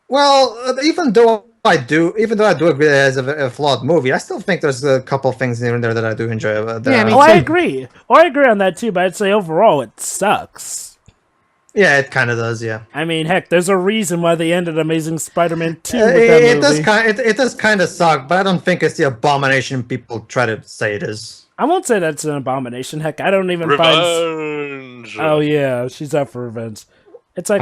Well, even though I do agree that it's a flawed movie, I still think there's a couple things in there that I do enjoy. I agree. I agree on that, too, but I'd say overall it sucks. Yeah, it kind of does, yeah. I mean, heck, there's a reason why they ended Amazing Spider-Man 2 with that movie. It does kind of suck, but I don't think it's the abomination people try to say it is. I won't say that's an abomination. Heck, I don't even Revenge. Oh, yeah, she's out for revenge. It's like,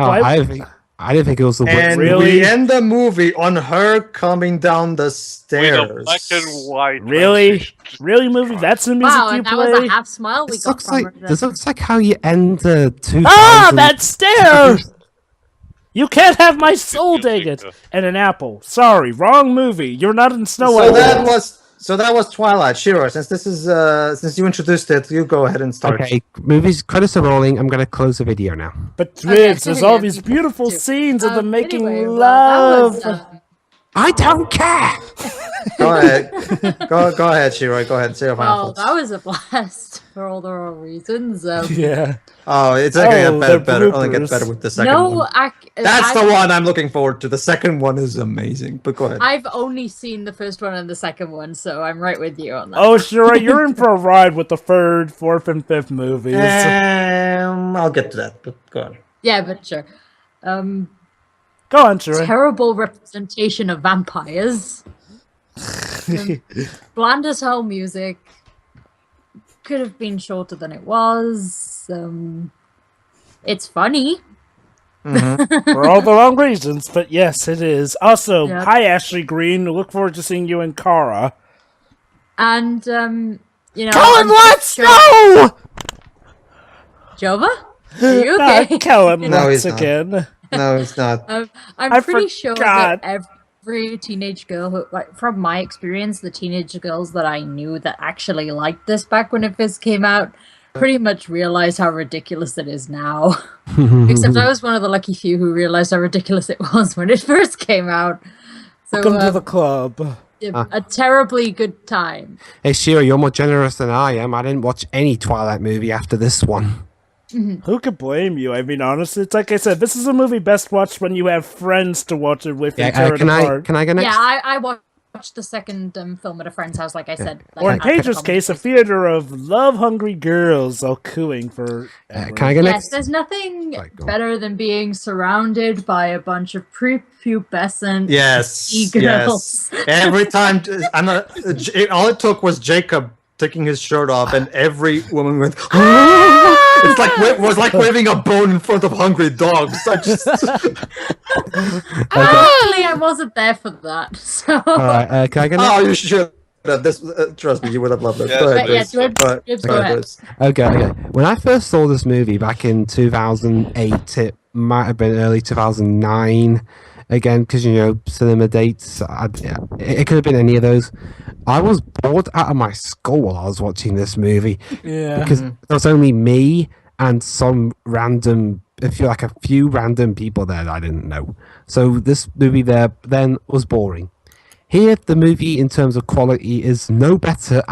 I didn't think it was the And we end the movie on her coming down the stairs. With a black and white. Really? Really, movie? That's the music you and that play? was a half smile we got from her. This looks like how you end the 2000... Ah, that stair! You can't have my soul, dang it! And an apple. Sorry, wrong movie. You're not in Snow White. So that was Twilight. Shiro, since you introduced it, you go ahead and start. Okay, movies credits are rolling. I'm going to close the video now. But Dribs, there's all these beautiful scenes of them making love. I don't care. Go ahead, Shiro. Go ahead. Say your final thoughts. That was a blast for all the wrong reasons. Yeah. Oh, it's going to get better. Only get better with the second one. That's the one I'm looking forward to. The second one is amazing. But go ahead. I've only seen the first one and the second one, so I'm right with you on that. Oh, sure. You're in for a ride with the third, fourth, and fifth movies. I'll get to that. But go on. Yeah, but sure. Go on, Shiro. Terrible representation of vampires. Bland as hell music. Could have been shorter than it was. It's funny. For all the wrong reasons, but yes, it is. Also, hi Ashley Green. Look forward to seeing you in Kara. And Colin, let's go! Jova? Are you okay? Colin, once again. No, it's not. I'm pretty sure that every teenage girl who, like, from my experience, the teenage girls that I knew that actually liked this back when it first came out pretty much realized how ridiculous it is now. Except I was one of the lucky few who realized how ridiculous it was when it first came out. So, welcome to the club. A terribly good time. Hey, Shiro, you're more generous than I am. I didn't watch any Twilight movie after this one. Who could blame you? I mean, honestly, it's like I said, this is a movie best watched when you have friends to watch it with and tear it apart. Can I go next? Yeah, I watched the second film at a friend's house, like I said. Like, or in Page's case, a theater of love-hungry girls all cooing for... Can I go next? Yes, there's nothing better than being surrounded by a bunch of prepubescent girls. Yes. Every time, all it took was Jacob taking his shirt off, and every woman went, It's like it was like waving a bone in front of hungry dogs. Actually, I wasn't there for that. So. All right, can I get Oh, you should. Trust me, you would have loved it. Go ahead. Okay. When I first saw this movie back in 2008, it might have been early 2009. Again, because cinema dates. It could have been any of those. I was bored out of my skull while I was watching this movie. Yeah. Because there was only me and some random, a few random people there that I didn't know. So this movie then was boring. Here, the movie, in terms of quality, is no better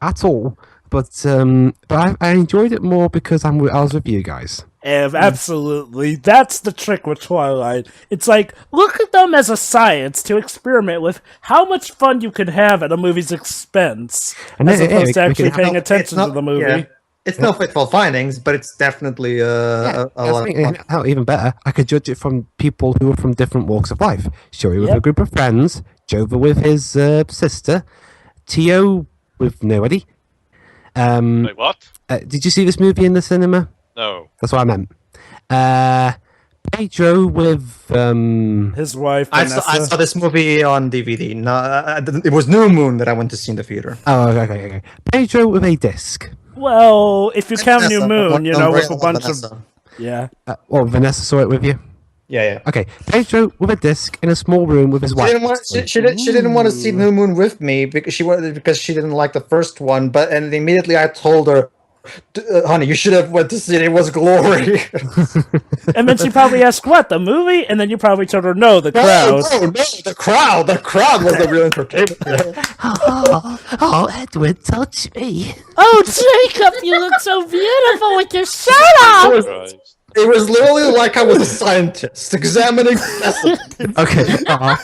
at all. But I enjoyed it more because I was with you guys. Absolutely. That's the trick with Twilight. It's like, look at them as a science to experiment with how much fun you can have at a movie's expense, as opposed to actually paying attention to the movie. Yeah. It's no fateful findings, but it's definitely a lot of fun. Even better, I could judge it from people who are from different walks of life. Shuri with a group of friends, Jova with his sister, Tio with nobody. Wait, what? Did you see this movie in the cinema? No. That's what I meant. Pedro with his wife. I saw this movie on DVD. No, it was New Moon that I went to see in the theater. Oh, okay. Pedro with a disc. Well, if you count New Moon, with a bunch of Vanessa saw it with you. Yeah. Okay, Pedro with a disc in a small room with his wife. She didn't want to see New Moon with me because she didn't like the first one. And immediately I told her, honey, you should have went to see it. It was glory. And then she probably asked, what, the movie? And then you probably told her, no, the crowd. No, the crowd. The crowd was the real entertainment. Edward, touch me. Oh, Jacob, you look so beautiful with your shirt off. It was literally like I was a scientist examining specimens. Okay. Now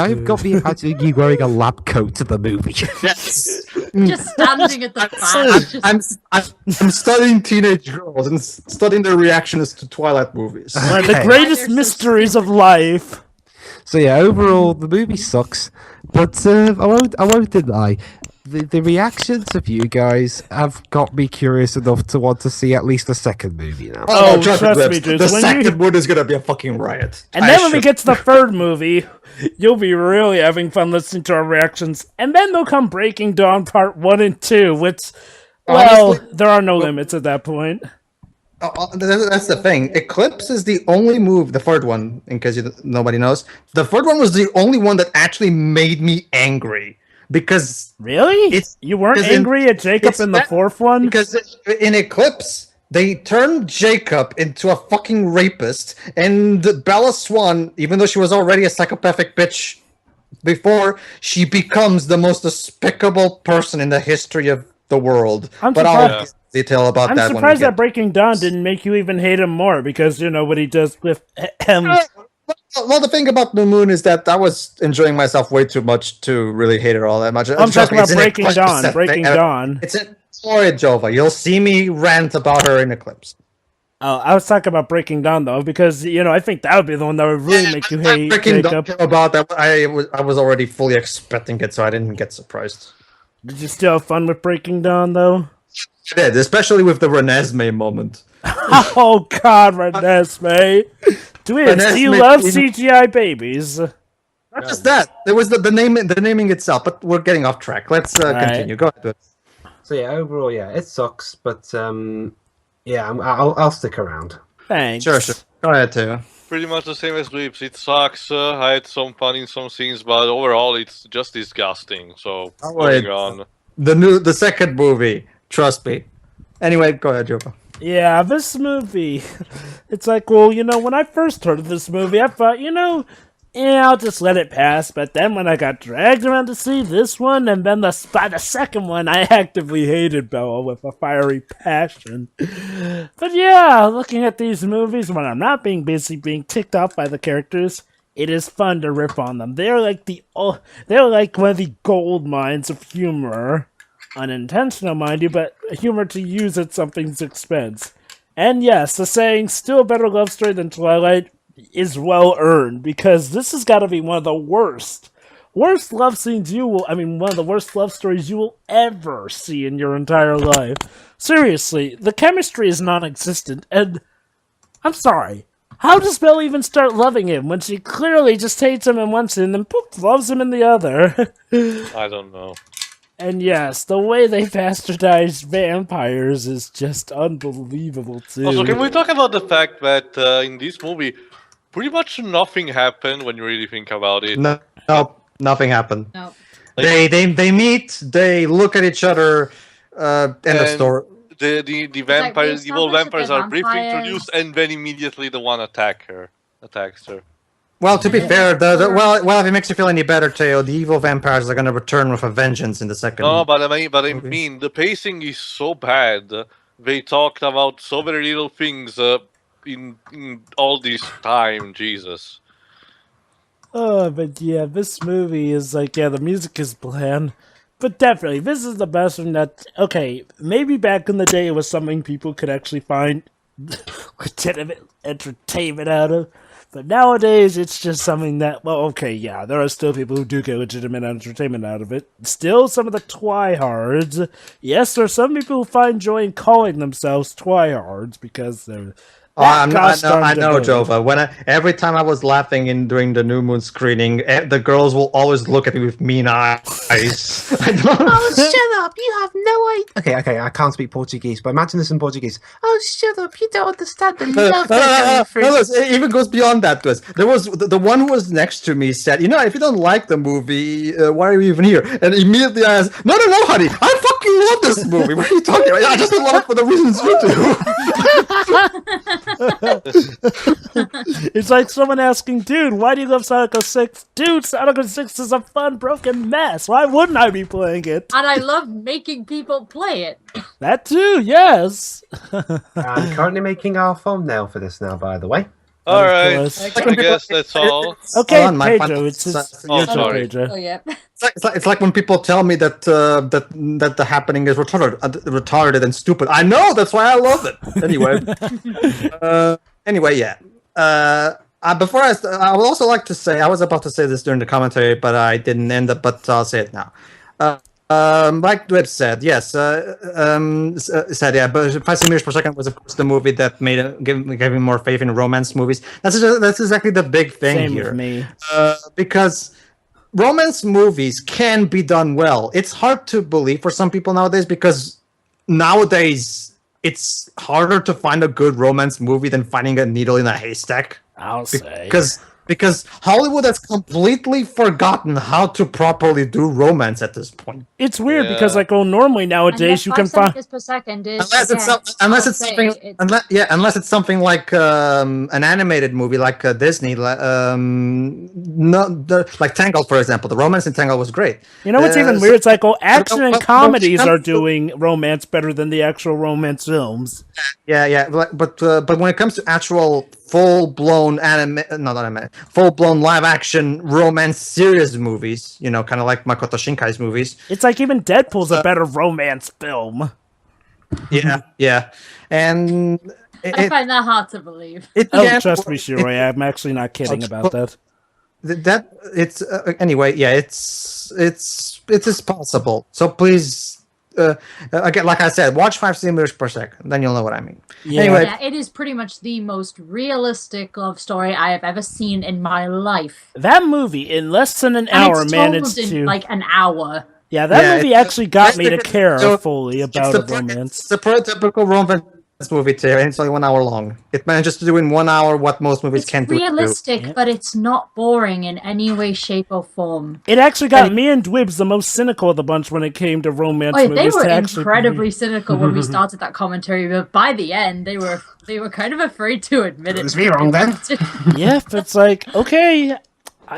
you've got me imagining you wearing a lab coat to the movie. Yes. Just standing at the back. I'm studying teenage girls and studying their reactions to Twilight movies. One of the greatest mysteries of life. So yeah, overall the movie sucks, but I won't deny. The reactions of you guys have got me curious enough to want to see at least the second movie now. Oh, trust me, the second one is gonna be a fucking riot. And then when we get to the third movie, you'll be really having fun listening to our reactions. And then they'll come Breaking Dawn Part 1 and 2, which, honestly, there are no limits at that point. That's the thing. Eclipse is the only move, the third one, in case nobody knows. The third one was the only one that actually made me angry. Because really, you weren't angry at Jacob in the fourth one? Because in Eclipse, they turned Jacob into a fucking rapist, and Bella Swan, even though she was already a psychopathic bitch before, she becomes the most despicable person in the history of the world. I'll detail about that. I'm surprised that Breaking Dawn didn't make you even hate him more, because you know what he does with him. Well, the thing about New Moon is that I was enjoying myself way too much to really hate it all that much. I'm talking about Breaking Dawn. Breaking Dawn. It's a story, Jova. You'll see me rant about her in Eclipse. Oh, I was talking about Breaking Dawn though, because I think that would be the one that would really make you hate Jacob. About that, I was already fully expecting it, so I didn't get surprised. Did you still have fun with Breaking Dawn though? I did, especially with the Renesmee moment. Oh God, Renesmee! Twins, do you love CGI babies? Not just that. There was the naming itself, but we're getting off track. Let's continue. Go ahead. So yeah, overall, it sucks, but I'll stick around. Thanks. Sure. Go ahead, too. Pretty much the same as Dweeps. It sucks. I had some fun in some scenes, but overall, it's just disgusting. So moving on. The second movie. Trust me. Anyway, go ahead, Jova. Yeah, this movie. It's like, well, when I first heard of this movie, I thought, I'll just let it pass. But then when I got dragged around to see this one, and then the second one, I actively hated Bella with a fiery passion. But yeah, looking at these movies when I'm not being busy being ticked off by the characters, it is fun to rip on them. They're like one of the gold mines of humor. Unintentional, mind you, but humor to use at something's expense. And yes, the saying, still a better love story than Twilight, is well earned, because this has got to be one of the worst love scenes one of the worst love stories you will ever see in your entire life. Seriously, the chemistry is non-existent, and I'm sorry. How does Belle even start loving him when she clearly just hates him in one scene and poof, loves him in the other? I don't know. And yes, the way they bastardize vampires is just unbelievable too. Also, can we talk about the fact that in this movie, pretty much nothing happened when you really think about it? No, nothing happened. No. Like, They meet, they look at each other, end of story. The vampires, the evil vampires are briefly introduced, and then immediately the one attacks her. Well, to be fair, well, if it makes you feel any better, Teo, the evil vampires are going to return with a vengeance in the second. No, but I mean, the pacing is so bad. They talked about so very little things in all this time. Jesus. Oh, but yeah, this movie is like, the music is bland. But definitely, this is the best one that, okay, maybe back in the day it was something people could actually find legitimate entertainment out of. But nowadays, it's just something that, well, okay, yeah, there are still people who do get legitimate entertainment out of it. Still, some of the twihards. Yes, there are some people who find joy in calling themselves twihards because they're... I know, Jova. Every time I was laughing during the New Moon screening, the girls will always look at me with mean eyes. Oh, shut up! You have no idea. Okay, I can't speak Portuguese, but imagine this in Portuguese. Oh, shut up! You don't understand the love that it even goes beyond that. There was the one who was next to me said, if you don't like the movie, why are you even here? And immediately I asked, no, honey, I fucking love this movie. What are you talking about? I just don't love it for the reasons you do. It's like someone asking, dude, why do you love Sonic 06? Dude, Sonic 06 is a fun, broken mess. Why wouldn't I be playing it? And I love making people play it. That too, yes. I'm currently making our thumbnail for this now, by the way. Alright, I guess that's all. Okay, Pedro, it's your turn, Pedro. Oh, yeah. It's like when people tell me that that the happening is retarded and stupid. I know, that's why I love it. Anyway, yeah. Before I would also like to say, I was about to say this during the commentary, but I didn't end up. But I'll say it now. Like Dwib said, yes. But 5 meters per second was, of course, the movie that gave me more faith in romance movies. That's exactly the big thing Same here. With me. Because romance movies can be done well. It's hard to believe for some people nowadays because nowadays it's harder to find a good romance movie than finding a needle in a haystack. I'll say. Because Hollywood has completely forgotten how to properly do romance at this point. It's weird because, normally nowadays you can find per second is unless it's something like an animated movie like Disney, like Tangled, for example. The romance in Tangled was great. You know what's even weird? It's like action and comedies are doing romance better than the actual romance films. Yeah. But when it comes to actual full-blown full-blown live-action romance serious movies, kind of like Makoto Shinkai's movies. It's like even Deadpool's a better romance film. Yeah. And I find that hard to believe. Trust me, Shiroi, I'm actually not kidding about that. Anyway, yeah, it's possible. So please. Again, like I said, watch 5 centimeters per second, then you'll know what I mean. Anyway, it is pretty much the most realistic love story I have ever seen in my life. That movie, in less than an hour, managed to like an hour. Yeah, that movie actually got me to care fully about a romance. It's the prototypical romance movie, Terry, and it's only 1 hour long. It manages to do in 1 hour what most movies can't do. It's realistic, but it's not boring in any way, shape, or form. It actually got me and Dwibs the most cynical of the bunch when it came to romance movies. They were incredibly cynical when we started that commentary, but by the end, they were kind of afraid to admit it. It was me wrong then. Yeah, it's like, okay,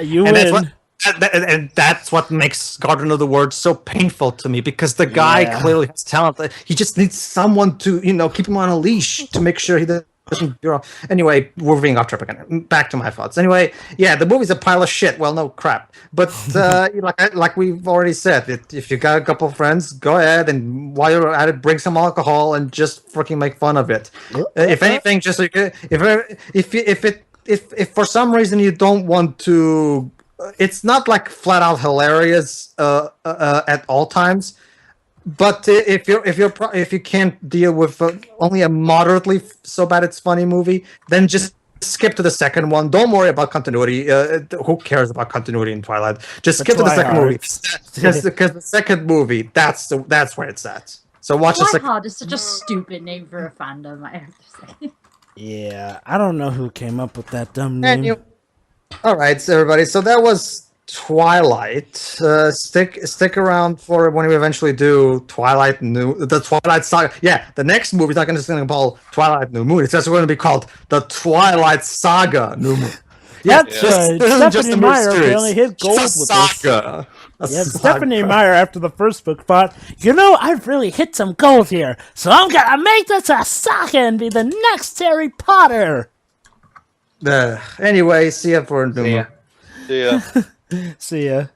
you win. And that's what makes Guardian of the World so painful to me, because the guy clearly has talent. He just needs someone to, keep him on a leash to make sure he doesn't go. Anyway, we're being off track again. Back to my thoughts. Anyway, yeah, the movie's a pile of shit. Well, no crap. But like we've already said, if you got a couple of friends, go ahead and while you're at it, bring some alcohol and just freaking make fun of it. If anything, just if for some reason you don't want to. It's not like flat out hilarious at all times, But if you can't deal with only a moderately so bad it's funny movie, then just skip to the second one. Don't worry about continuity. Who cares about continuity in Twilight? Just skip to the second movie. Because the second movie, that's where it's at. So watch the second. Twilight is such a stupid name for a fandom, I have to say. Yeah, I don't know who came up with that dumb name. All right, so everybody. So that was Twilight. Stick around for when we eventually do the Twilight Saga. Yeah, the next movie is not going to be called Twilight New Moon. It's just going to be called the Twilight Saga New Moon. That's right. Stephanie Meyer really hit gold with saga. This. Stephanie Meyer, after the first book, thought, I've really hit some gold here, so I'm gonna make this a saga and be the next Harry Potter. Anyway, see ya for a new See ya. See ya.